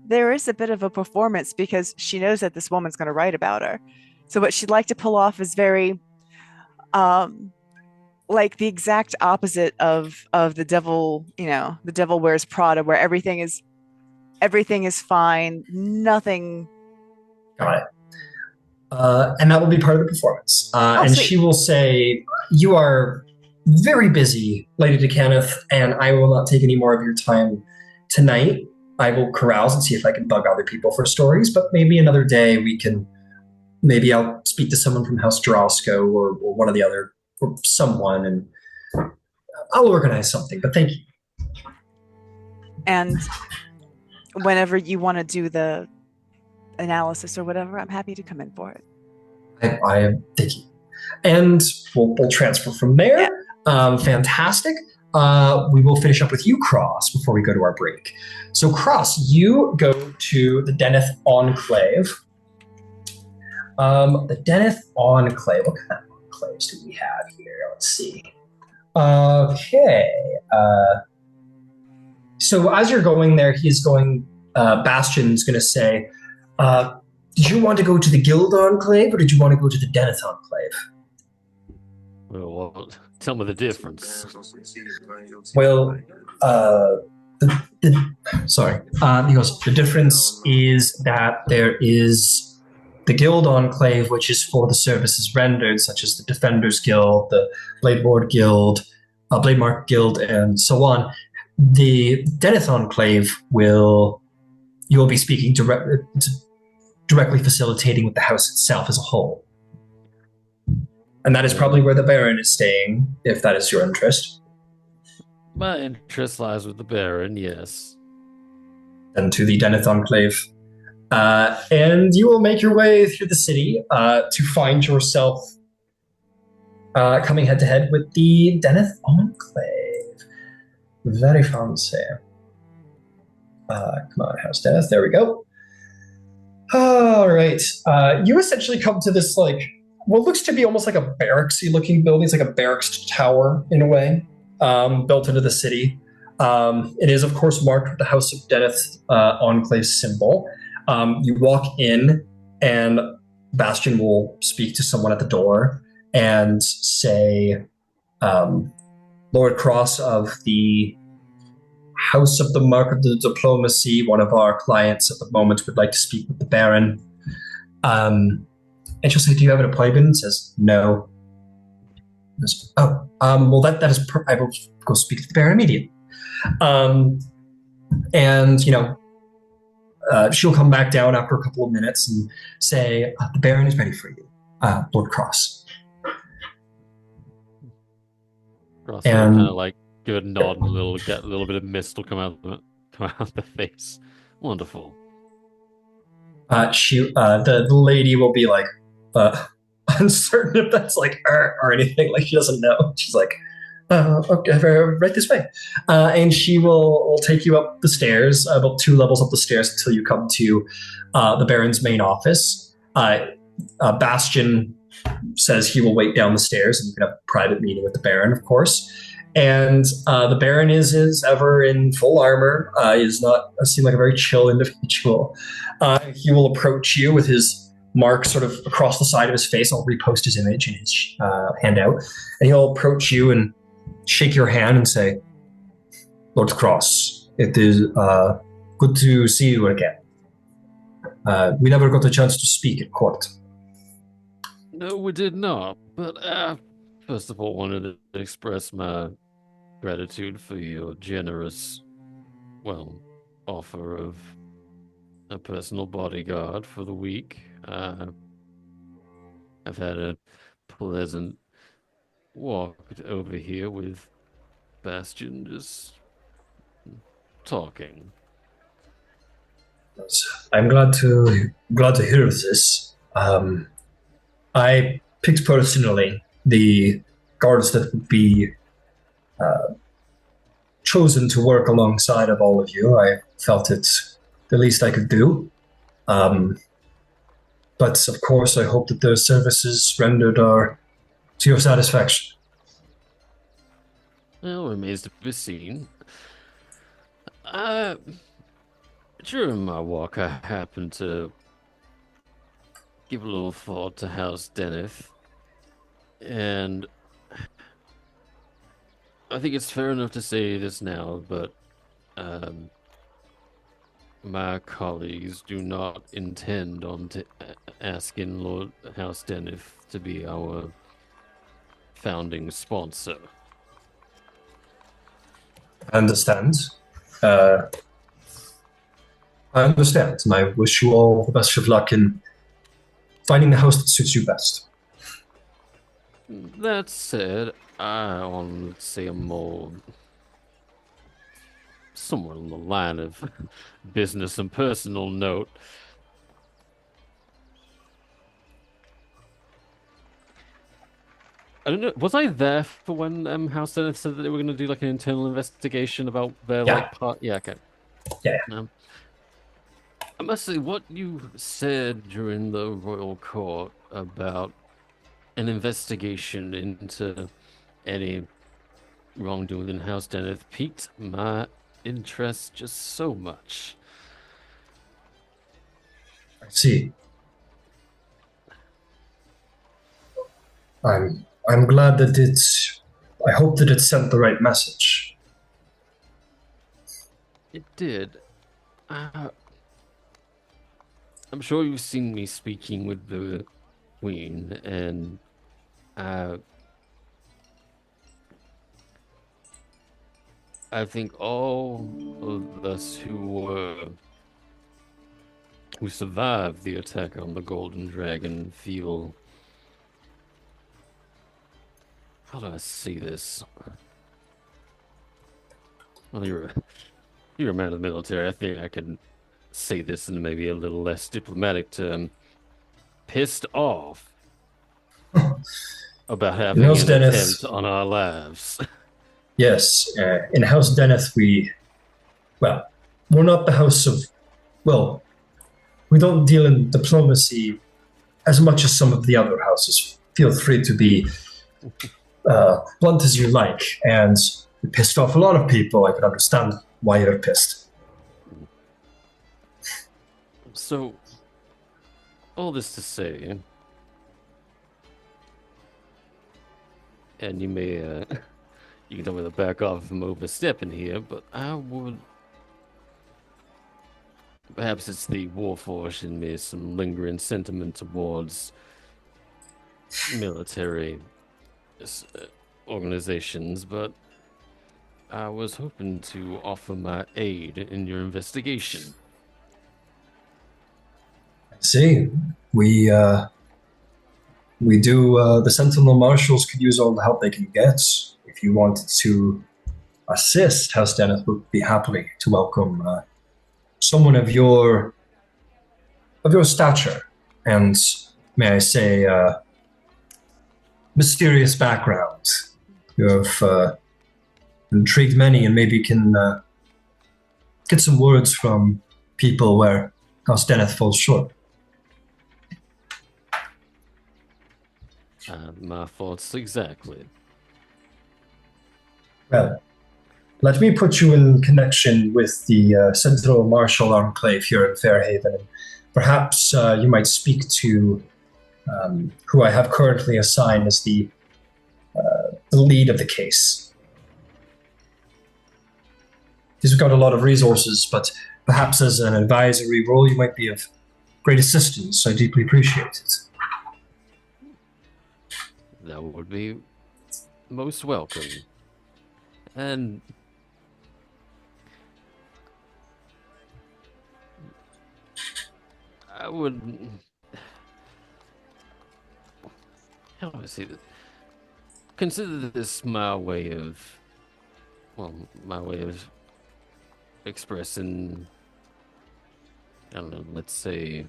there is a bit of a performance, because she knows that this woman's going to write about her. So what she'd like to pull off is very, like the exact opposite of the devil. The Devil Wears Prada, where everything is fine, nothing. got it. And that will be part of the performance. And Sweet. she will say, "You are very busy, Lady DeCanneth, and I will not take any more of your time tonight. I will carouse and see if I can bug other people for stories, but maybe another day maybe I'll speak to someone from House Drosko or one of the other, or someone, and I'll organize something, but thank you." And whenever you want to do the analysis or whatever, I'm happy to come in for it. I am thinking. And we'll transfer from there. Yeah. Fantastic. We will finish up with you, Cross, before we go to our break. So, Cross, you go to the Deneth Enclave. The Deneth Enclave. What kind of enclaves do we have here? Let's see. Okay. So as you're going there, Bastion's going to say, did you want to go to the Guild Enclave, or did you want to go to the Deneth Enclave? Well, tell me the difference. Well, he goes, the difference is that there is the Guild Enclave, which is for the services rendered, such as the Defenders Guild, the Blademark Guild, and so on. The Deneth Enclave you'll be speaking directly facilitating with the house itself as a whole. And that is probably where the Baron is staying, if that is your interest. My interest lies with the Baron, yes. Then to the Deneth Enclave. And you will make your way through the city to find yourself coming head-to-head with the Deneth Enclave. Very fancy. Come on, House Dennis. There we go. All right. You essentially come to this, like, what looks to be almost like a barracksy looking building. It's like a barracks tower in a way, built into the city. It is, of course, marked with the House of Deneth enclave symbol. You walk in, and Bastion will speak to someone at the door and say, Lord Cross of the House of the Mark of the Diplomacy, one of our clients at the moment, would like to speak with the Baron. And she'll say, do you have an appointment? And says, no. Well, that is, I will go speak to the Baron immediately. And, she'll come back down after a couple of minutes and say, the Baron is ready for you, Lord Cross. Cross will kind of like give a nod and a little bit of mist will come out of the face. Wonderful. The lady will be like, uncertain if that's like or anything. Like she doesn't know. She's like, okay, right this way. And she will take you up the stairs, about 2 levels up the stairs until you come to the Baron's main office. Bastion says he will wait down the stairs and you can have a private meeting with the Baron, of course. And the Baron is as ever in full armor. He does not seem like a very chill individual. He will approach you with his mark sort of across the side of his face. I'll repost his image in his handout. And he'll approach you and shake your hand and say, Lord Cross, it is good to see you again. We never got a chance to speak at court. No, we did not. But first of all, wanted to express my gratitude for your generous, offer of a personal bodyguard for the week. I've had a pleasant walk over here with Bastion, just talking. I'm glad to hear of this. I picked personally the guards that would be chosen to work alongside of all of you. I felt it the least I could do. But of course, I hope that their services rendered are to your satisfaction. Well, remains to be seen. During my walk, I happened to give a little thought to House Deneth, and I think it's fair enough to say this now, but my colleagues do not intend on asking Lord House Deneth to be our founding sponsor. I understand. I understand, and I wish you all the best of luck in finding the house that suits you best. That said, I want to say a more somewhere on the line of business and personal note. I don't know. Was I there for when House Senate said that they were going to do like an internal investigation about their like part? Yeah, okay. Yeah. I must say, what you said during the royal court about an investigation into any wrongdoing in House Deneth piqued my interest just so much. I see. I'm glad that I hope that it sent the right message. It did. I'm sure you've seen me speaking with the Queen, and I think all of us who survived the attack on the Golden Dragon feel... How do I say this? Well, you're a man of the military. I think I can say this in maybe a little less diplomatic term. Pissed off about having an attempt on our lives. Yes, in House Deneth, well, we're not the House of, well, we don't deal in diplomacy as much as some of the other houses. Feel free to be blunt as you like, and you pissed off a lot of people. I can understand why you're pissed. So, all this to say, and you may, you can tell me to back off if I'm overstepping here, but I would. Perhaps it's the Warforged in me, some lingering sentiment towards military organizations, but I was hoping to offer my aid in your investigation. See, we do. The Sentinel Marshals could use all the help they can get. If you wanted to assist, House Deneth would be happy to welcome someone of your stature and, may I say, mysterious background. You have intrigued many, and maybe can get some words from people where House Deneth falls short. My thoughts exactly. Well, let me put you in connection with the Sentinel Marshal Enclave here in Fairhaven. And perhaps you might speak to who I have currently assigned as the lead of the case. He's got a lot of resources, but perhaps as an advisory role, you might be of great assistance. I deeply appreciate it. That would be most welcome. And I would. How do I say this? Consider this my way of. Well, my way of expressing. I don't know, let's say.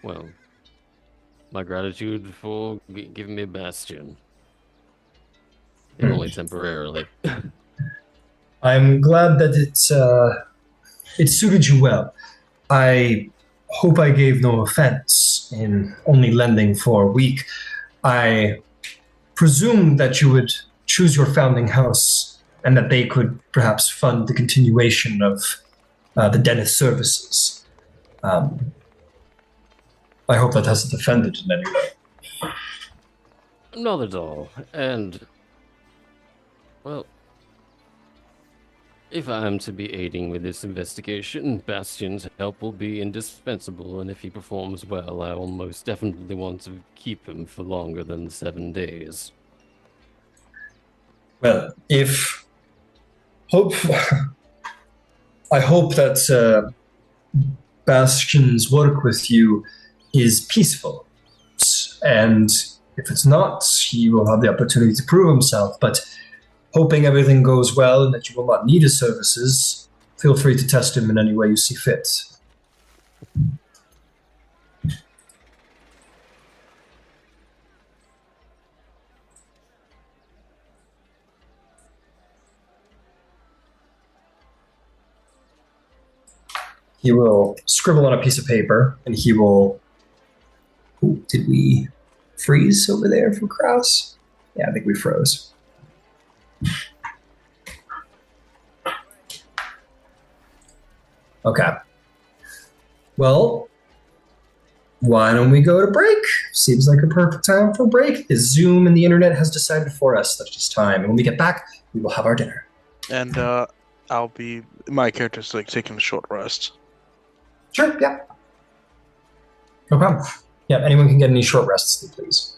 Well, my gratitude for giving me a bastion. If only temporarily. I'm glad that it suited you well. I hope I gave no offense in only lending for a week. I presume that you would choose your founding house and that they could perhaps fund the continuation of the Dennis services. I hope that hasn't offended in any way. Not at all. And, well, if I am to be aiding with this investigation, Bastion's help will be indispensable, and if he performs well, I will most definitely want to keep him for longer than 7 days. Well, I hope that Bastion's work with you is peaceful, and if it's not, he will have the opportunity to prove himself, but hoping everything goes well and that you will not need his services, feel free to test him in any way you see fit. He will scribble on a piece of paper, and he will... Ooh, did we freeze over there for Kraus? Yeah, I think we froze. Okay. Well, why don't we go to break? Seems like a perfect time for a break. The Zoom and the internet has decided for us that it's time. And when we get back, we will have our dinner. And my character's like taking a short rest. Sure, yeah. No problem. Yeah, anyone can get any short rests, please.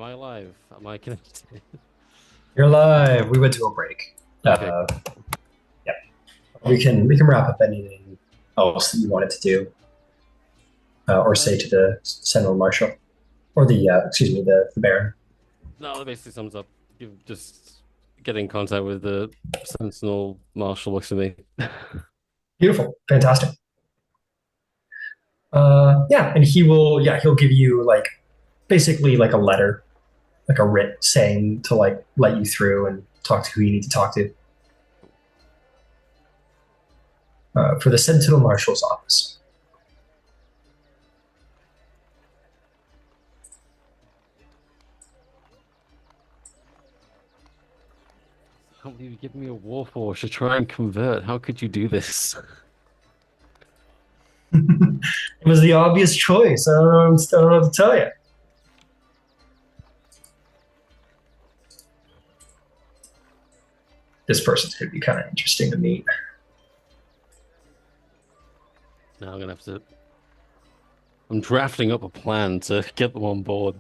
Am I alive? Am I connected? You're live. We went to a break. Okay. Yeah. We can wrap up anything else that you wanted to do, or say to the Sentinel Marshal, or the Baron. No, that basically sums up. You just get in contact with the Sentinel Marshal looks at me. Beautiful, fantastic. Yeah, and he'll give you like basically like a letter, like a writ saying to like let you through and talk to who you need to talk to. For the Sentinel Marshal's office. How do you give me a war force to try and convert? How could you do this? It was the obvious choice. I don't know what to tell you. This person's going to be kind of interesting to meet. Now I'm gonna have to. I'm drafting up a plan to get them on board.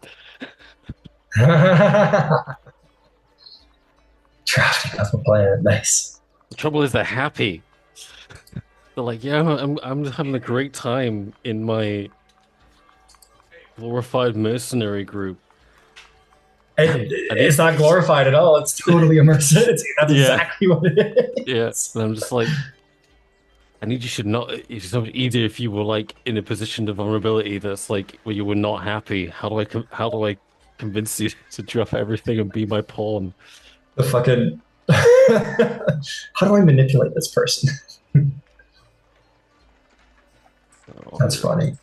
Drafting up a plan. Nice. The trouble is, they're happy. They're like, yeah, I'm just having a great time in my glorified mercenary group. It's not glorified at all. It's totally immersive. That's exactly what it is. Yeah, and I'm just like, I need you should not. It's so much easier if you were like in a position of vulnerability that's like where you were not happy. How do I convince you to drop everything and be my pawn? The fucking. How do I manipulate this person? That's funny.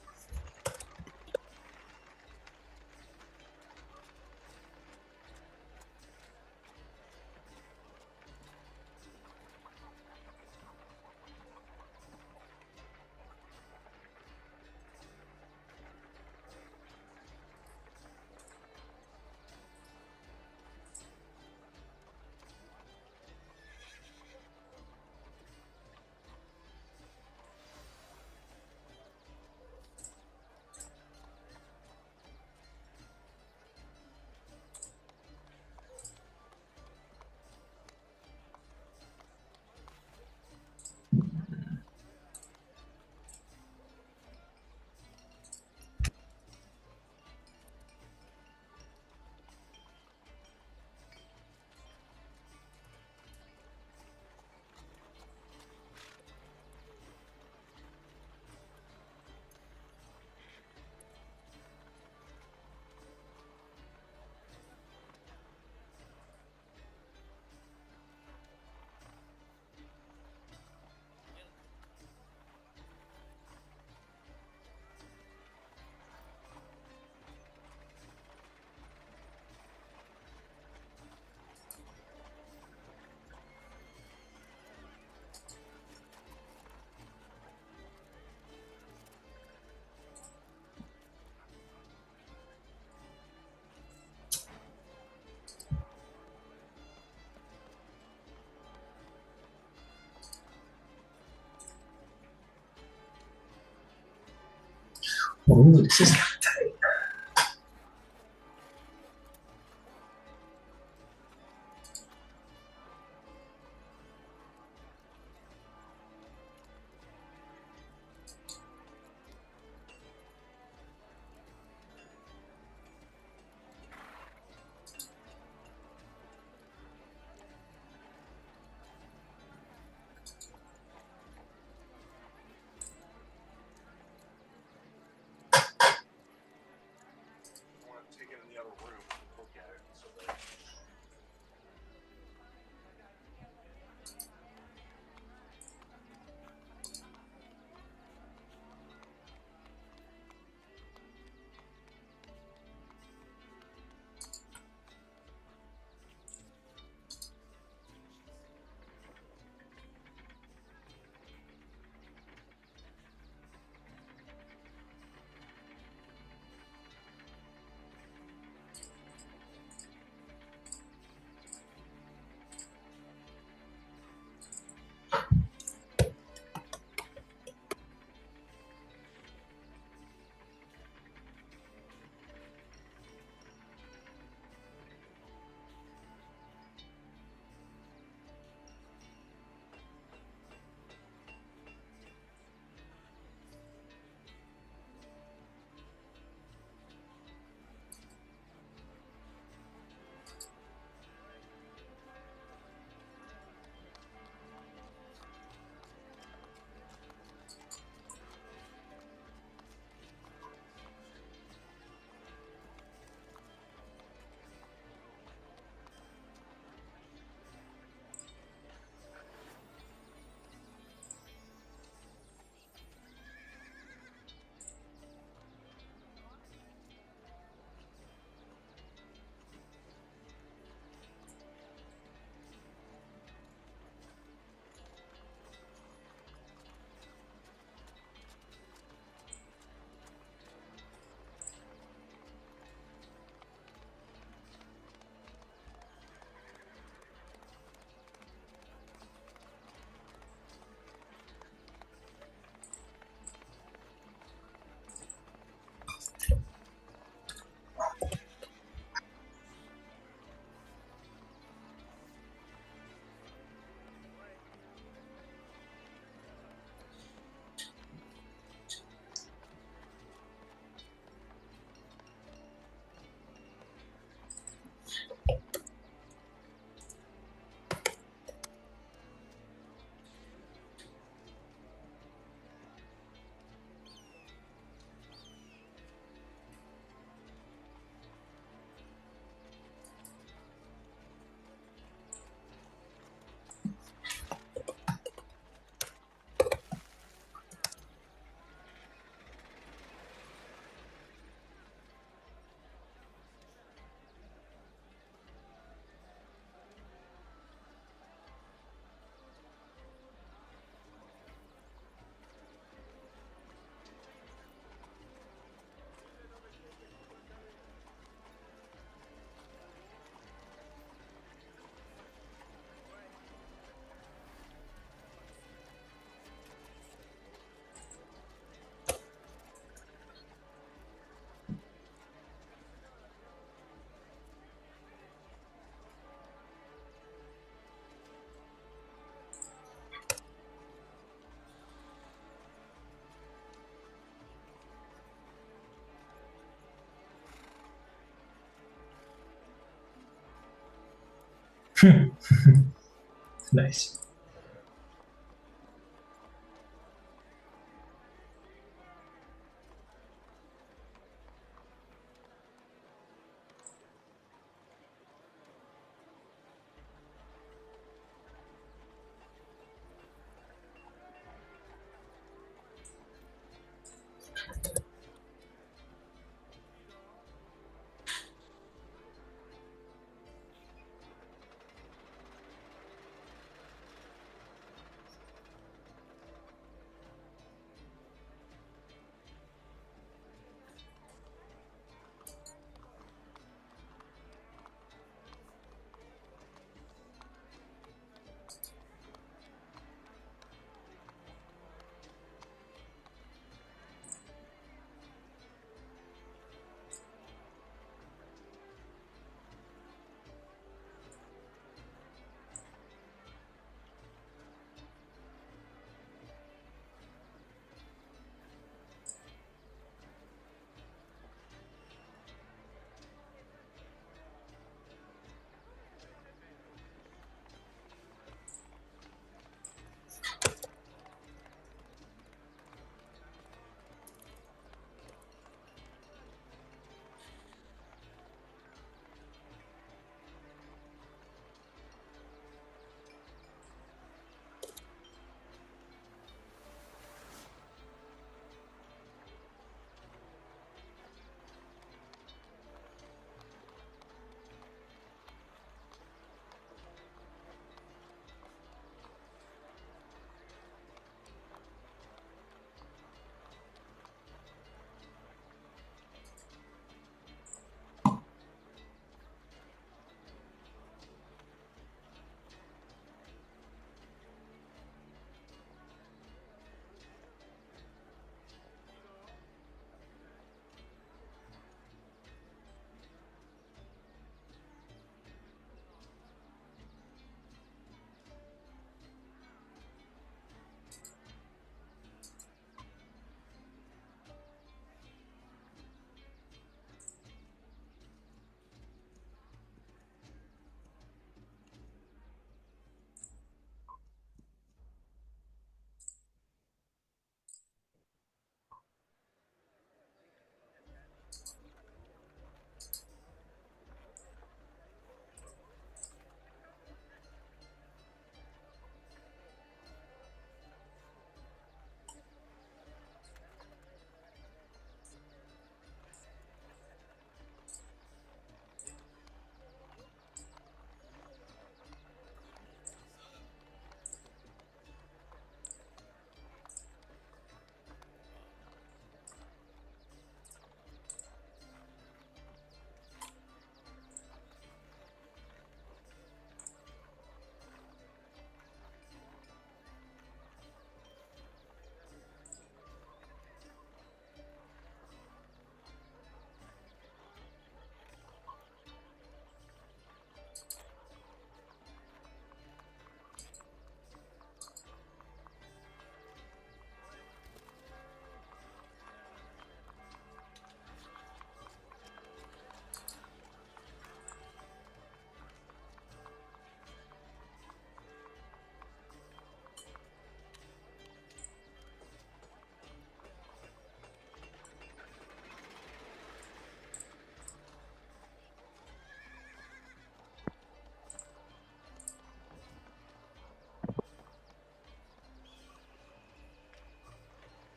Ooh, this is kind of tight. Nice.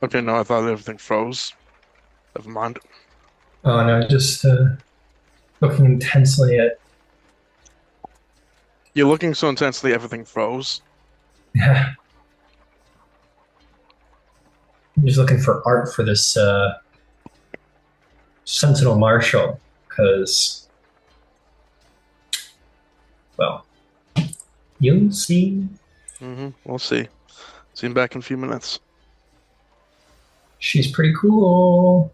Okay, no, I thought everything froze. Never mind. Oh no, just looking intensely at. You're looking so intensely, everything froze. Yeah, I'm just looking for art for this Sentinel Marshal, because, well, you'll see. We'll see. See him back in a few minutes. She's pretty cool.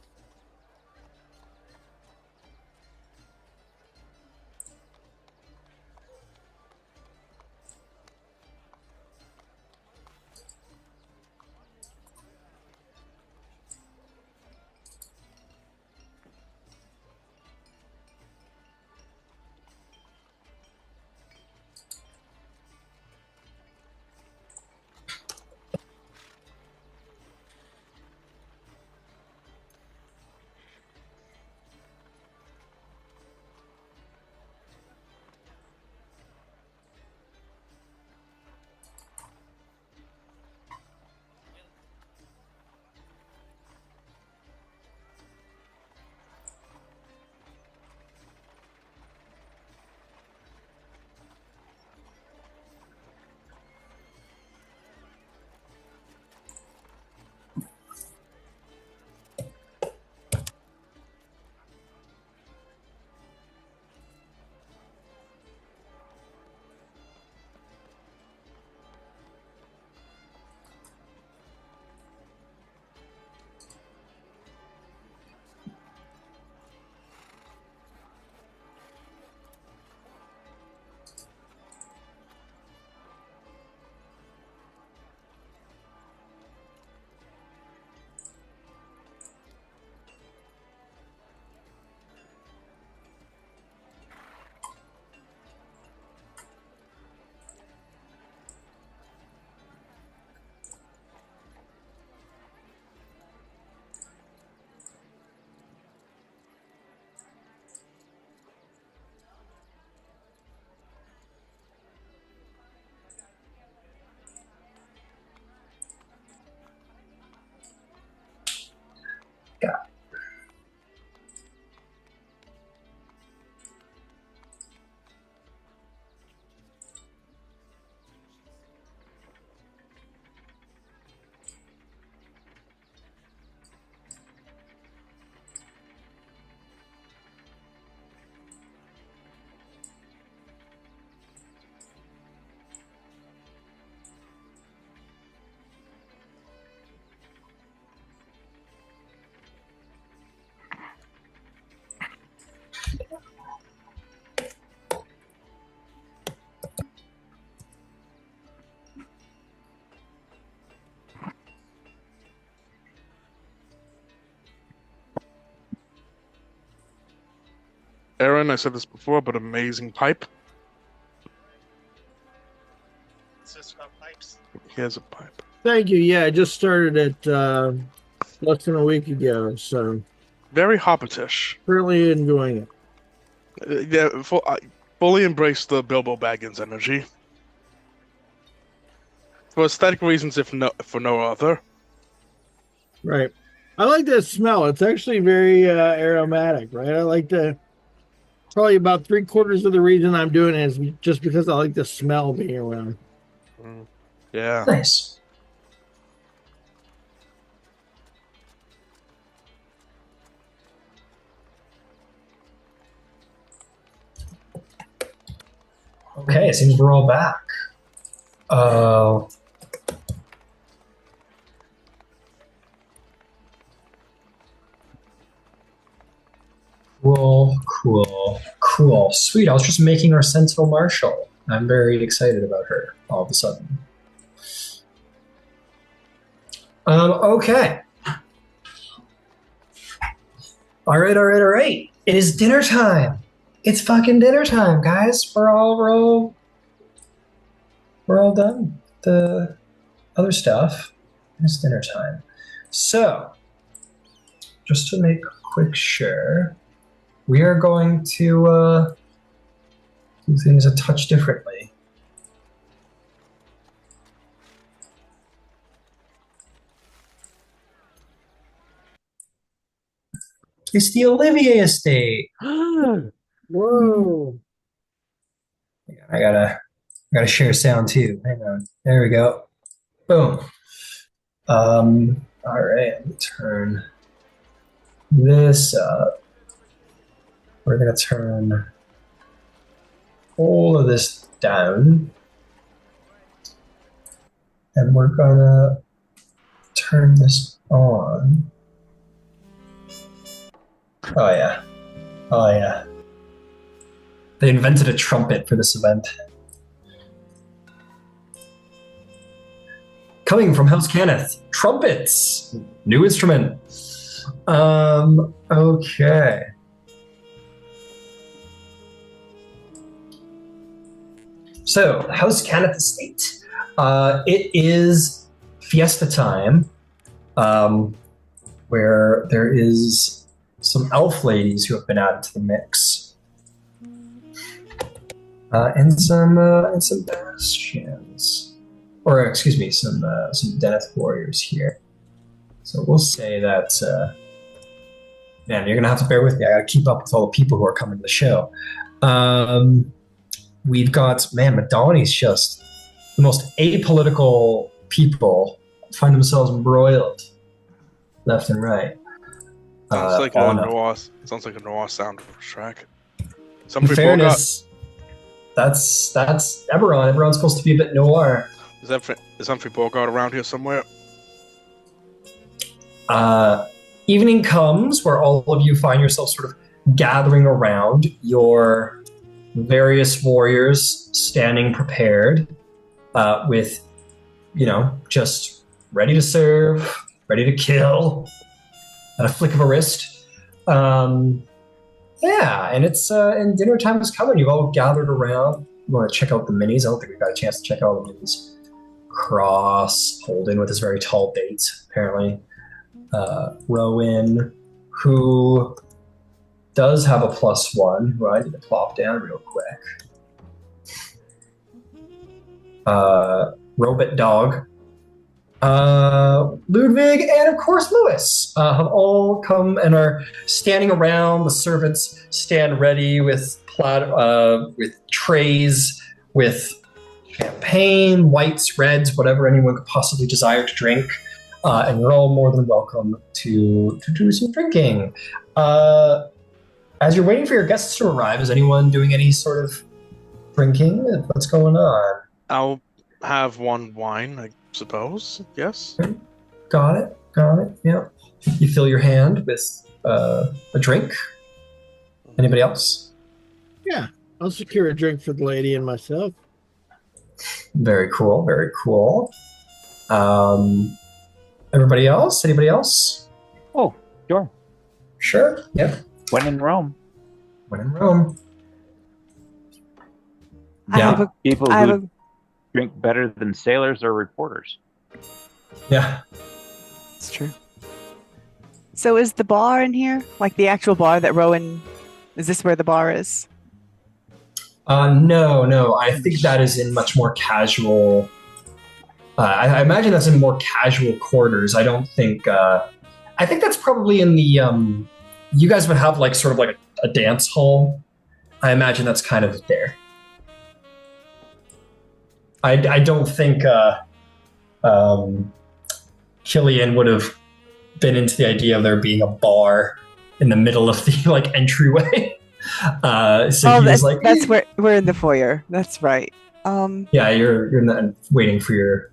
Aaron, I said this before, but amazing pipe. It's just about pipes. He has a pipe. Thank you. Yeah, I just started it less than a week ago, so Very hobbitish. really enjoying it. Yeah, fully embrace the Bilbo Baggins energy. For aesthetic reasons, for no other. Right. I like that smell. It's actually very aromatic, right? I like the probably about 3/4 of the reason I'm doing it is just because I like the smell being around. Yeah. Nice. Okay, it seems we're all back. Cool. Sweet. I was just making our Sentinel Marshal. I'm very excited about her all of a sudden. Okay. All right. It is dinner time. It's fucking dinner time, guys. We're all done. The other stuff. It's dinner time. So, just to make quick sure, we are going to do things a touch differently. It's the Olivier estate. Whoa. I gotta share sound too. Hang on. There we go. Boom. All right. Let me turn this up. We're gonna turn all of this down, and we're gonna turn this on. Oh yeah. They invented a trumpet for this event. Coming from House Kenneth, trumpets, new instrument. Okay. So, House Kenneth Estate. It is fiesta time, where there is some elf ladies who have been added to the mix, and some bastions, or excuse me, some Deneth warriors here. So we'll say that. Man, you're gonna have to bear with me. I gotta keep up with all the people who are coming to the show. We've got, Madani's just the most apolitical people find themselves embroiled left and right. Sounds like a noir soundtrack. In fairness, that's Eberron. Eberron's supposed to be a bit noir. Is Humphrey Bogart around here somewhere? Evening comes where all of you find yourself sort of gathering around your various warriors, standing prepared, with, just ready to serve, ready to kill, at a flick of a wrist. And it's and dinner time is coming. You've all gathered around. You want to check out the minis. I don't think we've got a chance to check out all the minis. Cross, Holden with his very tall bait, apparently. Rowan, who does have a +1, who I need to plop down real quick. Robot Dog, Ludwig, and of course Lewis have all come and are standing around. The servants stand ready with trays with champagne, whites, reds, whatever anyone could possibly desire to drink. And you're all more than welcome to do some drinking. As you're waiting for your guests to arrive, is anyone doing any sort of drinking? What's going on? I'll have one wine, I suppose. Yes. Got it. Yeah. You fill your hand with a drink. Anybody else? Yeah, I'll secure a drink for the lady and myself. Very cool. Everybody else? Anybody else? Oh, sure. Sure. Yeah. When in Rome. When in Rome. I have Yeah. a, People I have who drink better than sailors or reporters. Yeah. It's true. So is the bar in here? Like the actual bar that Rowan... Is this where the bar is? No. I think that is in much more casual. I imagine that's in more casual quarters. I don't think. I think that's probably in the. You guys would have like sort of like a dance hall. I imagine that's kind of there. I don't think Killian would have been into the idea of there being a bar in the middle of the like entryway. So he was like, that's where we're in the foyer. That's right. Yeah, you're not waiting for your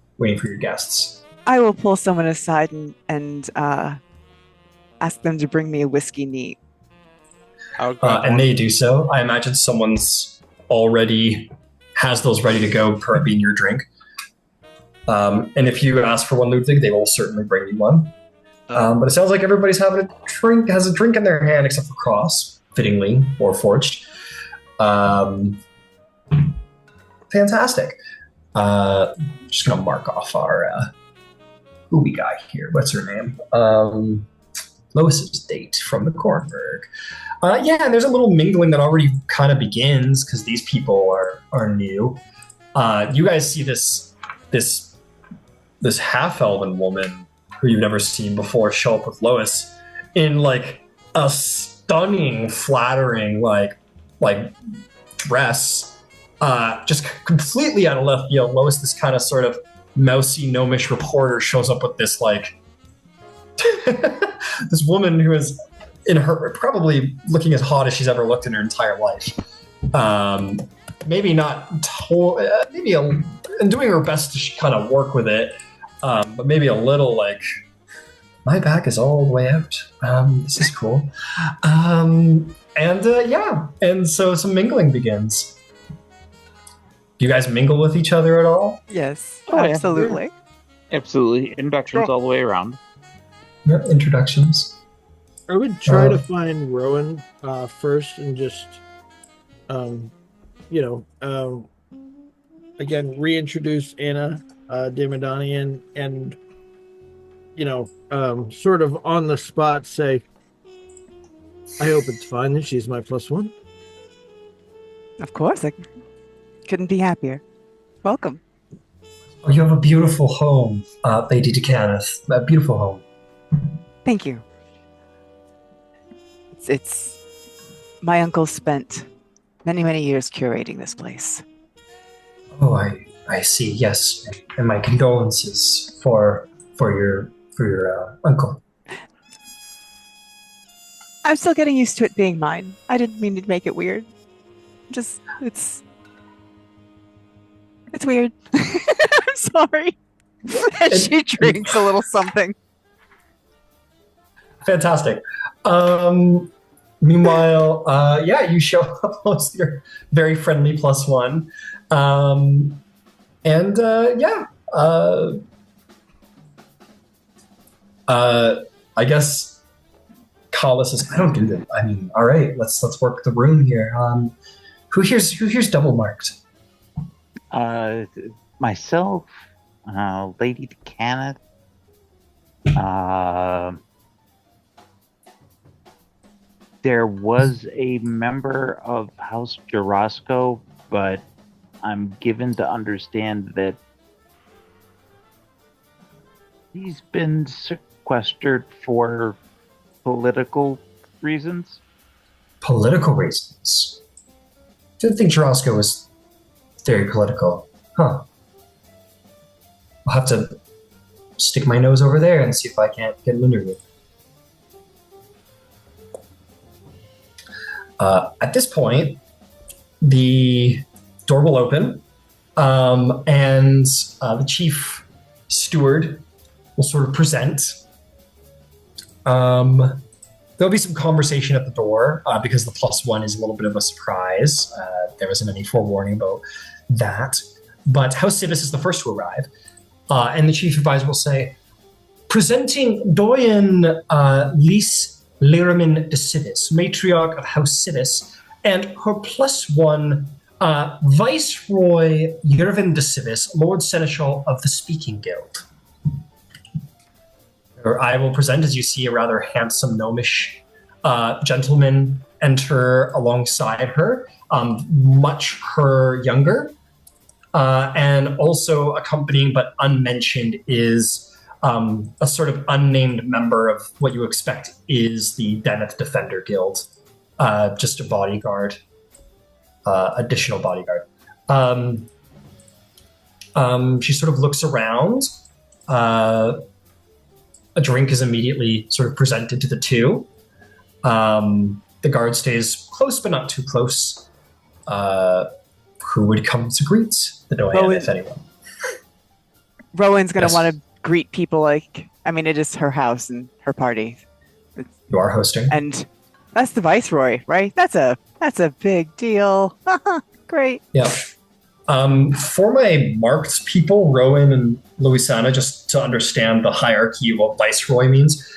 guests. I will pull someone aside and ask them to bring me a whiskey neat. And they do so. I imagine someone's already has those ready to go per being your drink. And if you ask for one, Ludwig, they will certainly bring you one. But it sounds like everybody's having has a drink in their hand except for Cross, fittingly, or Forged. Fantastic. Just gonna mark off our who we got here. What's her name? Lois's date from the Kornberg. Yeah, and there's a little mingling that already kind of begins because these people are new. You guys see this half-elven woman who you've never seen before show up with Lois in like a stunning, flattering like dress. Just completely out of left field. Lois, this kind of sort of mousy, gnomish reporter, shows up with this like this woman who is in her probably looking as hot as she's ever looked in her entire life. Maybe not, and doing her best to kind of work with it, but maybe a little like my back is all the way out. This is cool. And so some mingling begins. Do you guys mingle with each other at all? Yes, Oh, yeah. absolutely. Absolutely. Introductions all the way around. Yep, introductions. I would try to find Rowan first and just, again, reintroduce Anna Demidanian and, sort of on the spot say, I hope it's fine that she's my +1. Of course, I couldn't be happier. Welcome. Oh, you have a beautiful home, Lady DeCaneth. A beautiful home. Thank you. It's my uncle spent many years curating this place. Oh, I see. Yes, and my condolences for your uncle. I'm still getting used to it being mine. I didn't mean to make it weird. Just it's weird. I'm sorry. And she drinks a little something. Fantastic. Meanwhile, you show up with your very friendly +1. I guess Kala says, I don't do that. I mean, all right, let's work the room here. Who here's double marked? Myself, Lady DeCaneth, there was a member of House Jarosco, but I'm given to understand that he's been sequestered for political reasons. Political reasons? Didn't think Jarosco was very political. Huh. I'll have to stick my nose over there and see if I can't get an interview. At this point, the door will open, and the chief steward will sort of present. There'll be some conversation at the door because the +1 is a little bit of a surprise. There isn't any forewarning about that. But House Sivis is the first to arrive, and the chief advisor will say, presenting Doyen Lys Leramin de Sivis, matriarch of House Sivis, and her +1, Viceroy Yervin de Sivis, Lord Seneschal of the Speaking Guild. I will present as you see a rather handsome gnomish gentleman enter alongside her, much her younger, and also accompanying but unmentioned is a sort of unnamed member of what you expect is the Deneth Defender Guild, just a bodyguard, additional bodyguard. She sort of looks around. A drink is immediately sort of presented to the two. The guard stays close, but not too close. Who would come to greet the doyen, if anyone? Rowan's going to want to greet people like, I mean, it is her house and her party. You are hosting. And that's the Viceroy, right? That's a big deal. Great. Yeah. For my marked people, Rowan and Louisana, just to understand the hierarchy of what Viceroy means,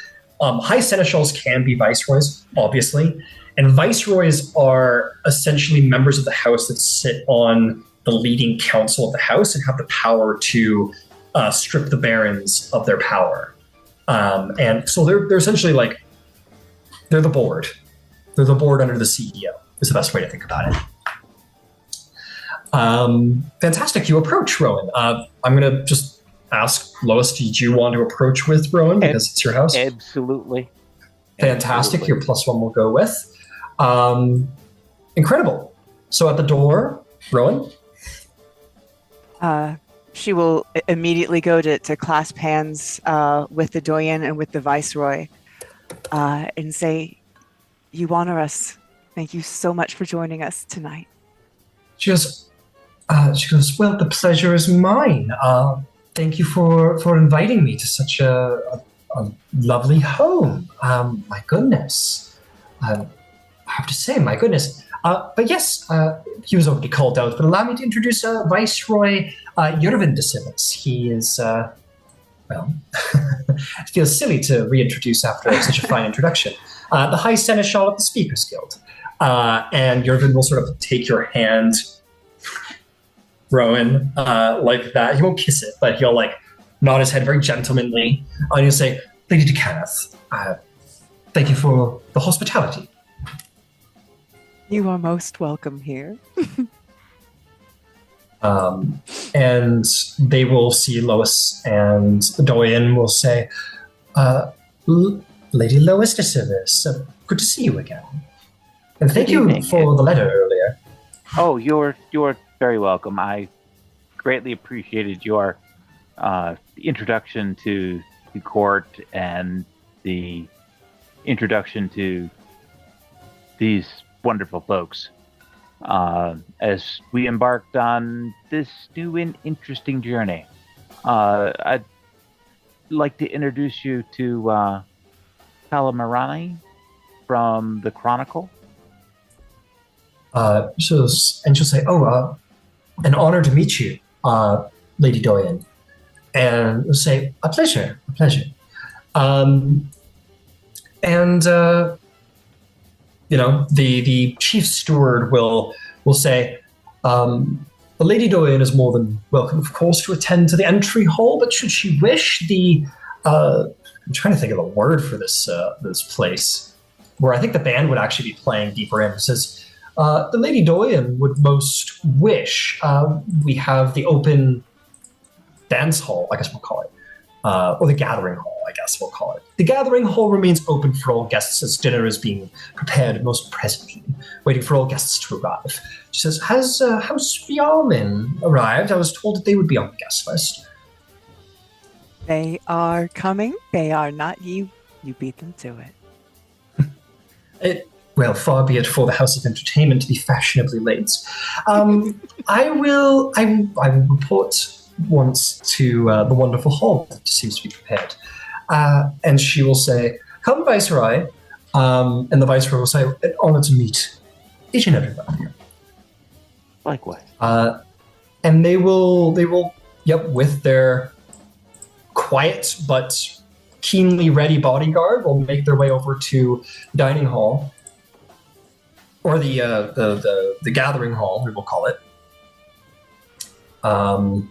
High Seneschals can be Viceroys, obviously, and Viceroys are essentially members of the house that sit on the leading council of the house and have the power to strip the barons of their power. And so they're essentially like, they're the board. They're the board under the CEO, is the best way to think about it. Fantastic. You approach Rowan. I'm going to just ask Lois, did you want to approach with Rowan because it's your house? Absolutely. Fantastic. Absolutely. Your +1 will go with. Incredible. So at the door, Rowan? She will immediately go to clasp hands with the doyen and with the Viceroy and say, you honor us. Thank you so much for joining us tonight. She goes, well, the pleasure is mine. Thank you for inviting me to such a lovely home. My goodness. I have to say, my goodness. But yes, he was already called out, but allow me to introduce Viceroy Yervin de Sivis. He is, well, it feels silly to reintroduce after such a fine introduction. The High Seneschal of the Speakers Guild. And Yervin will sort of take your hand, Rowan, like that. He won't kiss it, but he'll like nod his head very gentlemanly. And he'll say, Lady de Kenneth, thank you for the hospitality. You are most welcome here. And they will see Lois, and the doyen will say, Lady Lois de Sivis, good to see you again. And thank you for the letter earlier. Oh, you're very welcome. I greatly appreciated your introduction to the court and the introduction to these wonderful folks. As we embarked on this new and interesting journey, I'd like to introduce you to Palamarani from the Chronicle. She'll say, an honor to meet you, Lady Doyen. And we'll say, a pleasure. The chief steward will say, the Lady Doyen is more than welcome, of course, to attend to the entry hall, but should she wish, I'm trying to think of a word for this place, where I think the band would actually be playing deeper in. It says, the Lady Doyen would most wish we have the open dance hall, I guess we'll call it, or the gathering hall, I guess we'll call it. The gathering hall remains open for all guests as dinner is being prepared most presently, waiting for all guests to arrive. She says, has House Phiarlan arrived? I was told that they would be on the guest list. They are coming. They are not. You beat them to it. Well, far be it for the House of Entertainment to be fashionably late. I will report once to the wonderful hall that seems to be prepared. And she will say, come, Viceroy. And the Viceroy will say, an honor to meet each and everyone here. Likewise. And they will, with their quiet but keenly ready bodyguard, will make their way over to the dining hall. or the gathering hall, we will call it. And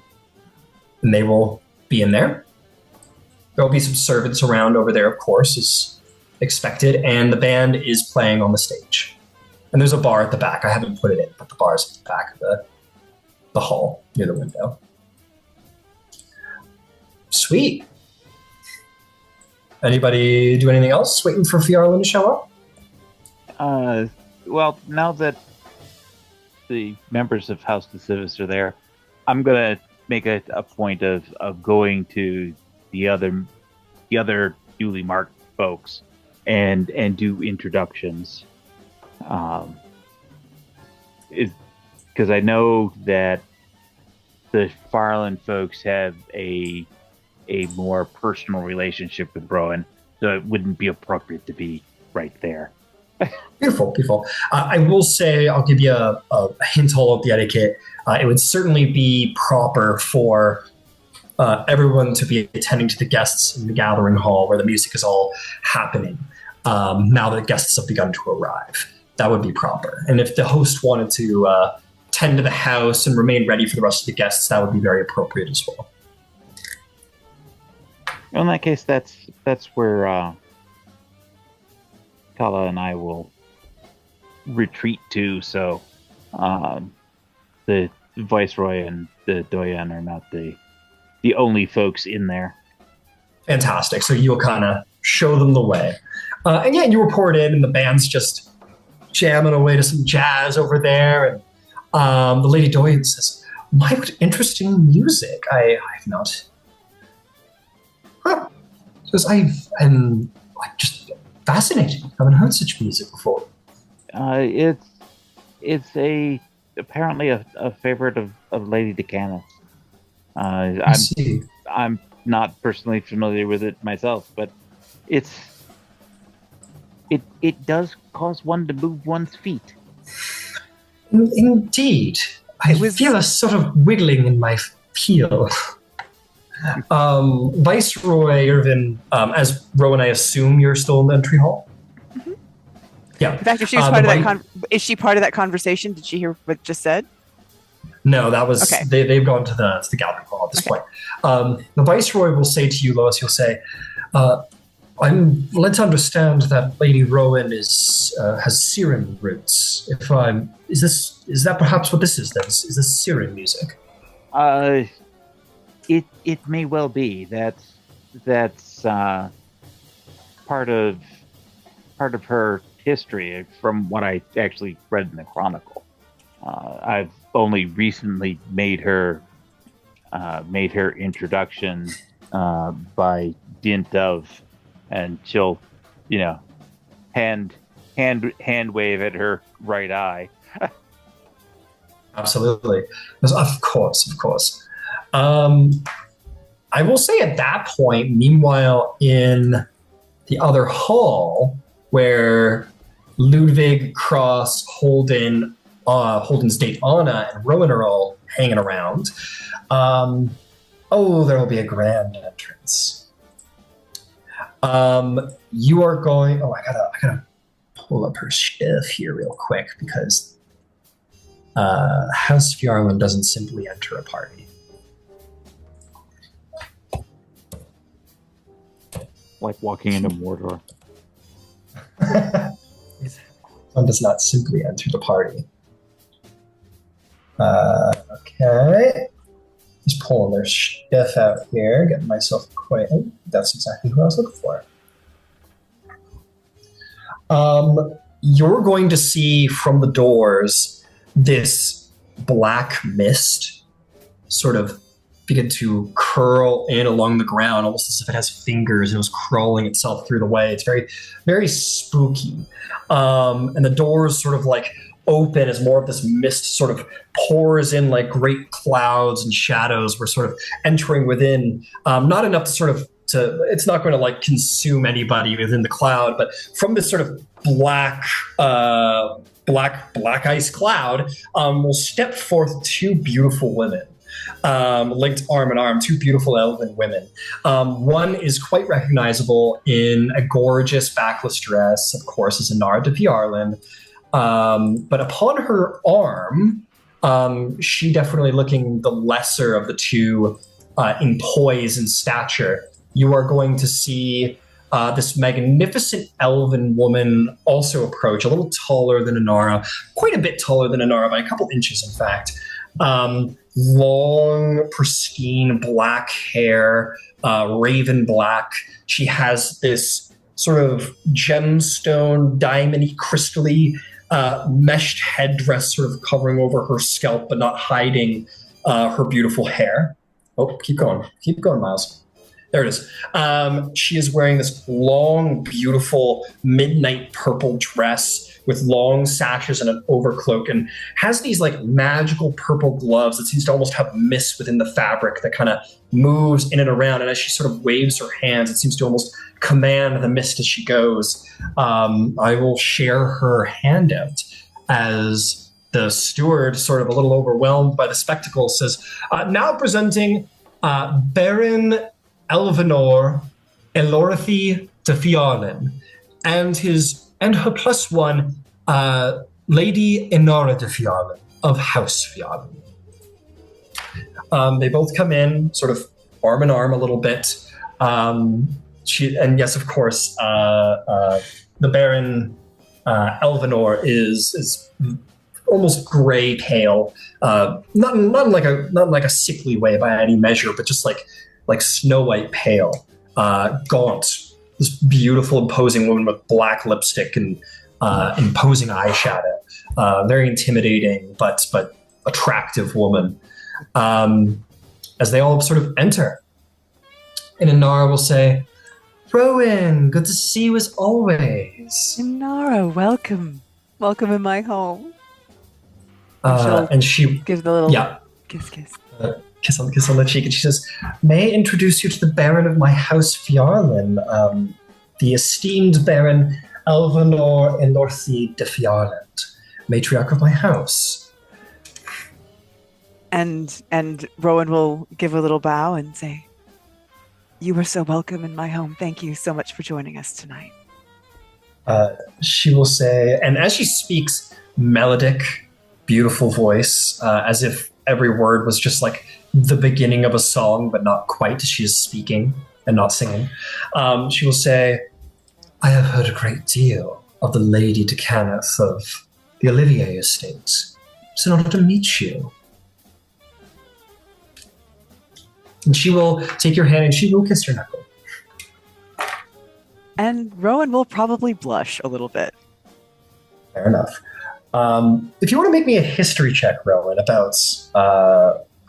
they will be in there. There will be some servants around over there, of course, as expected, and the band is playing on the stage. And there's a bar at the back. I haven't put it in, but the bar is at the back of the hall near the window. Sweet. Anybody do anything else? Waiting for Phiarlan to show up? Well, now that the members of House Sivis are there, I'm gonna make a point of going to the other newly marked folks and do introductions. Because I know that the Phiarlan folks have a more personal relationship with Rowan, so it wouldn't be appropriate to be right there. Beautiful, beautiful. I will say, I'll give you a hint all of the etiquette. It would certainly be proper for everyone to be attending to the guests in the gathering hall where the music is all happening. Now that guests have begun to arrive, that would be proper. And if the host wanted to tend to the house and remain ready for the rest of the guests, that would be very appropriate as well. In that case, that's where Kala and I will retreat to. So the Viceroy and the Doyen are not the only folks in there. Fantastic. So you'll kind of show them the way. And yeah, you report in, and the band's just jamming away to some jazz over there. And the Lady Doyen says, "My, what interesting music. I've not... Huh. Because I'm just fascinated. I haven't heard such music before." It's apparently a favorite of Lady Decanus. I see. I'm not personally familiar with it myself, but it does cause one to move one's feet. Indeed. I feel a sort of wiggling in my heel. Viceroy Irvin, as Rowan, I assume you're still in the entry hall? Mm-hmm. Yeah. In fact, if she was part of that is she part of that conversation? Did she hear what just said? No, that was okay. They've gone to the gathering hall at this point. The Viceroy will say to you, Lois, he'll say, I'm led to understand that Lady Rowan has Siren roots. Is that perhaps what this is then? Is this Siren music? It may well be. That's part of her history from what I actually read in the Chronicle. I've only recently made her introduction by dint of, and she'll, hand wave at her right eye. Absolutely, of course. I will say at that point, meanwhile, in the other hall where Ludwig, Cross, Holden's date Anna, and Rowan are all hanging around, there will be a grand entrance. You are going. I gotta pull up her stuff here real quick because House Phiarlan doesn't simply enter a party. Like walking into Mordor. One does not simply enter the party. Okay. Just pulling their stuff out here, getting myself acquainted. That's exactly who I was looking for. You're going to see from the doors this black mist sort of begin to curl in along the ground, almost as if it has fingers and it was crawling itself through the way. It's very, very spooky. And the doors sort of like open as more of this mist sort of pours in like great clouds and shadows. We're sort of entering within, not enough it's not going to like consume anybody within the cloud, but from this sort of black ice cloud, will step forth two beautiful women. Linked arm in arm, two beautiful elven women. One is quite recognizable in a gorgeous backless dress, of course, is a nod to Phiarlan. But upon her arm, she definitely looking the lesser of the two in poise and stature. You are going to see this magnificent elven woman also approach, a little taller than Inara, quite a bit taller than Inara, by a couple inches, in fact. Long, pristine black hair, raven black. She has this sort of gemstone, diamondy, crystally meshed headdress sort of covering over her scalp, but not hiding her beautiful hair. Oh, keep going, Miles. There it is. She is wearing this long, beautiful midnight purple dress with long sashes and an overcloak, and has these like magical purple gloves that seems to almost have mist within the fabric that kind of moves in and around. And as she sort of waves her hands, it seems to almost command the mist as she goes. I will share her handout as the steward, sort of a little overwhelmed by the spectacle, says, now presenting Baron Elvenor Elorthy de Phiarlan and her plus one, Lady Inara de Phiarlan of House Phiarlan. They both come in sort of arm in arm a little bit. And yes, of course, the Baron Elvenor is almost gray pale, not in like a sickly way by any measure, but just like Snow White pale, gaunt. This beautiful, imposing woman with black lipstick and imposing eyeshadow. Very intimidating, but attractive woman. As they all sort of enter, and Inara will say, Rowan, good to see you as always. Inara, welcome. Welcome in my home. And she gives the little kiss. Kiss on the cheek, and she says, may I introduce you to the Baron of my house, Phiarlan, the esteemed Baron Elvenor Elorthy de Phiarlan, matriarch of my house. And Rowan will give a little bow and say, you were so welcome in my home. Thank you so much for joining us tonight. She will say, and as she speaks, melodic, beautiful voice, as if every word was just like the beginning of a song, but not quite. She is speaking and not singing. She will say, I have heard a great deal of the Lady de Caneth of the Olivier estate. It's an honor to meet you. And she will take your hand and she will kiss your knuckle. And Rowan will probably blush a little bit. Fair enough. If you want to make me a history check, Rowan, about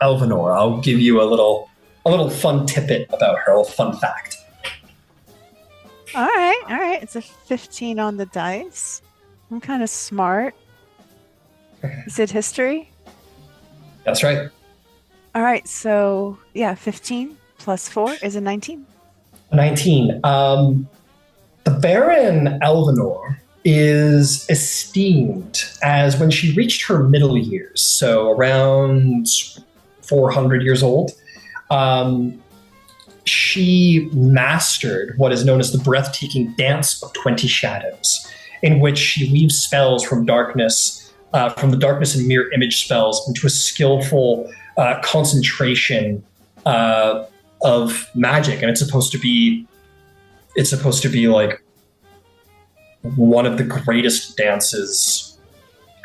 Elvenor, I'll give you a little fun tidbit about her, a little fun fact. All right. It's a 15 on the dice. I'm kind of smart. Is it history? That's right. All right, so 15 plus 4 is a 19. 19. The Baron Elvenor is esteemed as when she reached her middle years, so around 400 years old, she mastered what is known as the breathtaking dance of 20 shadows, in which she weaves spells from darkness, from the darkness and mirror image spells into a skillful concentration of magic, and it's supposed to be like one of the greatest dances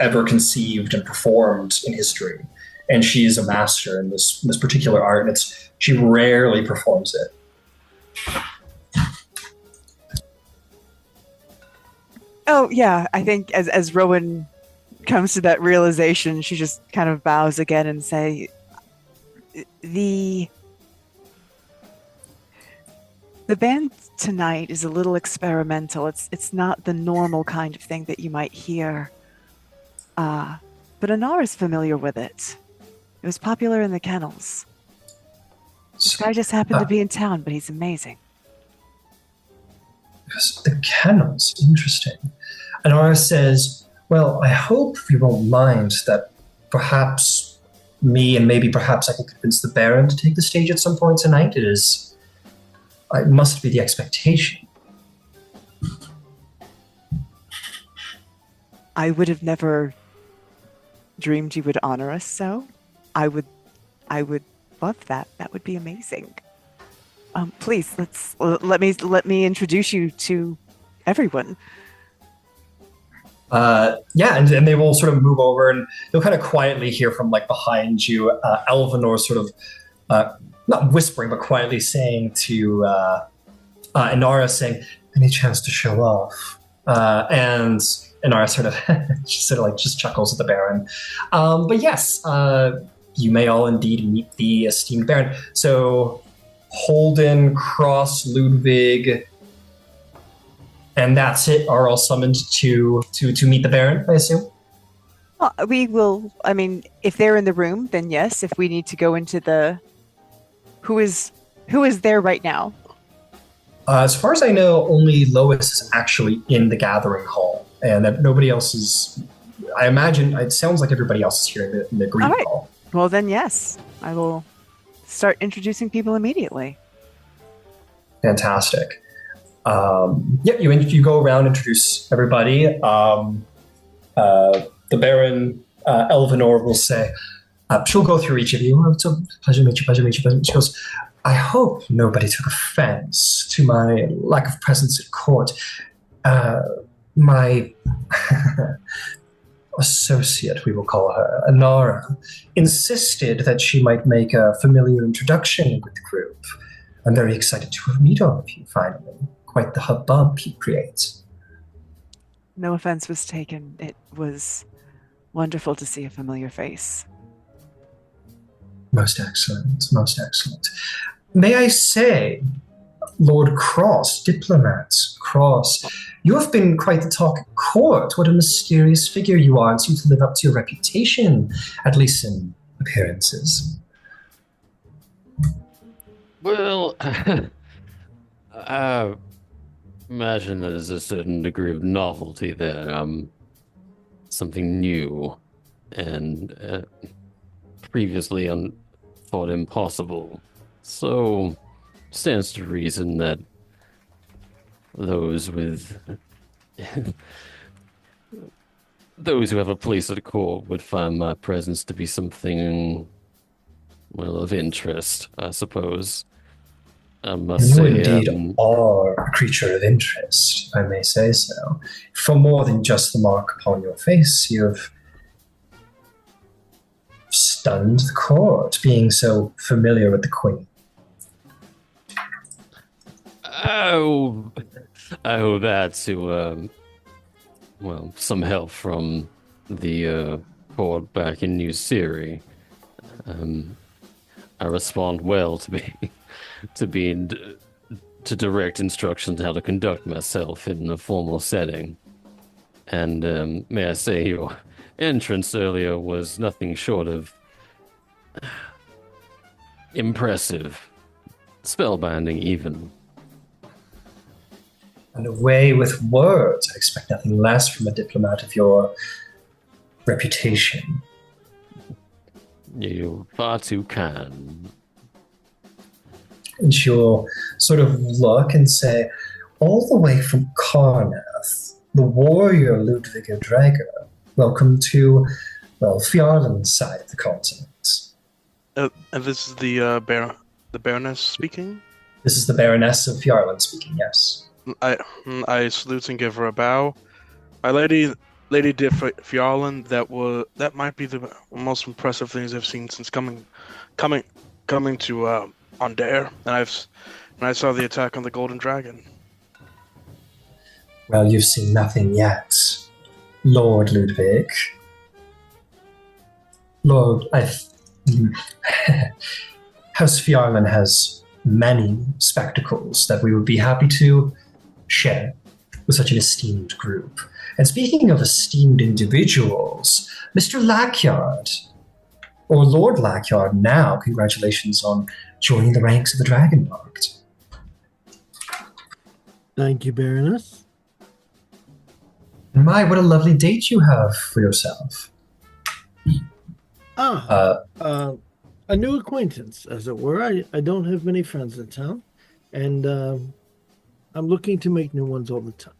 ever conceived and performed in history. And she is a master in this particular art, and she rarely performs it. Oh yeah, I think as Rowan comes to that realization, she just kind of bows again and say, the band tonight is a little experimental. It's not the normal kind of thing that you might hear. But Inara's familiar with it. It was popular in the kennels. This guy just happened to be in town, but he's amazing. The kennels, interesting. Inara says, well, I hope you won't mind that perhaps me and maybe perhaps I can convince the Baron to take the stage at some point tonight. It must be the expectation. I would have never dreamed you would honor us so. I would love that. That would be amazing. Please, let me introduce you to everyone. Yeah, and they will sort of move over, and you'll kind of quietly hear from like behind you, Elvenor sort of not whispering, but quietly saying to Inara, saying, "Any chance to show off?" And Inara sort of just chuckles at the Baron. But yes, you may all indeed meet the esteemed Baron. So Holden, Cross, Ludwig, and that's it, are all summoned to meet the Baron, I assume? Well, we will, I mean, if they're in the room, then yes. If we need to go into the... Who is there right now? As far as I know, only Lois is actually in the gathering hall, and that nobody else is... I imagine, it sounds like everybody else is here in the green All right. hall. Well, then yes. I will start introducing people immediately. Fantastic. You go around, introduce everybody. The Baron, Elvenor, will say, she'll go through each of you. It's a pleasure to meet you, pleasure to meet you, pleasure to meet you. She goes, I hope nobody took offense to my lack of presence at court. My associate, we will call her, Inara, insisted that she might make a familiar introduction with the group. I'm very excited to meet all of you, finally. Quite the hubbub he creates. No offense was taken. It was wonderful to see a familiar face. Most excellent, most excellent. May I say, Lord Cross, Diplomats, Cross, you have been quite the talk at court. What a mysterious figure you are, and seem to live up to your reputation, at least in appearances. Well, I imagine there's a certain degree of novelty there. Something new and previously thought impossible. So, stands to reason that those with those who have a place at court would find my presence to be something, well, of interest, I suppose. I must You say, indeed are a creature of interest, if I may say so. For more than just the mark upon your face, you have stunned the court, being so familiar with the Queen. Oh, I owe that to, well, some help from the court back in New Syria. I respond well to direct instructions on how to conduct myself in a formal setting. And may I say, your entrance earlier was nothing short of impressive, spellbinding even. And away with words, I expect nothing less from a diplomat of your reputation. You're far too kind. And she'll sort of look and say, all the way from Karnath, the warrior Ludwig Drager, welcome to, well, Phiarlan's side of the continent. And this is the Baroness speaking? This is the Baroness of Phiarlan speaking, yes. I salute and give her a bow. My Lady Phiarlan, that might be the most impressive things I've seen since coming to Ondare, and I saw the attack on the Golden Dragon. Well, you've seen nothing yet, Lord Ludwig. House Phiarlan has many spectacles that we would be happy to share with such an esteemed group. And speaking of esteemed individuals, Mr. Lackyard, or Lord Lackyard now, congratulations on joining the ranks of the Dragonmarked. Thank you, Baroness. My, what a lovely date you have for yourself. A new acquaintance, as it were. I don't have many friends in town, and I'm looking to make new ones all the time.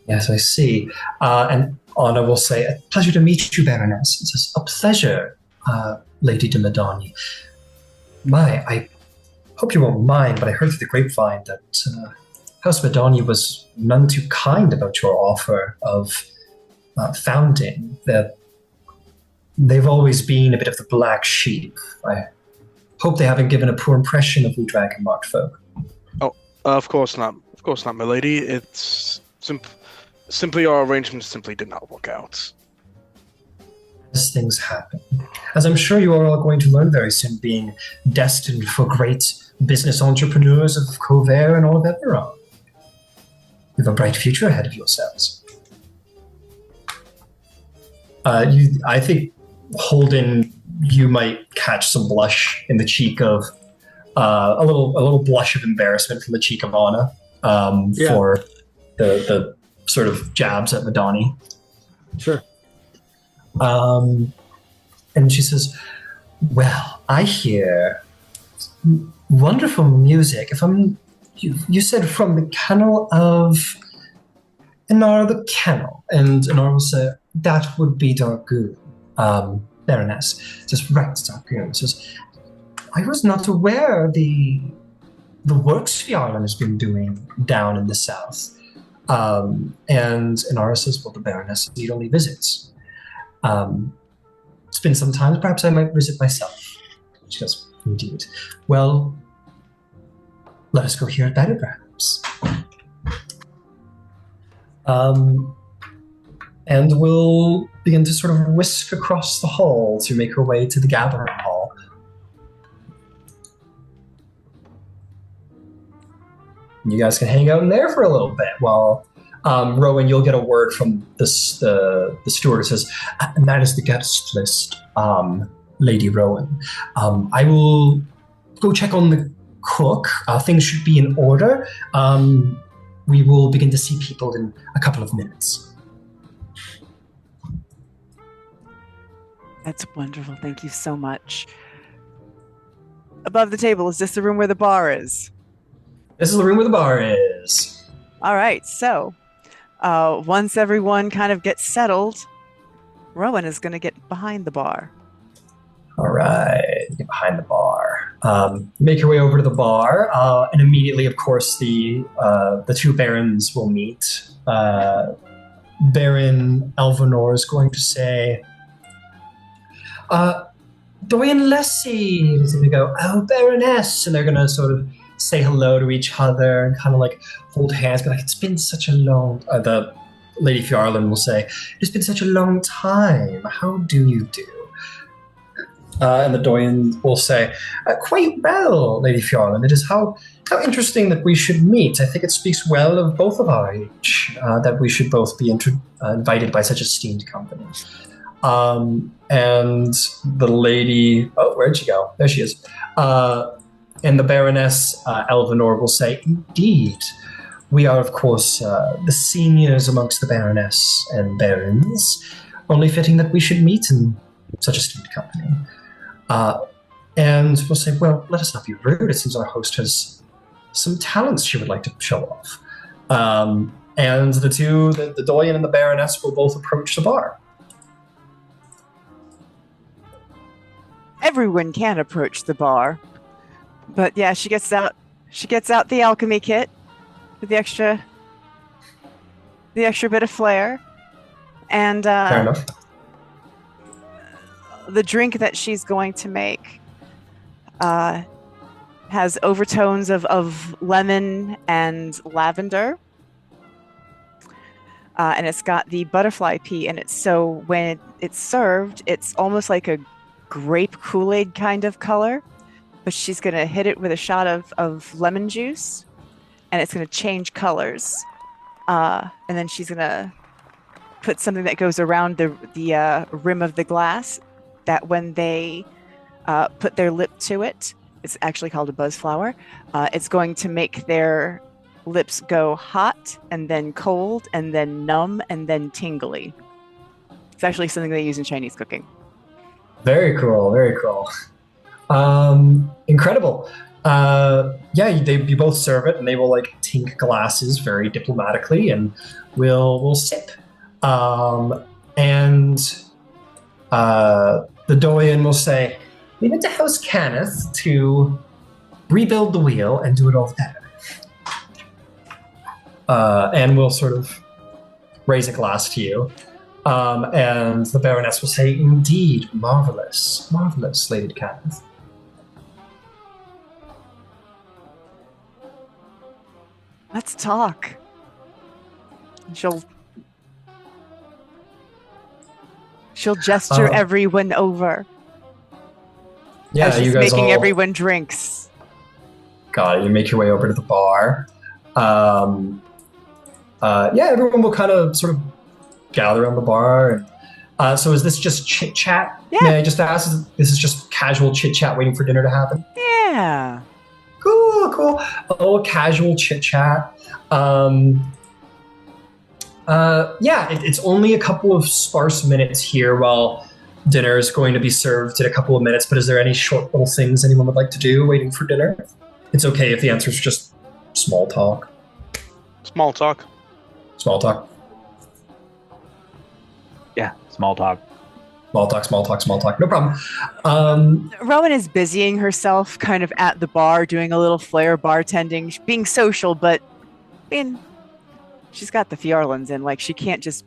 Yes, I see. And Anna will say, a pleasure to meet you, Baroness. It says, a pleasure, Lady de Madani. I hope you won't mind, but I heard through the grapevine that House Madani was none too kind about your offer of founding. That they've always been a bit of the black sheep. I hope they haven't given a poor impression of we Dragonmark folk. Oh, of course not. Of course not, my lady. It's simply our arrangements simply did not work out. As things happen. As I'm sure you are all going to learn very soon, being destined for great business entrepreneurs of Covert and all of Eberron. You have a bright future ahead of yourselves. I think, Holden, you might catch some blush in the cheek of a little blush of embarrassment from the cheek of Anna for the sort of jabs at Madani. Sure. And she says, well, I hear wonderful music. You said from the kennel of Inara the Kennel. And Inara will say, that would be Dargoon, Baroness. Says, right, Dargoon. Says, I was not aware the works Phiarlan has been doing down in the south. And Inara says, well, the Baroness indeed only visits. It's been some time, perhaps I might visit myself. She goes, indeed. Well, let us go hear it better, perhaps. And we'll begin to sort of whisk across the hall to make her way to the gathering hall. You guys can hang out in there for a little bit while Rowan, you'll get a word from the steward who says, and that is the guest list, Lady Rowan. I will go check on the cook. Things should be in order. We will begin to see people in a couple of minutes. That's wonderful. Thank you so much. Above the table, is this the room where the bar is? This is the room where the bar is. All right. So once everyone kind of gets settled, Rowan is going to get behind the bar. All right. Get behind the bar. Make your way over to the bar. And immediately, of course, the two barons will meet. Baron Elvanor is going to say, Dorian Lessie is going to go, oh, Baroness. And they're going to sort of say hello to each other and kind of like hold hands. But like, it's been such a long... the Lady Phiarlan will say, it's been such a long time. How do you do? And the Dorian will say, quite well, Lady Phiarlan. It is how interesting that we should meet. I think it speaks well of both of our age, that we should both be invited by such esteemed company. And the lady... Oh, where'd she go? There she is. And the Baroness Elvanor will say, indeed, we are, of course, the seniors amongst the Baroness and Barons. Only fitting that we should meet in such esteemed company. And we'll say, well, let us not be rude. It seems our host has some talents she would like to show off. And the two, the Doyen and the Baroness, will both approach the bar. Everyone can approach the bar. But yeah, she gets out the alchemy kit with the extra bit of flair. And Fair enough. The drink that she's going to make has overtones of lemon and lavender. And it's got the butterfly pea in it. So when it's served, it's almost like a grape Kool-Aid kind of color. But she's going to hit it with a shot of lemon juice. And it's going to change colors. And then she's going to put something that goes around the rim of the glass, that when they put their lip to it, it's actually called a buzzflower, it's going to make their lips go hot and then cold and then numb and then tingly. It's actually something they use in Chinese cooking. Very cool, very cool. Incredible. you both serve it, and they will like tink glasses very diplomatically, and we'll sip. And the Doyen will say, "Leave it to House Kenneth to rebuild the wheel and do it all better." And we'll sort of raise a glass to you. And the Baroness will say, "Indeed, marvelous, marvelous, Lady Kenneth." Let's talk. She'll gesture everyone over. Yeah, as she's you guys making all everyone drinks. got it. You make your way over to the bar. Everyone will kind of sort of gather on the bar. And, so is this just chit chat? Yeah. May I just ask? This is just casual chit chat, waiting for dinner to happen. Yeah. Cool. Oh, casual chit chat. It's only a couple of sparse minutes here while dinner is going to be served in a couple of minutes. But is there any short little things anyone would like to do waiting for dinner? It's okay if the answer is just small talk. Small talk. Small talk. Yeah, small talk. Small talk. No problem. Rowan is busying herself kind of at the bar, doing a little flair bartending, being social, but she's got the Phiarlans in. Like, she can't just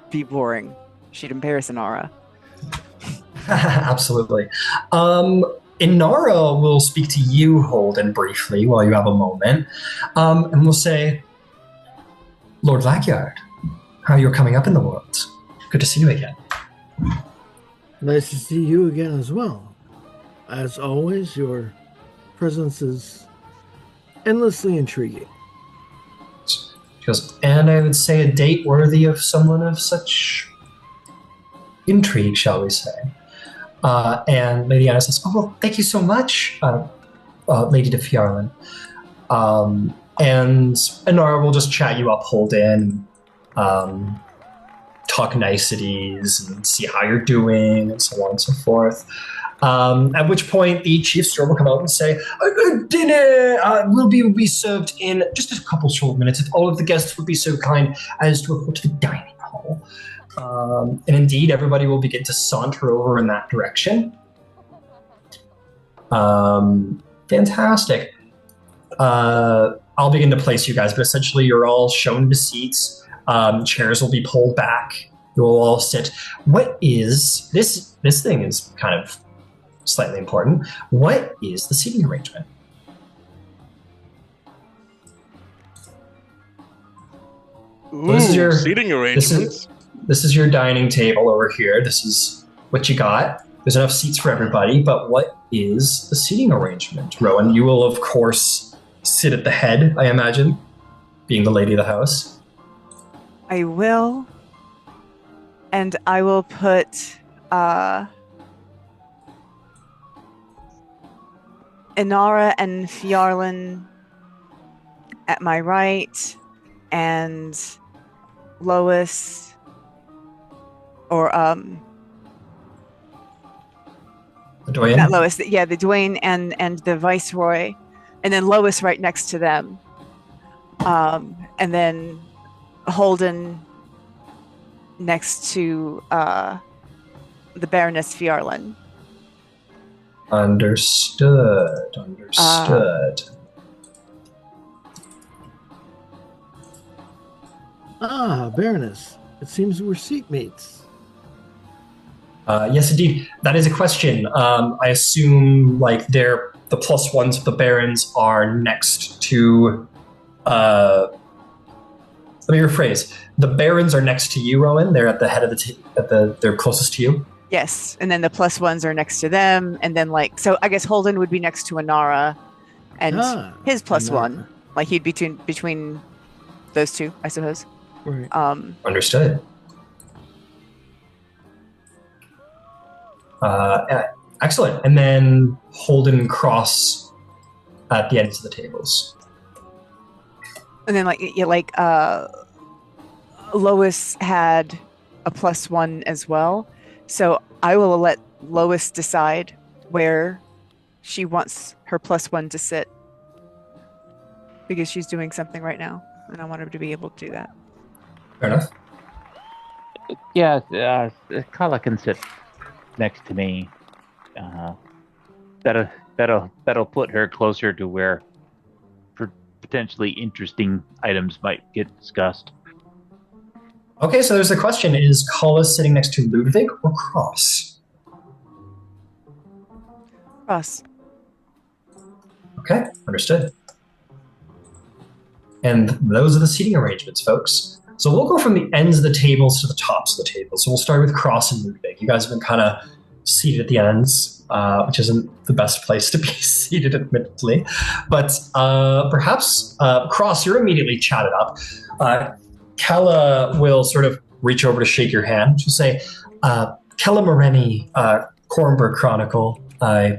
be boring. She'd embarrass Inara. Absolutely. Inara will speak to you, Holden, briefly while you have a moment. And we'll say, "Lord Lackyard, how you're coming up in the world. Good to see you again." Nice to see you again as well. As always, your presence is endlessly intriguing. She goes, "And I would say a date worthy of someone of such intrigue, shall we say." And Lady Anna says, "Oh, well, thank you so much, Lady de Phiarlan." And Inara will just chat you up, Holden, talk niceties and see how you're doing and so on and so forth. At which point the chief store will come out and say, "Dinner will be served in just a couple short minutes if all of the guests would be so kind as to report to the dining hall." And indeed, everybody will begin to saunter over in that direction. Fantastic. I'll begin to place you guys, but essentially you're all shown to seats. Chairs will be pulled back. You will all sit. What is this? This thing is kind of slightly important. What is the seating arrangement? Ooh, This is your seating arrangements. This is your dining table over here. This is what you got. There's enough seats for everybody, but what is the seating arrangement? Rowan, you will, of course, sit at the head, I imagine, being the lady of the house. I will. And I will put Inara and Phiarlan at my right, and Lois, or The Doyen? not Lois, the Dwayne and the Viceroy, and then Lois right next to them, and then Holden next to the Baroness Phiarlan. Understood. Baroness. It seems we're seatmates. Yes, indeed. That is a question. I assume like the plus ones of the barons are next to. Let me rephrase. The barons are next to you, Rowan. They're at the head of they're closest to you. Yes, and then the plus ones are next to them, and then so I guess Holden would be next to Inara, and his plus Inara. one, like he'd be between those two, I suppose. Right. Understood. Excellent. And then Holden and Cross at the ends of the tables. And then Lois had a plus one as well, so I will let Lois decide where she wants her +1 to sit because she's doing something right now, and I want her to be able to do that. Fair enough. Yeah, Kala can sit next to me. That'll put her closer to where potentially interesting items might get discussed. Okay, so there's the question: is Kala sitting next to Ludwig or Cross? Cross. Okay, understood. And those are the seating arrangements, folks. So we'll go from the ends of the tables to the tops of the tables. So we'll start with Cross and Ludwig. You guys have been kind of seated at the ends, which isn't the best place to be seated, admittedly. But perhaps, Cross, you're immediately chatted up. Kella will sort of reach over to shake your hand. She'll say, Kella Moreni, Kornberg Chronicle. I'm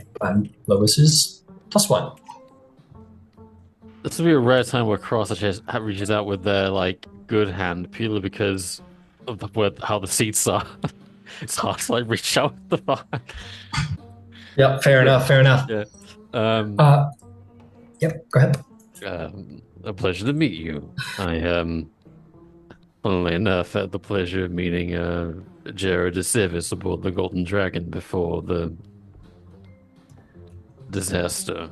Lois's +1. This will be a rare time where Cross reaches out with their good hand, purely because of how the seats are. It's hard to reach out with the far. Yeah, fair enough. Yeah. Yep, go ahead. A pleasure to meet you. I funnily enough, had the pleasure of meeting Jared Sivis aboard the Golden Dragon before the disaster.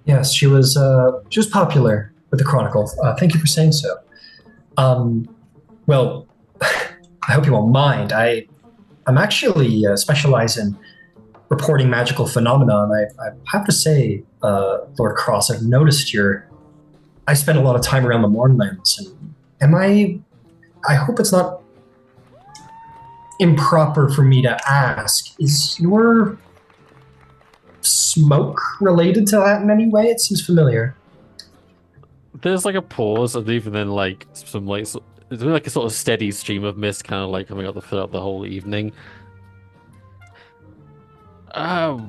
Yes, she was popular with the Chronicle. Thank you for saying so. Well, I hope you won't mind. I'm actually specialize in reporting magical phenomena, and I have to say, Lord Cross, I've noticed I spend a lot of time around the Mournlands, and I hope it's not improper for me to ask, is your smoke related to that in any way? It seems familiar. There's a pause, and even then some there's a sort of steady stream of mist kind of coming out throughout the whole evening. My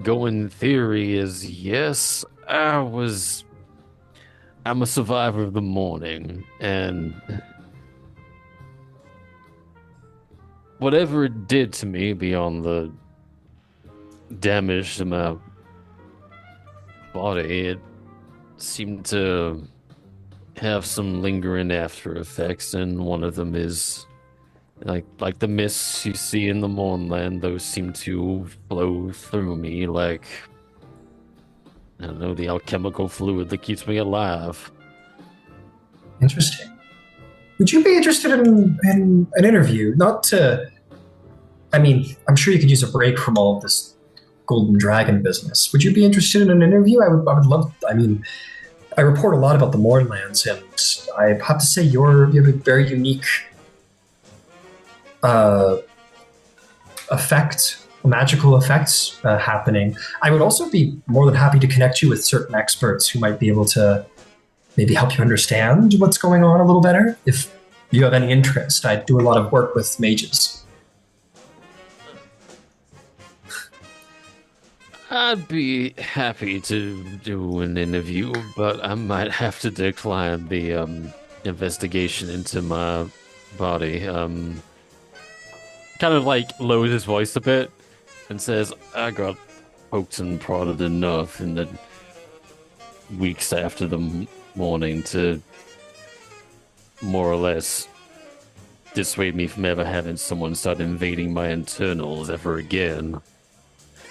going theory is yes, I'm a survivor of the morning, and whatever it did to me beyond the damage to my body, it seemed to have some lingering after effects, and one of them is like the mists you see in the Mournland. Those seem to flow through me like, I don't know, the alchemical fluid that keeps me alive. Interesting. Would you be interested in an interview? I'm sure you could use a break from all of this Golden Dragon business. Would you be interested in an interview? I would love. I report a lot about the Mournlands, and I have to say you have a very unique magical effects happening. I would also be more than happy to connect you with certain experts who might be able to maybe help you understand what's going on a little better. If you have any interest, I do a lot of work with mages. I'd be happy to do an interview, but I might have to decline the investigation into my body. Kind of lowers his voice a bit and says, I got poked and prodded enough in the weeks after the morning to more or less dissuade me from ever having someone start invading my internals ever again.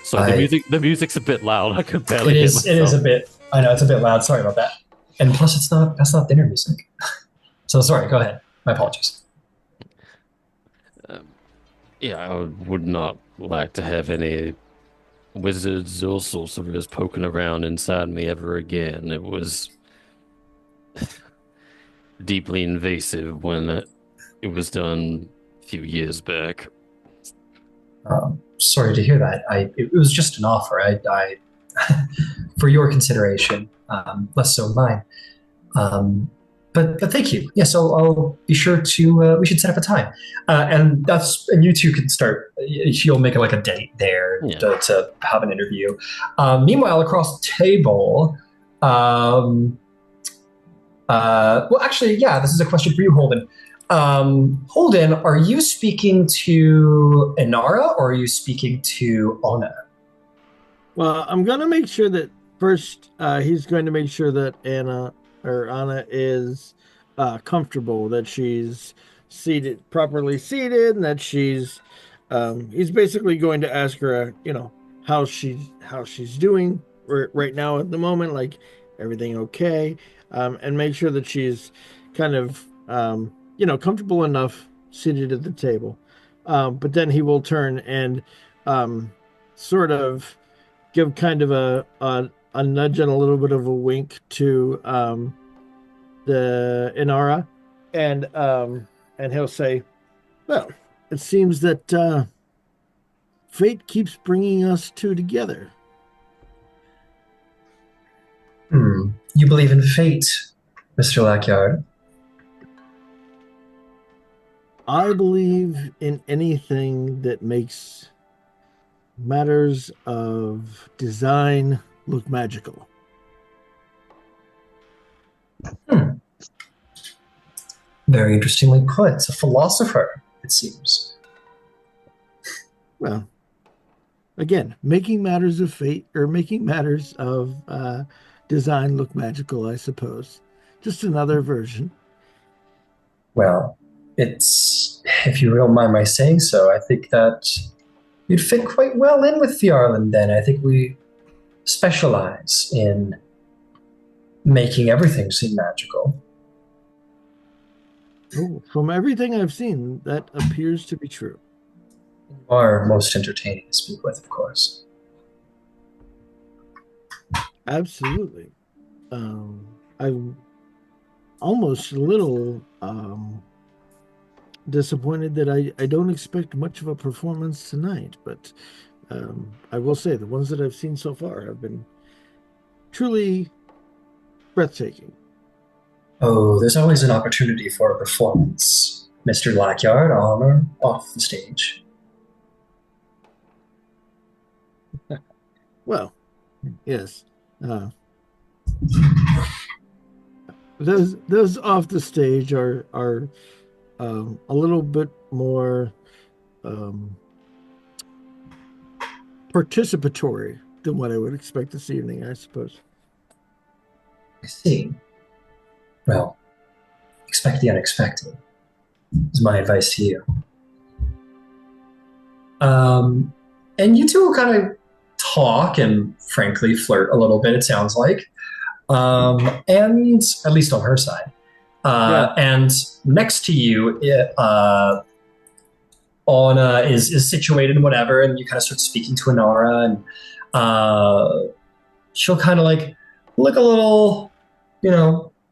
So the music's a bit loud. I could barely hear myself. It is a bit. I know it's a bit loud. Sorry about that. And plus, that's not dinner music. So sorry. Go ahead. My apologies. Yeah, I would not like to have any wizards or sorcerers poking around inside me ever again. It was deeply invasive when it was done a few years back. Sorry to hear that. It was just an offer. I for your consideration, less so mine. But thank you. Yes, I'll be sure to. We should set up a time, and you two can start. She'll make a date there to have an interview. Meanwhile, across the table, well, actually, yeah, this is a question for you, Holden. Holden, are you speaking to Inara or are you speaking to Ona? Well, I'm going to make sure that first he's going to make sure that Anna is comfortable, that she's properly seated, and that he's basically going to ask her, how she's doing right now at the moment, like everything okay, and make sure that she's kind of, comfortable enough seated at the table. But then he will turn and sort of give kind of a nudge and a little bit of a wink to the Inara, and he'll say, "Well, it seems that fate keeps bringing us two together." You believe in fate, Mr. Lackyard? I believe in anything that makes matters of design look magical. Very interestingly put. A philosopher, it seems. Well, again, making matters of fate or making matters of design look magical, I suppose. Just another version. Well, it's, if you don't mind my saying so, I think that you'd fit quite well in with Phiarlan then. I think we specialize in making everything seem magical. Oh, from everything I've seen, that appears to be true. You are most entertaining to speak with, of course. Absolutely. I'm almost a little disappointed that I don't expect much of a performance tonight, but I will say the ones that I've seen so far have been truly breathtaking. Oh, there's always an opportunity for a performance, Mr. Lackyard, on or off the stage. Well, yes. Those off the stage are a little bit more participatory than what I would expect this evening, I suppose. I see. Well, expect the unexpected is my advice to you. And you two will kind of talk and frankly flirt a little bit, it sounds like. And at least on her side. And next to you, Anna is situated and whatever, and you kind of start speaking to Inara, and she'll kind of like look a little,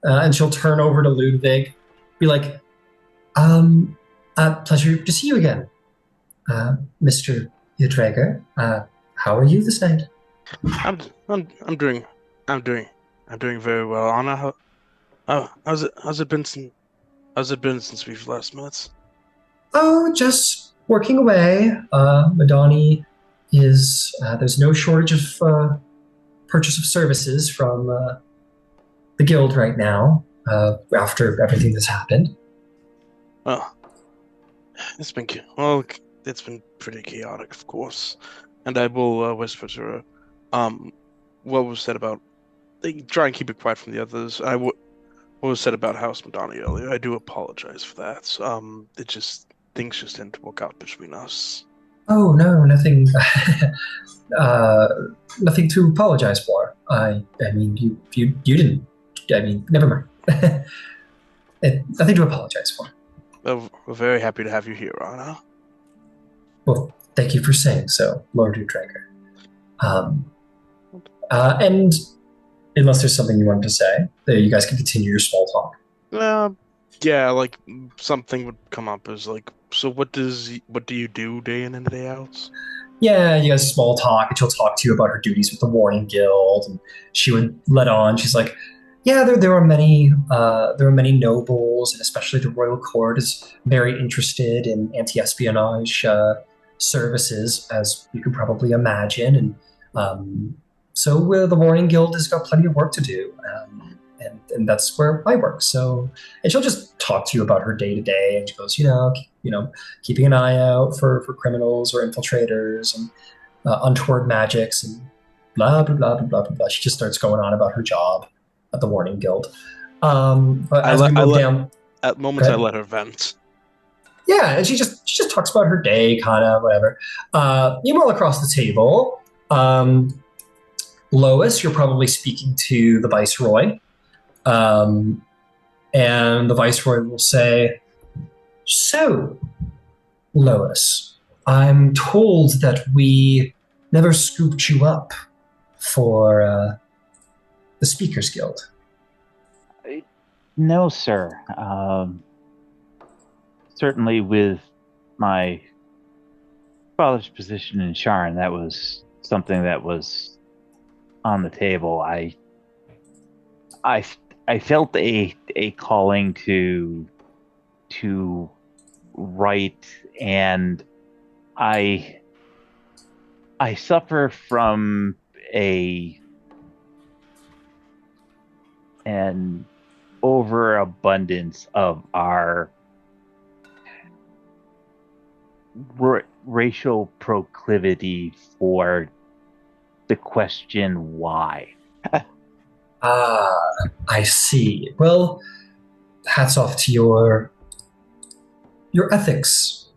and she'll turn over to Ludwig, be like, pleasure to see you again, Mr. Udrager. How are you this night? I'm doing very well. Anna, how's it been since we've last met? Oh, just working away. Madani is there's no shortage of purchase of services from the guild right now. After everything that's happened. Oh, it's been pretty chaotic, of course. And I will whisper to her, what was said about. Try and keep it quiet from the others. What was said about House Madani earlier. I do apologize for that. Things just didn't work out between us. Oh no, nothing. Nothing to apologize for. I mean, you didn't. I mean, never mind. Nothing to apologize for. Well, we're very happy to have you here, Anna. Well, thank you for saying so, Lord Udrager. And unless there's something you wanted to say, you guys can continue your small talk. Yeah, like something would come up as like, so what do you do day in and day out? Yeah, you guys small talk, and she'll talk to you about her duties with the Warring Guild, and she would let on. She's like, yeah, there are many nobles, and especially the royal court is very interested in anti-espionage services, as you can probably imagine, and so the Warring Guild has got plenty of work to do, and that's where I work. So, and she'll just talk to you about her day to day, and she goes, keeping an eye out for criminals or infiltrators and untoward magics and blah blah blah blah blah blah blah. She just starts going on about her job at the Warning Guild. But as we move down, at moments I let her vent. Yeah, and she just talks about her day, kind of whatever. Meanwhile, across the table, Lois, you're probably speaking to the Viceroy, and the Viceroy will say, "So, Lois, I'm told that we never scooped you up for the Speakers Guild." No, sir. Certainly with my father's position in Sharon, that was something that was on the table. I felt a calling to write, and I suffer from an overabundance of our racial proclivity for the question why. I see. Well, hats off to your ethics.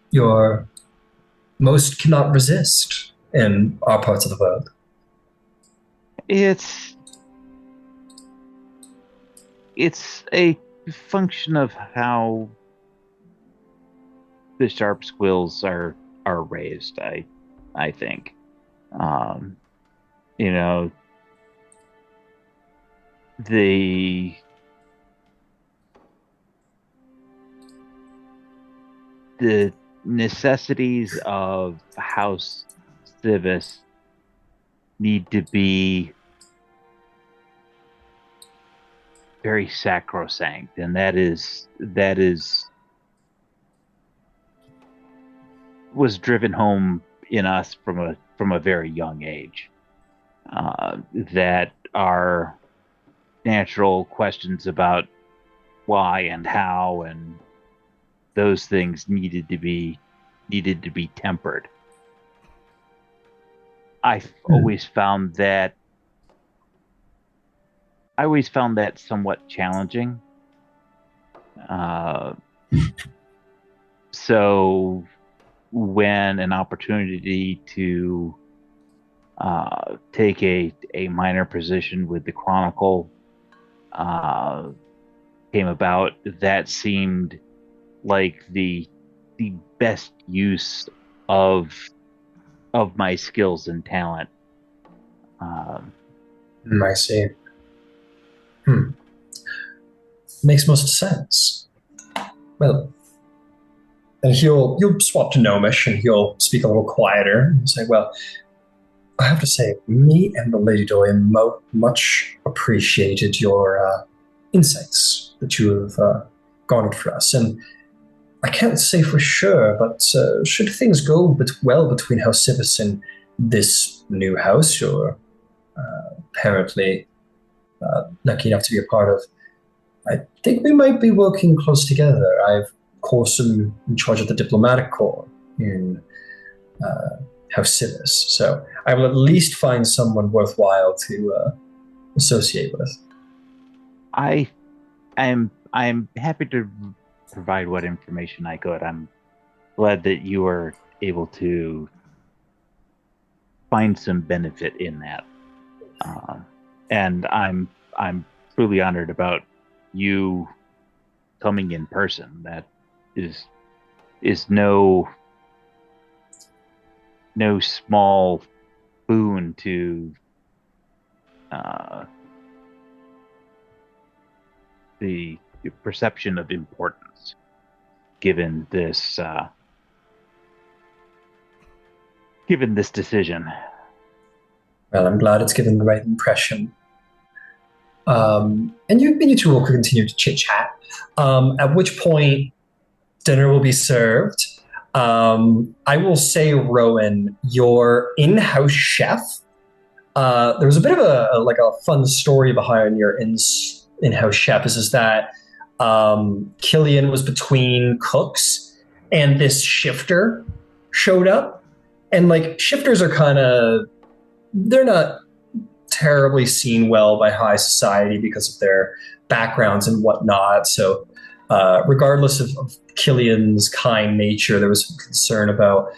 Your most cannot resist in our parts of the world. It's a function of how the sharp squills are raised, I think. The necessities of House Sivis need to be very sacrosanct, and that was driven home in us from a very young age. That our natural questions about why and how and those things needed to be tempered. I've always found that somewhat challenging. So when an opportunity to take a minor position with the Chronicle came about, that seemed like the best use of my skills and talent. I see. Makes most sense. Well, and you'll swap to Gnomish, and he'll speak a little quieter and say, "Well, I have to say, me and the Lady Dorian much appreciated your insights that you have garnered for us. And I can't say for sure, but should things go well between House Sivis and this new house you're apparently lucky enough to be a part of, I think we might be working close together. I've, of course, am in charge of the Diplomatic Corps in House Sivis, so I will at least find someone worthwhile to associate with." I'm happy to provide what information I could. I'm glad that you were able to find some benefit in that, and I'm truly honored about you coming in person. That is no small boon to the perception of importance, given this decision. Well, I'm glad it's given the right impression. And you two will continue to chit-chat, at which point dinner will be served. I will say, Rowan, your in-house chef there was a bit of a fun story behind your in-house chef. Is that Killian was between cooks, and this shifter showed up, and like shifters are they're not terribly seen well by high society because of their backgrounds and whatnot. So regardless of Killian's kind nature, there was some concern about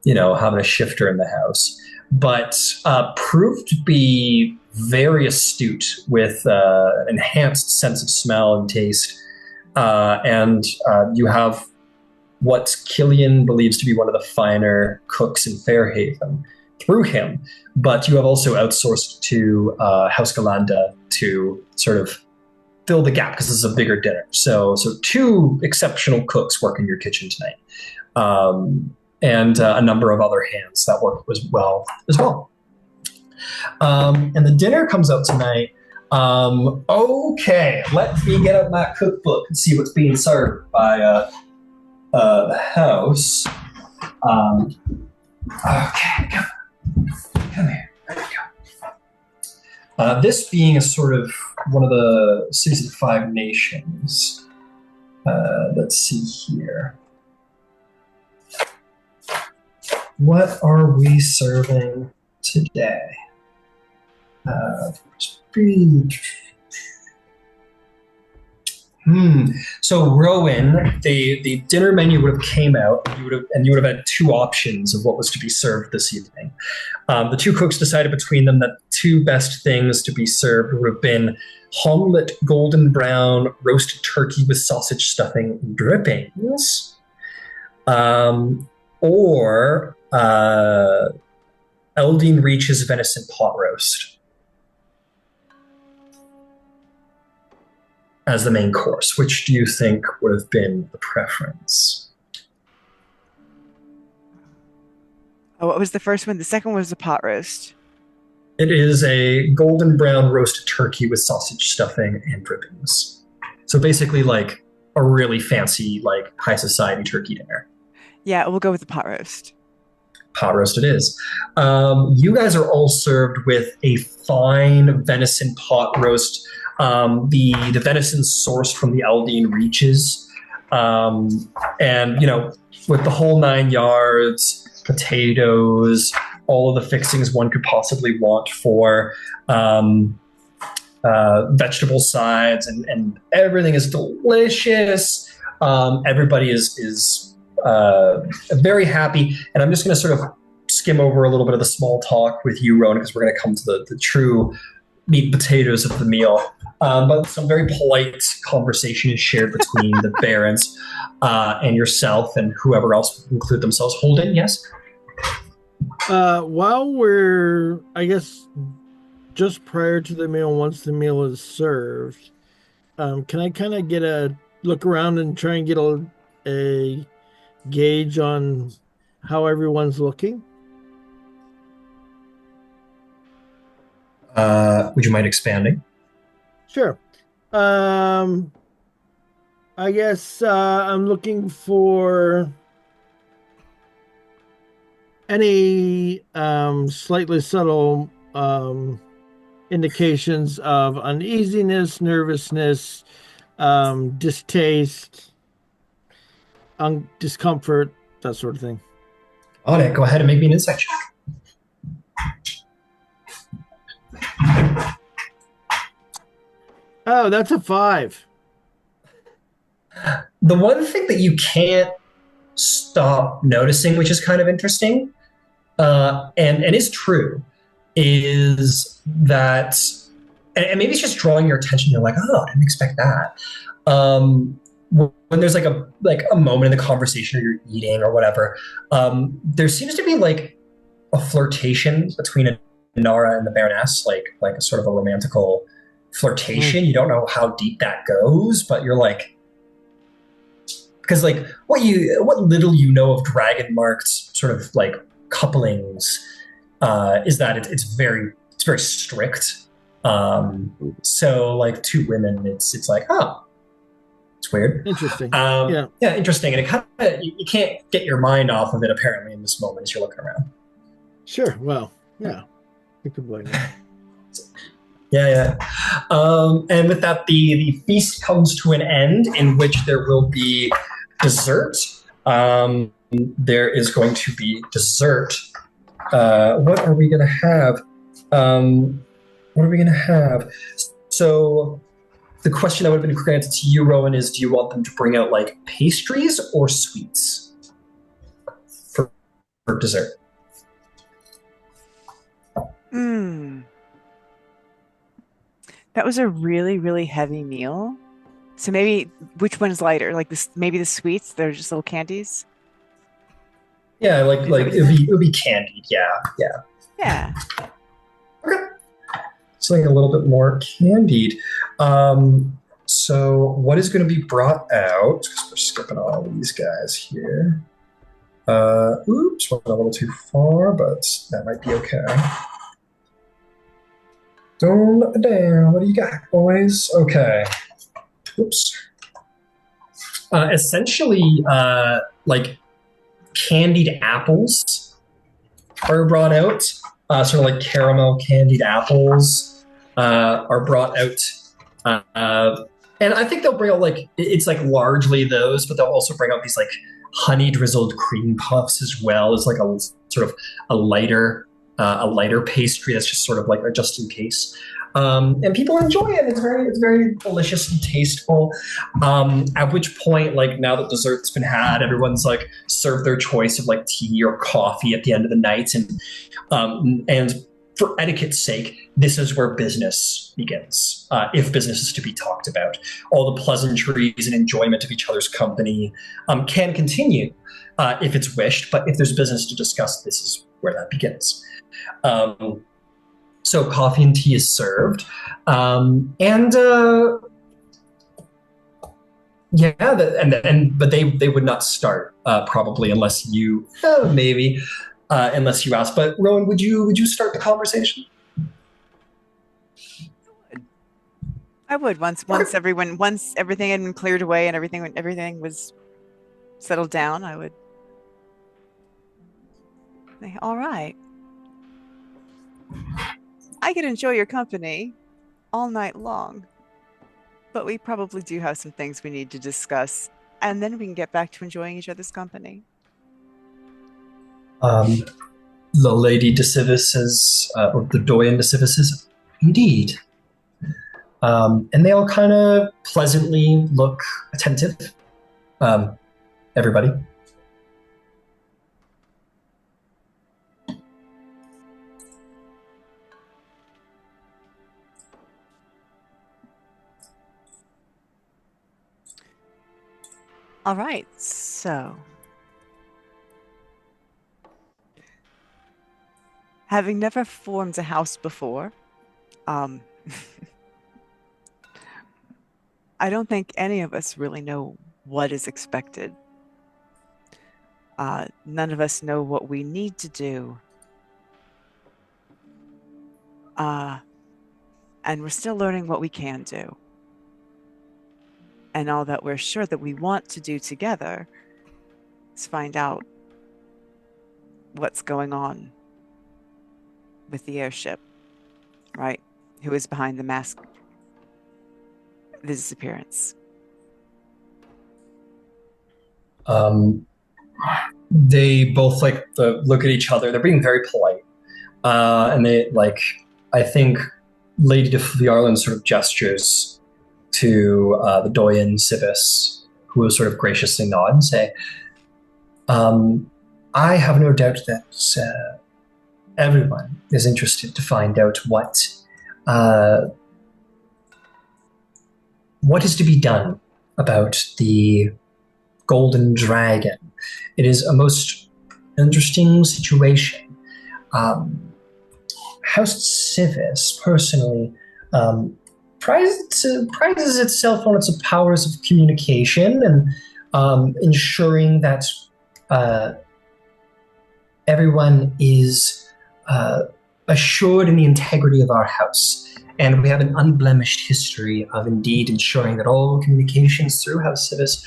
having a shifter in the house, but proved to be very astute with an enhanced sense of smell and taste. And you have what Killian believes to be one of the finer cooks in Fairhaven through him, but you have also outsourced to House Galanda to sort of fill the gap because this is a bigger dinner. So two exceptional cooks work in your kitchen tonight, and a number of other hands that work as well. And the dinner comes out tonight. Okay, let me get out my cookbook and see what's being served by the house. Okay, come here. There we go. This being a sort of one of the cities of the Five Nations. Let's see here. What are we serving today? So Rowan, the dinner menu would have came out, and you would have had two options of what was to be served this evening. The two cooks decided between them that two best things to be served would have been omelette golden brown roasted turkey with sausage stuffing and drippings, or Eldine Reach's venison pot roast as the main course. Which do you think would have been the preference? Oh, what was the first one? The second one was the pot roast. It is a golden brown roasted turkey with sausage stuffing and drippings. So basically like a really fancy, like high society turkey dinner. Yeah, we'll go with the pot roast. Pot roast it is. You guys are all served with a fine venison pot roast. The venison sourced from the Eldine Reaches. And, with the whole 9 yards, potatoes, all of the fixings one could possibly want for vegetable sides, and everything is delicious. Everybody is very happy. And I'm just going to sort of skim over a little bit of the small talk with you, Ronan, because we're going to come to the true meat and potatoes of the meal. But some very polite conversation is shared between the Barons and yourself and whoever else would include themselves. Holden, yes? While we're, I guess, just prior to the meal, once the meal is served, can I kind of get a look around and try and get a gauge on how everyone's looking? Would you mind expanding? Sure. I guess I'm looking for any slightly subtle indications of uneasiness, nervousness, distaste, discomfort, that sort of thing. On it. Go ahead and make me an insight check. Oh, that's a 5. The one thing that you can't stop noticing, which is kind of interesting, and is true, is that, and maybe it's just drawing your attention. You're like, oh, I didn't expect that. When there's like a moment in the conversation, or you're eating or whatever, there seems to be like a flirtation between Inara and the Baroness, like a sort of a romantical flirtation. You don't know how deep that goes, but you're like, because like what little you know of dragon marked sort of like couplings is that it's very strict. So like two women, it's like, oh, it's weird. Interesting. Yeah, interesting. And it kind of, you can't get your mind off of it apparently in this moment as you're looking around. Sure. Well, yeah. Good boy. Yeah. And with that, the feast comes to an end, in which there will be dessert. There is going to be dessert. What are we going to have? So the question that would have been granted to you, Rowan, is do you want them to bring out like pastries or sweets for dessert? That was a really, really heavy meal. So maybe which one's lighter? Like this, maybe the sweets. They're just little candies. Yeah, like it would be candied. Yeah. Okay. Something a little bit more candied. So what is going to be brought out? Because we're skipping all these guys here. Oops, went a little too far, but that might be okay. Don't down. What do you got, boys? Okay. Oops. Essentially, like candied apples are brought out. Sort of like caramel candied apples are brought out. And I think they'll bring out like, it's like largely those, but they'll also bring out these like honey drizzled cream puffs as well as like a sort of a lighter pastry that's just sort of like just in case. And people enjoy it. It's very delicious and tasteful. At which point, like now that dessert's been had, everyone's like served their choice of like tea or coffee at the end of the night, and for etiquette's sake, this is where business begins. If business is to be talked about, all the pleasantries and enjoyment of each other's company can continue if it's wished. But if there's business to discuss, this is where that begins. So coffee and tea is served, but they would not start probably unless you unless you ask. But Rowan, would you start the conversation? I would once everything had been cleared away and everything was settled down. I would say, all right. I could enjoy your company all night long, but we probably do have some things we need to discuss, and then we can get back to enjoying each other's company. The Lady de Sivis says, or the Doyen de Sivis says, indeed. And they all kind of pleasantly look attentive. Everybody. All right, so having never formed a house before, I don't think any of us really know what is expected. None of us know what we need to do. And we're still learning what we can do. And all that we're sure that we want to do together is find out what's going on with the airship, right? Who is behind the mask, the disappearance. They both look at each other. They're being very polite. And they I think Lady de Phiarlan sort of gestures to the Doyen Sivis, who will sort of graciously nod and say, I have no doubt that everyone is interested to find out what is to be done about the Golden Dragon. It is a most interesting situation. House Sivis, personally, prizes itself on its powers of communication and ensuring that everyone is assured in the integrity of our house. And we have an unblemished history of indeed ensuring that all communications through House Sivis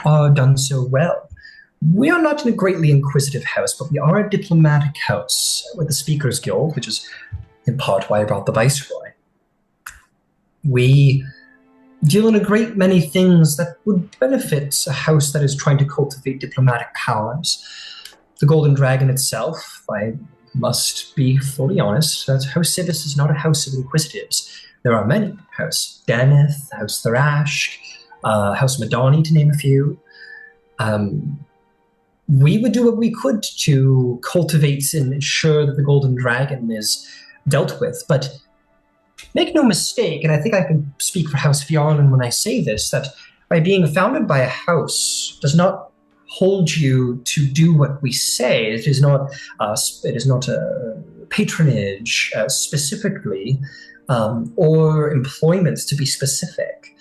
are done so well. We are not in a greatly inquisitive house, but we are a diplomatic house with the Speakers Guild, which is in part why I brought the Viceroy. We deal in a great many things that would benefit a house that is trying to cultivate diplomatic powers. The Golden Dragon itself, I must be fully honest, that House Sivis is not a house of inquisitives. There are many. House Deneth, House Thrash, House Madani, to name a few. We would do what we could to cultivate and ensure that the Golden Dragon is dealt with, but make no mistake, and I think I can speak for House Phiarlan when I say this, that by being founded by a house does not hold you to do what we say. It is not a patronage specifically, or employment to be specific.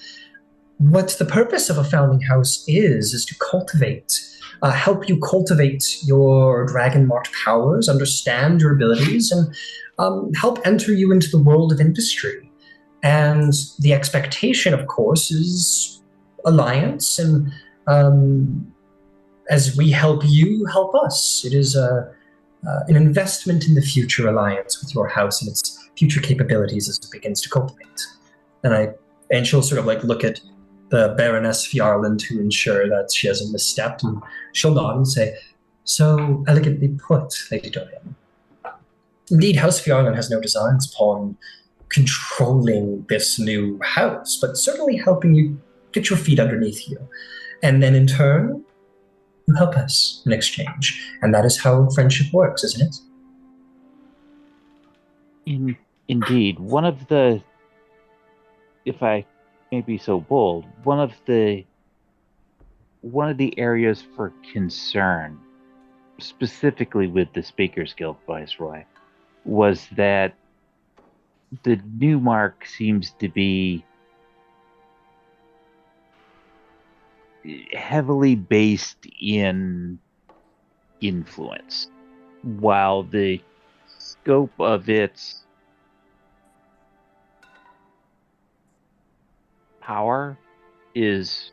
What the purpose of a founding house is to cultivate, help you cultivate your dragon-marked powers, understand your abilities, and help enter you into the world of industry. And the expectation, of course, is alliance, and as we help you, help us. It is an investment in the future alliance with your house and its future capabilities as it begins to cultivate. And she'll sort of like look at the Baroness Phiarlan to ensure that she hasn't misstepped, and she'll nod and say, "So elegantly put, Lady Dorian. Indeed, House Phiarlan has no designs upon controlling this new house, but certainly helping you get your feet underneath you. And then in turn, you help us in exchange. And that is how friendship works, isn't it?" Indeed. One of the, if I may be so bold, one of the areas for concern, specifically with the Speakers Guild, Viceroy, was that the new mark seems to be heavily based in influence, while the scope of its power is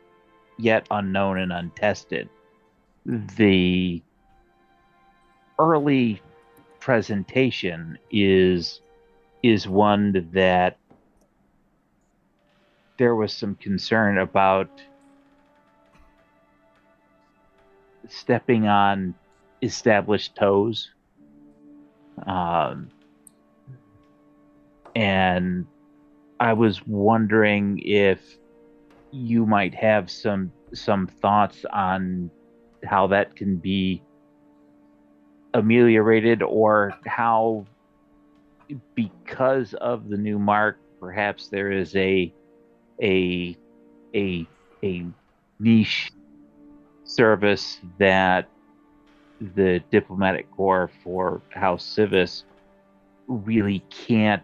yet unknown and untested. The early presentation is one that there was some concern about stepping on established toes, and I was wondering if you might have some thoughts on how that can be ameliorated, or how, because of the new mark, perhaps there is a niche service that the diplomatic corps for House Sivis really can't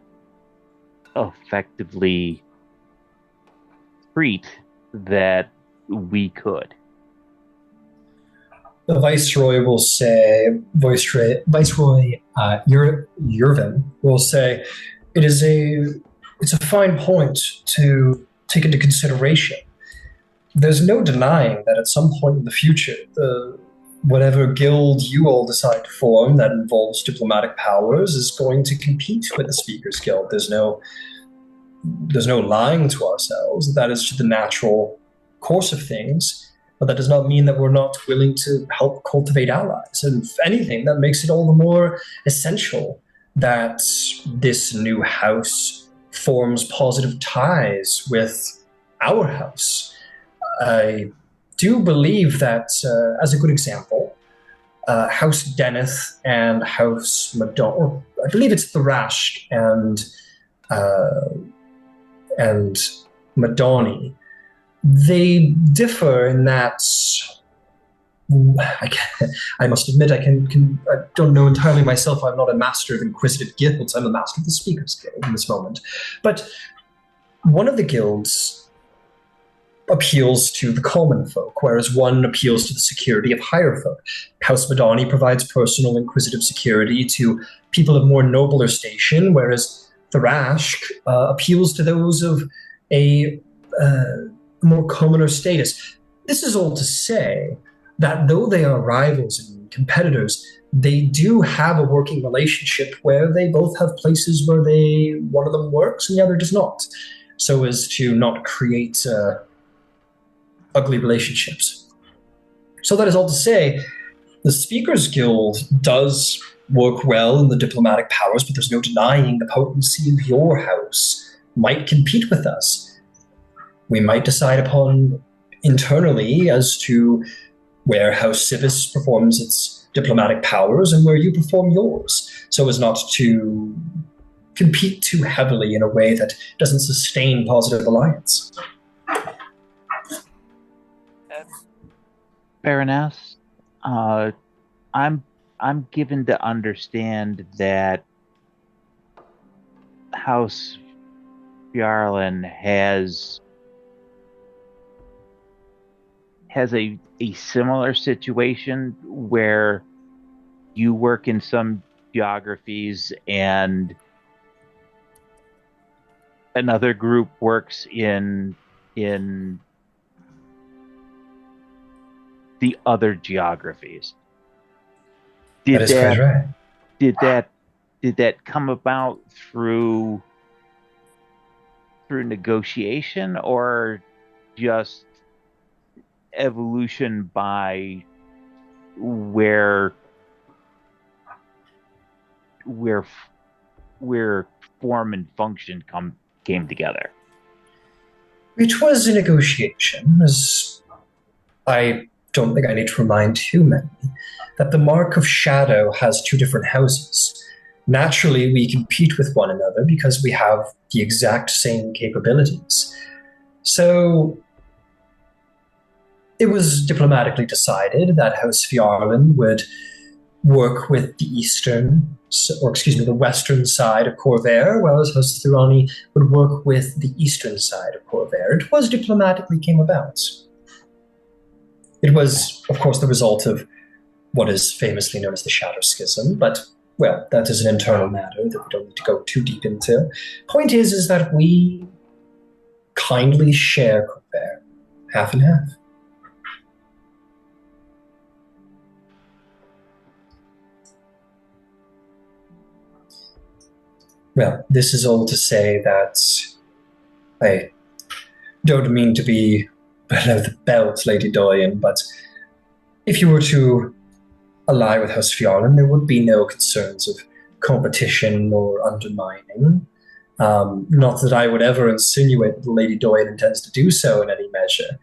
effectively treat that we could. The Viceroy will say, Viceroy Yervin will say, it's a fine point to take into consideration. There's no denying that at some point in the future, whatever guild you all decide to form that involves diplomatic powers is going to compete with the Speakers Guild. There's no lying to ourselves. That is just the natural course of things. But that does not mean that we're not willing to help cultivate allies. And if anything, that makes it all the more essential that this new house forms positive ties with our house. I do believe that, as a good example, House Deneth and House Madani, I believe it's Thrash and Madani, they differ in that I must admit I don't know entirely myself. I'm not a master of inquisitive guilds. I'm a master of the Speakers Guild in this moment. But one of the guilds appeals to the common folk, whereas one appeals to the security of higher folk. House Madani provides personal inquisitive security to people of more nobler station, whereas Thrash appeals to those of a more commoner status. This is all to say that though they are rivals in competitors, they do have a working relationship where they both have places where one of them works and the other does not, so as to not create ugly relationships. So that is all to say, the Speakers Guild does work well in the diplomatic powers, but there's no denying the potency of your house might compete with us. We might decide upon internally as to where House Sivis performs its diplomatic powers and where you perform yours, so as not to compete too heavily in a way that doesn't sustain positive alliance. Baroness, I'm given to understand that House Phiarlan has a similar situation where you work in some geographies and another group works in the other geographies. That is quite right. Did that come about through negotiation or just evolution by where form and function came together? It was a negotiation, as I don't think I need to remind too many, that the Mark of Shadow has two different houses. Naturally, we compete with one another because we have the exact same capabilities. So it was diplomatically decided that House Phiarlan would work with the the western side of Corvair, whereas House Thurani would work with the eastern side of Corvair. It was diplomatically came about. It was, of course, the result of what is famously known as the Shadow Schism, but, well, that is an internal matter that we don't need to go too deep into. Point is that we kindly share Corvair, half and half. Well, this is all to say that I don't mean to be below the belt, Lady Doyen, but if you were to ally with House Phiarlan, there would be no concerns of competition or undermining. Not that I would ever insinuate that Lady Doyen intends to do so in any measure.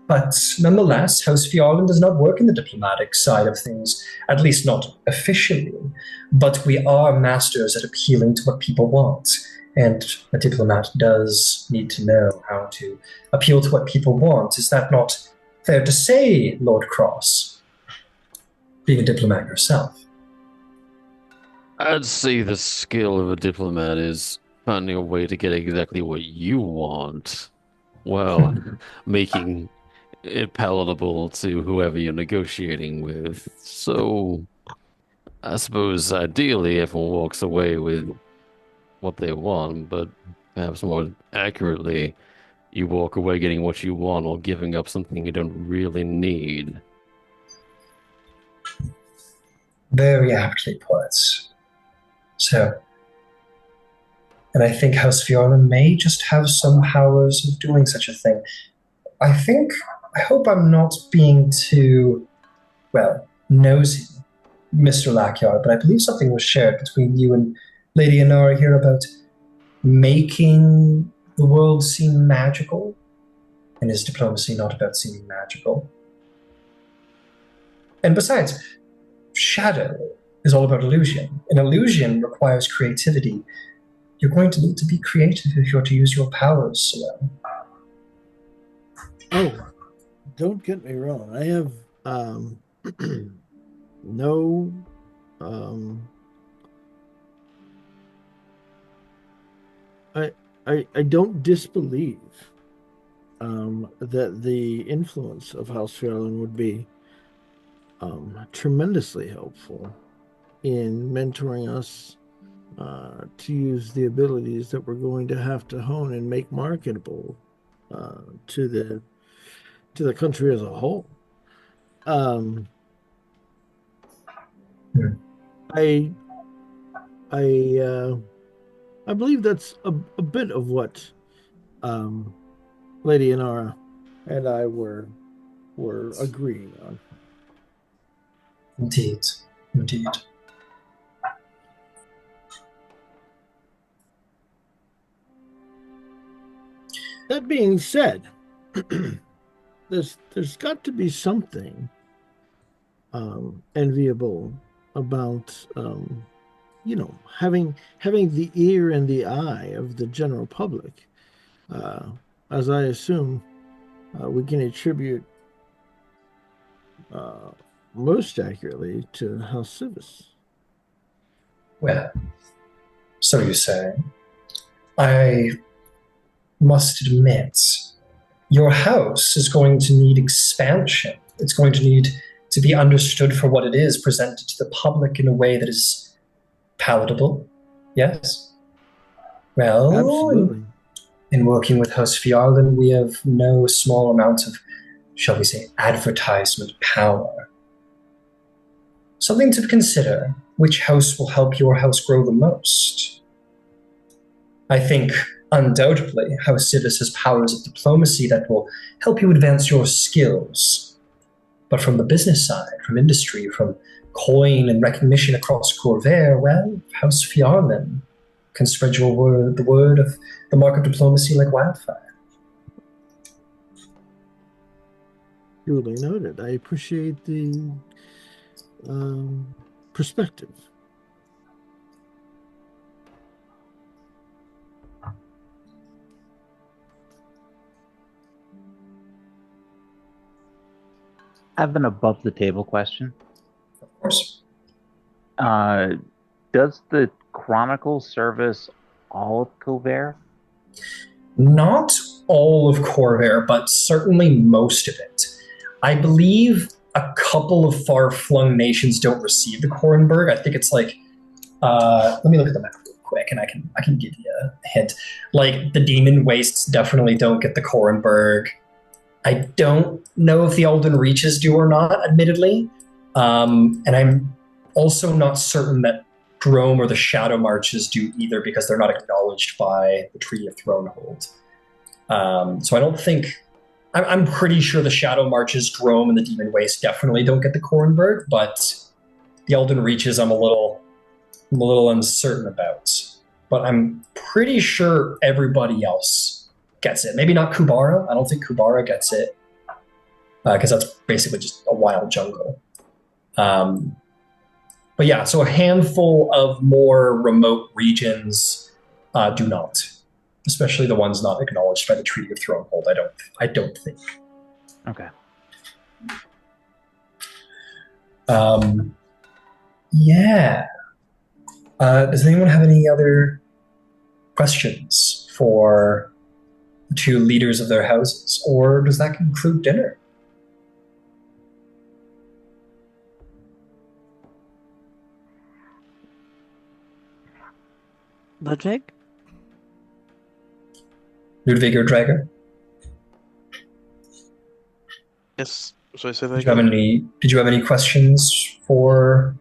But nonetheless, House Phiarlan does not work in the diplomatic side of things, at least not officially. But we are masters at appealing to what people want. And a diplomat does need to know how to appeal to what people want. Is that not fair to say, Lord Cross, being a diplomat yourself? I'd say the skill of a diplomat is finding a way to get exactly what you want, while making it palatable to whoever you're negotiating with. So, I suppose ideally everyone walks away with what they want, but perhaps more accurately, you walk away getting what you want while giving up something you don't really need. Very aptly put. So, and I think House Phiarlan may just have some powers of doing such a thing. I hope I'm not being too, well, nosy, Mr. Lackyard, but I believe something was shared between you and Lady Inara here about making the world seem magical. And is diplomacy not about seeming magical? And besides, shadow is all about illusion. An illusion requires creativity. You're going to need to be creative if you're to use your powers, so. Oh, don't get me wrong. I have no I don't disbelieve that the influence of House Phiarlan would be tremendously helpful in mentoring us to use the abilities that we're going to have to hone and make marketable to the country as a whole. Um, Hmm. I I believe that's a bit of what Lady Inara and I were agreeing on. Indeed. Indeed. That being said, there's got to be something enviable about having the ear and the eye of the general public, as I assume we can attribute most accurately to House Sivis. Well, so you say. I must admit, your house is going to need expansion. It's going to need to be understood for what it is, presented to the public in a way that is palatable. Yes? Well, Absolutely. in working with House Phiarlan, we have no small amount of, shall we say, advertisement power. Something to consider. Which house will help your house grow the most? I think, undoubtedly, House Sivis has powers of diplomacy that will help you advance your skills. But from the business side, from industry, from coin and recognition across Corvair, well, House Phiarlan can spread the word of the mark of diplomacy like wildfire. Duly noted. I appreciate the perspective. I have an above the table question. Of course. Does the Chronicle service all of Covair? Not all of Corvair, but certainly most of it. I believe a couple of far-flung nations don't receive the Korenberg. I think it's like, let me look at the map real quick, and I can give you a hint. Like, the Demon Wastes definitely don't get the Korenberg. I don't know if the Elden Reaches do or not, admittedly. And I'm also not certain that Drome or the Shadow Marches do either, because they're not acknowledged by the Treaty of Thronehold. So I don't think... I'm pretty sure the Shadow Marches, Drome, and the Demon Waste definitely don't get the Korenberg, but the Elden Reaches I'm a little uncertain about. But I'm pretty sure everybody else gets it. Maybe not Kubara. I don't think Kubara gets it, because that's basically just a wild jungle. But yeah, so a handful of more remote regions do not, especially the ones not acknowledged by the Treaty of Thronehold. I don't think. Okay. Yeah. Does anyone have any other questions for the two leaders of their houses, or does that conclude dinner? Ludwig? Ludwig or Drager? Yes. So I said that. Did you have any questions for?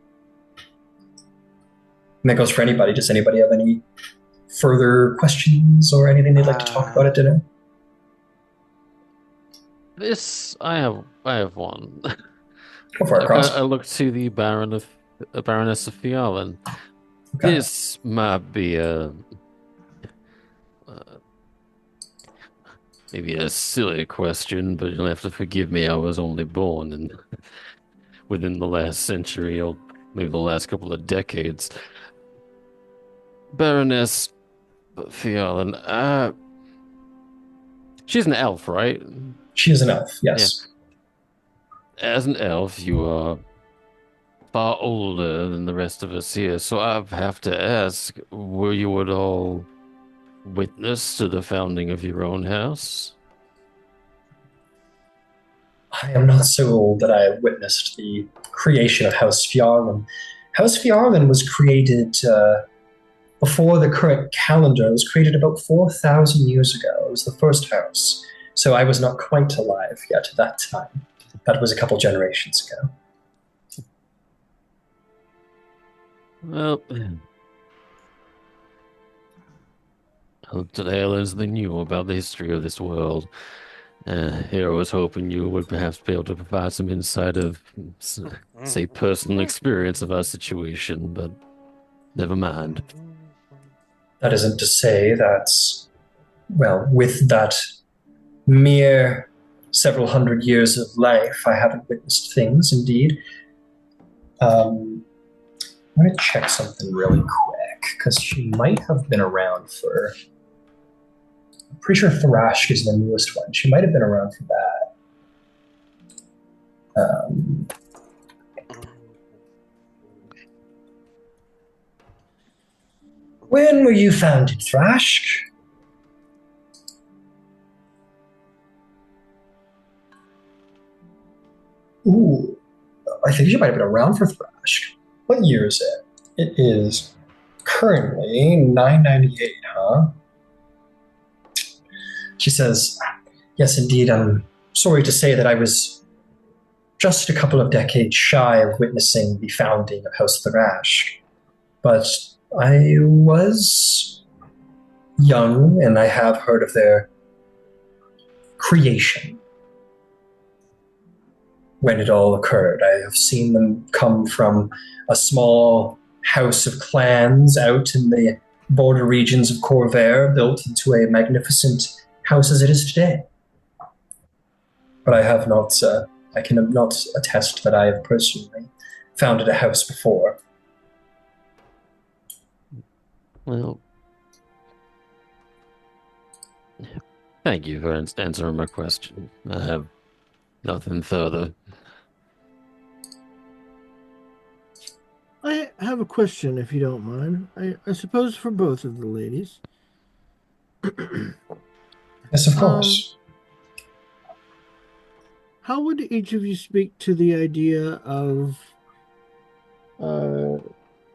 And that goes for anybody. Does anybody have any further questions or anything they'd like to talk about at dinner? I have one. Go for it, Cross. I look to the Baroness of Phiarlan. Okay. This might be maybe a silly question, but you'll have to forgive me. I was only born within the last century, or maybe the last couple of decades. Baroness Phiarlan, she's an elf, right? She is an elf, yes. Yeah. As an elf, you are far older than the rest of us here, so I have to ask, were you at all witness to the founding of your own house? I am not so old that I witnessed the creation of House Phiarlan. House Phiarlan was created before the current calendar. It was created about 4,000 years ago. It was the first house. So I was not quite alive yet at that time. That was a couple generations ago. Well, today I learned something new about the history of this world. Here I was hoping you would perhaps be able to provide some insight of, say, personal experience of our situation, but never mind. That isn't to say that, well, with that mere several hundred years of life, I haven't witnessed things, indeed. I'm going to check something really quick, because she might have been around for... I'm pretty sure Thrashk is the newest one. She might have been around for that. When were you founded, Thrashk? Ooh, I think she might have been around for Thrashk. What year is it? It is currently 998, huh? She says, yes, indeed, I'm sorry to say that I was just a couple of decades shy of witnessing the founding of House Thrashk. But I was young, and I have heard of their creation. When it all occurred, I have seen them come from a small house of clans out in the border regions of Corvair, built into a magnificent house as it is today. But I have not, I can not attest that I have personally founded a house before. Well, thank you for answering my question. I have nothing further. I have a question, if you don't mind. I suppose for both of the ladies. Yes, of course. How would each of you speak to the idea of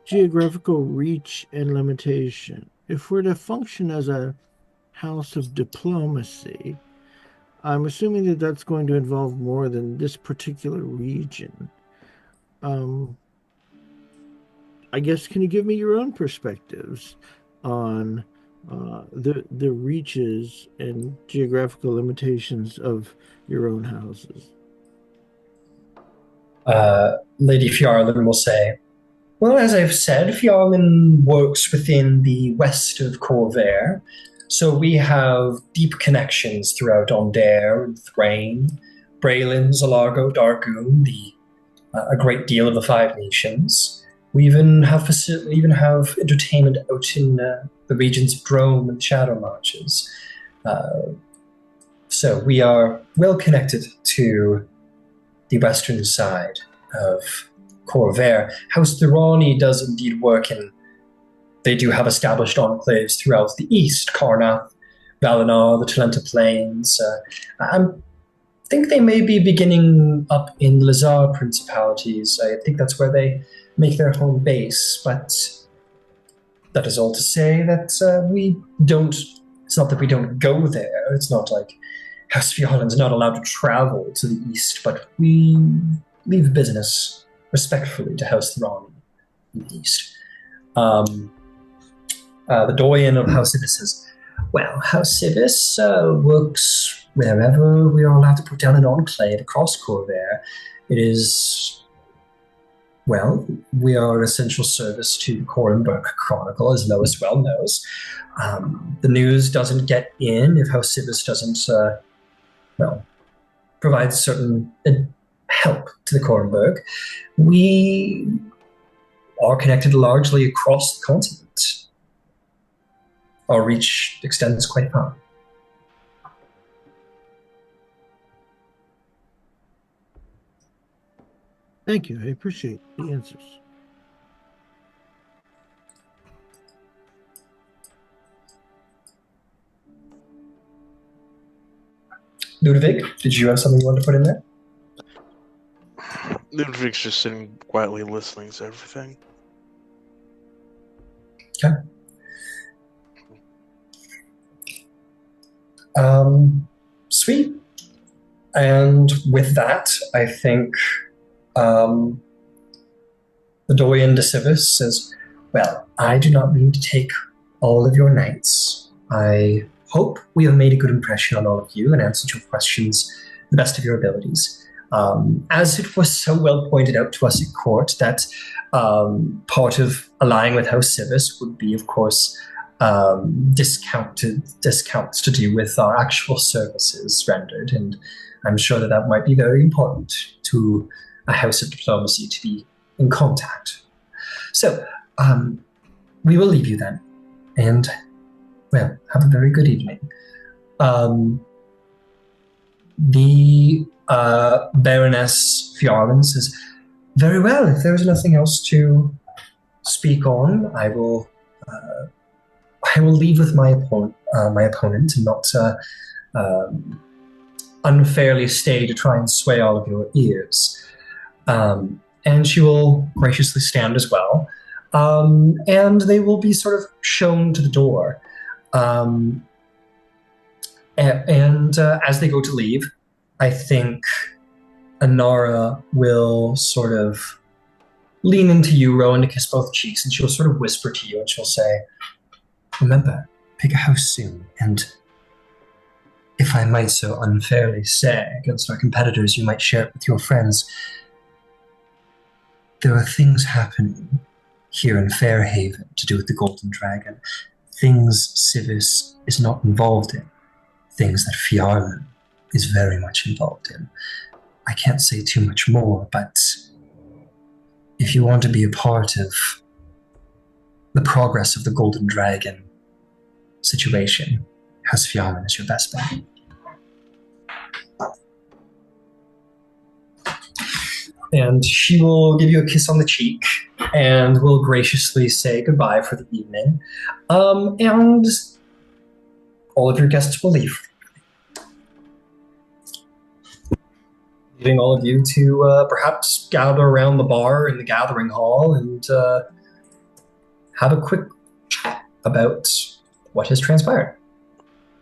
geographical reach and limitation? If we're to function as a house of diplomacy, I'm assuming that that's going to involve more than this particular region. I guess, can you give me your own perspectives on the reaches and geographical limitations of your own houses? Lady Phiarlan will say, well, as I've said, Phiarlan works within the west of Corvair, so we have deep connections throughout Ondair and Thrain, Braylon, Zalargo, Dargoon, a great deal of the Five Nations. We even have entertainment out in the regions of Drome and Shadow Marches. So we are well connected to the western side of Corvair. House Thurani does indeed work in... They do have established enclaves throughout the east, Karnath, Valinor, the Talenta Plains. I think they may be beginning up in Lazar Principalities. I think that's where they make their home base, but that is all to say that we don't... It's not that we don't go there. It's not like House Phiarlan's not allowed to travel to the east, but we leave business respectfully to House Thurani in the east. The doyen of House Sivis says, well, House Sivis works wherever we are allowed to put down an enclave across Corvair. It is... Well, we are an essential service to the Corenberg Chronicle, as Lois well knows. The news doesn't get in if House Sivis doesn't, provide certain help to the Corenberg. We are connected largely across the continent. Our reach extends quite far. Thank you. I appreciate the answers. Ludwig, did you have something you wanted to put in there? Ludwig's just sitting quietly listening to everything. Okay. Sweet. And with that, I think the Doyen de Sivis says, well, I do not mean to take all of your nights. I hope we have made a good impression on all of you and answered your questions to the best of your abilities. As it was so well pointed out to us at court that part of allying with House Sivis would be, of course, discounts to do with our actual services rendered, and I'm sure that that might be very important to a house of diplomacy to be in contact. So, we will leave you then, and, well, have a very good evening. The Baroness Phiarlan says, very well, if there is nothing else to speak on, I will leave with my opponent and not unfairly stay to try and sway all of your ears. And she will graciously stand as well. And they will be sort of shown to the door. And as they go to leave, I think Anara will sort of lean into you, Rowan, to kiss both cheeks, and she'll sort of whisper to you, and she'll say, remember, pick a house soon, and if I might so unfairly say, against our competitors, you might share it with your friends. There are things happening here in Fairhaven to do with the Golden Dragon. Things Sivis is not involved in. Things that Phiarlan is very much involved in. I can't say too much more, but if you want to be a part of the progress of the Golden Dragon situation, House Phiarlan is your best bet. And she will give you a kiss on the cheek and will graciously say goodbye for the evening. And all of your guests will leave. Leaving all of you to perhaps gather around the bar in the gathering hall and have a quick chat about what has transpired.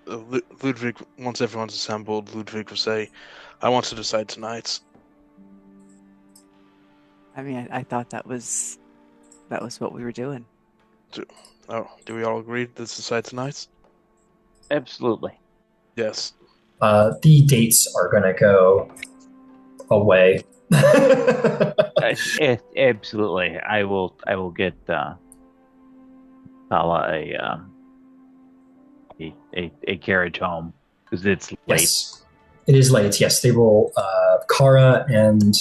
Ludwig, once everyone's assembled, Ludwig will say, I want to decide tonight. I mean, I thought that was what we were doing. Do we all agree this decide tonight? Absolutely. Yes. The dates are going to go away. Absolutely. I will get Tala a carriage home because it's late. Yes, it is late. Yes, they will. Kara and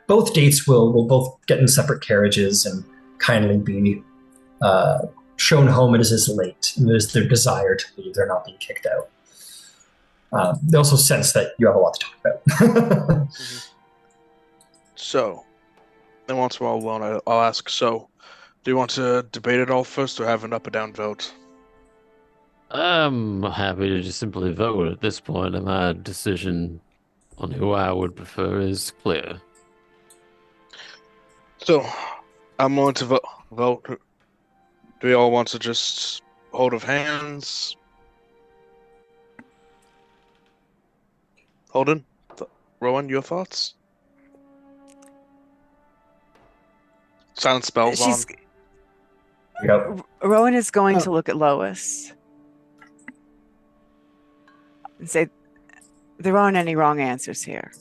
both dates will both get in separate carriages and kindly be shown home. It is late, and it is their desire to leave. They're not being kicked out. They also sense that you have a lot to talk about. Mm-hmm. So, and once we're all alone, I'll ask, so, do you want to debate it all first or have an up or down vote? I'm happy to just simply vote at this point, and my decision on who I would prefer is clear. So, I'm going to vote. Do we all want to just hold of hands? Holden? Rowan, your thoughts? Silent spells on. Yep. Rowan is going to look at Lois and say, there aren't any wrong answers here.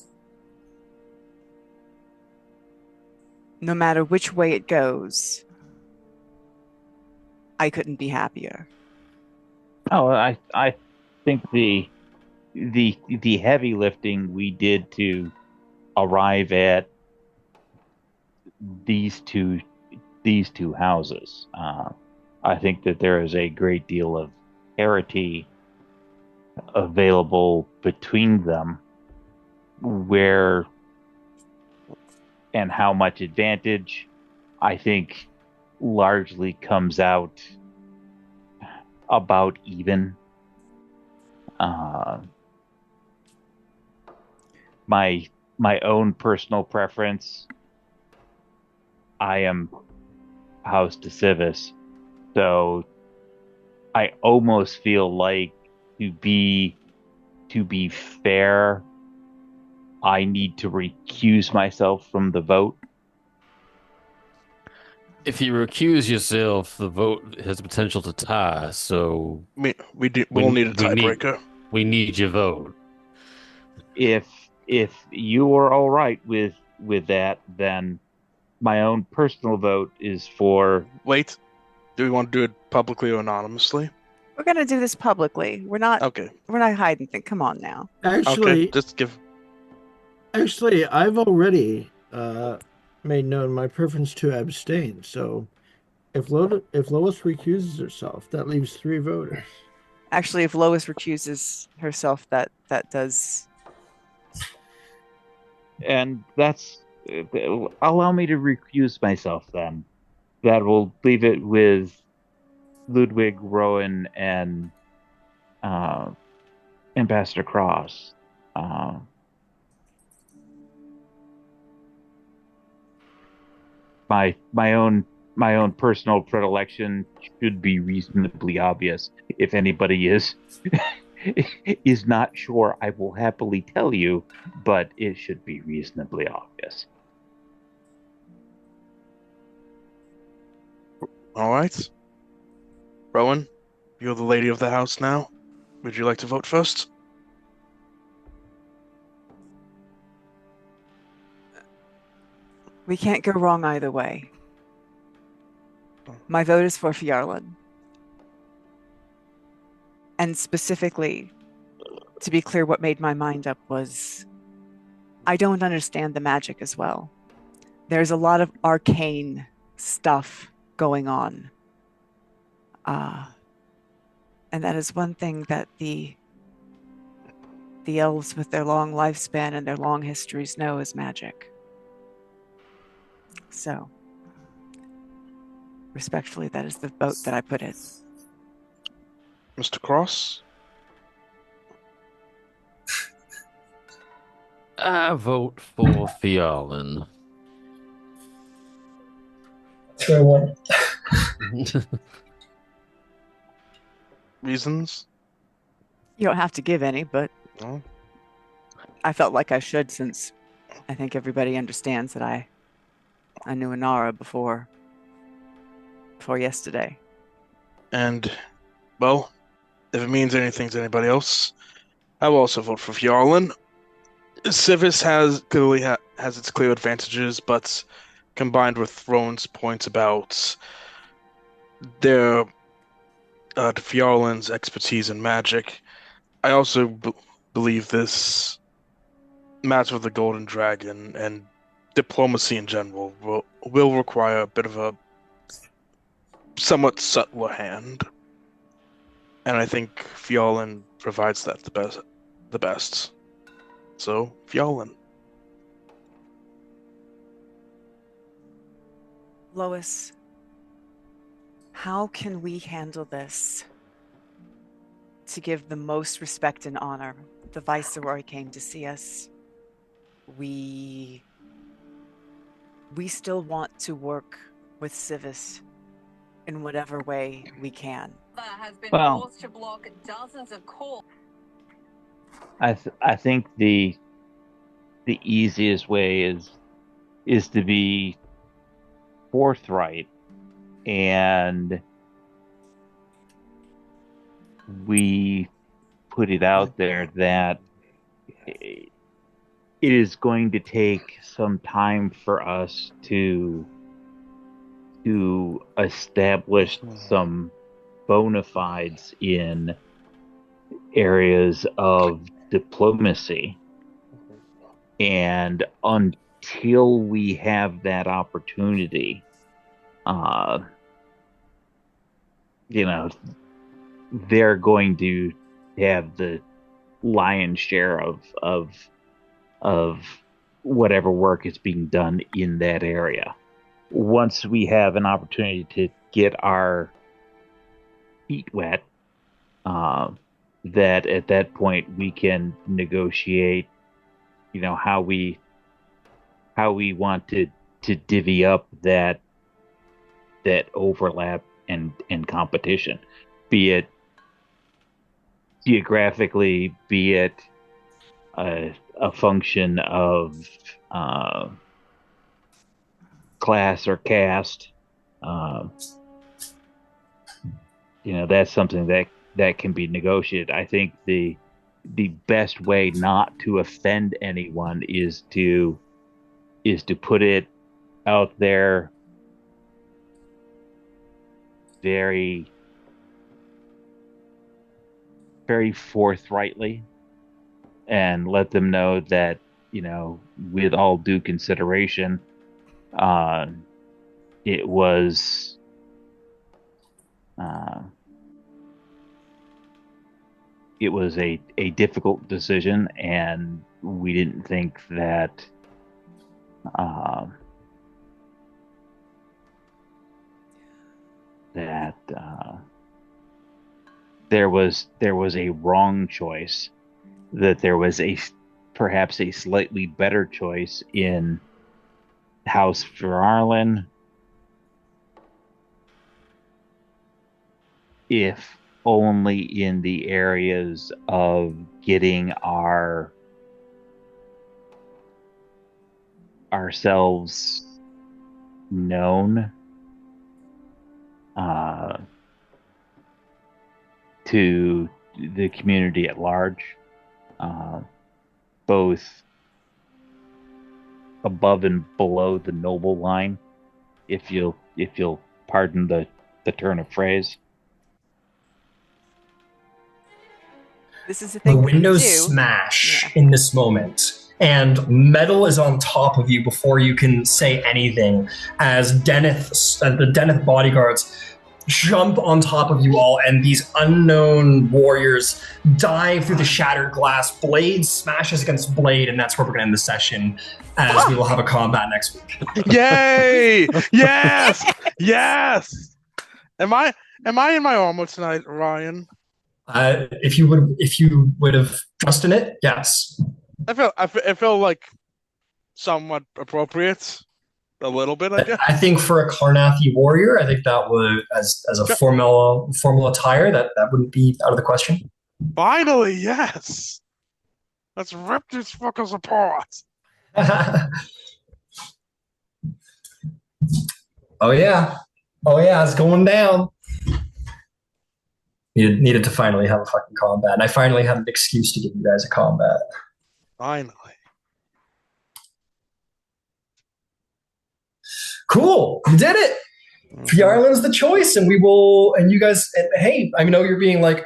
No matter which way it goes, I couldn't be happier. Oh, I think the heavy lifting we did to arrive at these two houses. I think that there is a great deal of parity available between them, where and how much advantage I think largely comes out about even. My own personal preference, I am House de Sivis, so I almost feel like to be fair, I need to recuse myself from the vote? If you recuse yourself, the vote has the potential to tie. So We'll need a tiebreaker. We need your vote. If you are all right with that, then my own personal vote is for. Wait, do we want to do it publicly or anonymously? We're gonna do this publicly. We're not Okay. hiding things. Come on now. Actually, Okay, just give. actually, I've already made known my preference to abstain. So, if Lois recuses herself, that leaves 3 voters. Actually, if Lois recuses herself, that does. And that's. Allow me to recuse myself then. That will leave it with Ludwig, Rowan, and Ambassador Cross. My own personal predilection should be reasonably obvious. If anybody is is not sure, I will happily tell you, but it should be reasonably obvious. All right. Rowan, you're the lady of the house now. Would you like to vote first? We can't go wrong either way. My vote is for Phiarlan. And specifically, to be clear, what made my mind up was I don't understand the magic as well. There's a lot of arcane stuff going on. And that is one thing that the elves with their long lifespan and their long histories know is magic. So, respectfully, that is the vote that I put in. Mr. Cross? I vote for Phiarlan. Fair one. Reasons? You don't have to give any, but No. I felt like I should, since I think everybody understands that I knew Inara before yesterday. And, well, if it means anything to anybody else, I will also vote for Phiarlan. Sivis has its clear advantages, but combined with Rowan's points about their Phiarlan's expertise in magic, I also believe this matter of the Golden Dragon and diplomacy in general will require a bit of a somewhat subtler hand, and I think Phiarlan provides that the best. So Phiarlan. Lois, how can we handle this to give the most respect and honor? The Viceroy came to see us. We still want to work with Sivis in whatever way we can. Has been Well, forced to block dozens of calls. I think the easiest way is to be forthright, and we put it out there that it is going to take some time for us to establish some bona fides in areas of diplomacy. And until we have that opportunity, they're going to have the lion's share of whatever work is being done in that area. Once we have an opportunity to get our feet wet, that at that point we can negotiate, how we want to divvy up that overlap and competition, be it geographically, be it a function of class or caste. That's something that can be negotiated. I think the best way not to offend anyone is to put it out there very, very forthrightly, and let them know that, with all due consideration, it was a difficult decision, and we didn't think that there was a wrong choice, that there was perhaps a slightly better choice in House Phiarlan, if only in the areas of getting ourselves known to the community at large, both above and below the noble line, if you'll pardon the turn of phrase. This is the The thing that we windows do. smash in this moment, and metal is on top of you before you can say anything, as the Deneth bodyguards jump on top of you all, and these unknown warriors dive through the shattered glass. Blade smashes against blade, and that's where we're going to end the session, as we will have a combat next week. Yay! Yes! Yes! Am I in my armor tonight, Ryan? If you would have trust in it, yes. I feel like somewhat appropriate. A little bit, I guess. I think for a Karnathi warrior, I think that would, as a formal attire, that wouldn't be out of the question. Finally, yes. Let's rip these fuckers apart. Oh yeah, it's going down. Needed to finally have a fucking combat, and I finally had an excuse to give you guys a combat. Finally. Cool, you did it. Phiarlan's the choice, and we will. And you guys, hey, I know you're being like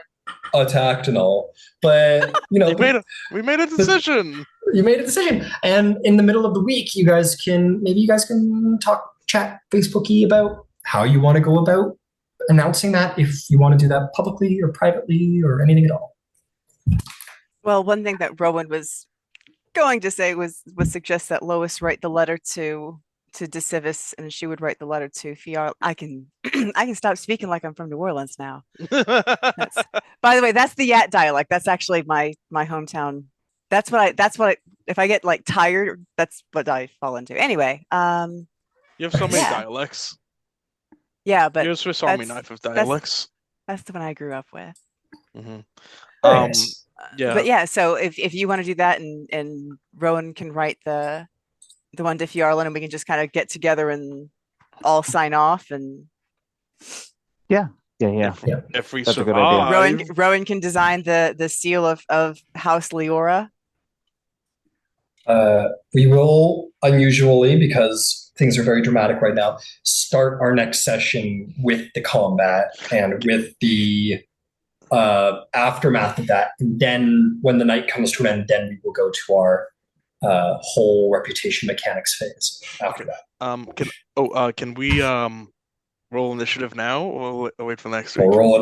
attacked and all, but we made a decision. You made a decision, and in the middle of the week, you guys can chat Facebooky about how you want to go about announcing that, if you want to do that publicly or privately or anything at all. Well, one thing that Rowan was going to say was suggest that Lois write the letter to Sivis, and she would write the letter to Phiarlan. I can stop speaking like I'm from New Orleans now. By the way, that's the Yat dialect. That's actually my hometown. That's what if I get like tired, that's what I fall into. Anyway, you have so many dialects. Yeah, but you're a Swiss Army knife of dialects. That's the one I grew up with. Mm-hmm. Yeah. But yeah, so if you want to do that, and Rowan can write the one to Phiarlan, and we can just kind of get together and all sign off, and yeah. If we That's survive, a good idea. Rowan can design the seal of House Leora. We will, unusually, because things are very dramatic right now, start our next session with the combat and with the aftermath of that. And then when the night comes to an end, then we will go to our whole reputation mechanics phase after that. Can we roll initiative now, or wait for next week? We'll roll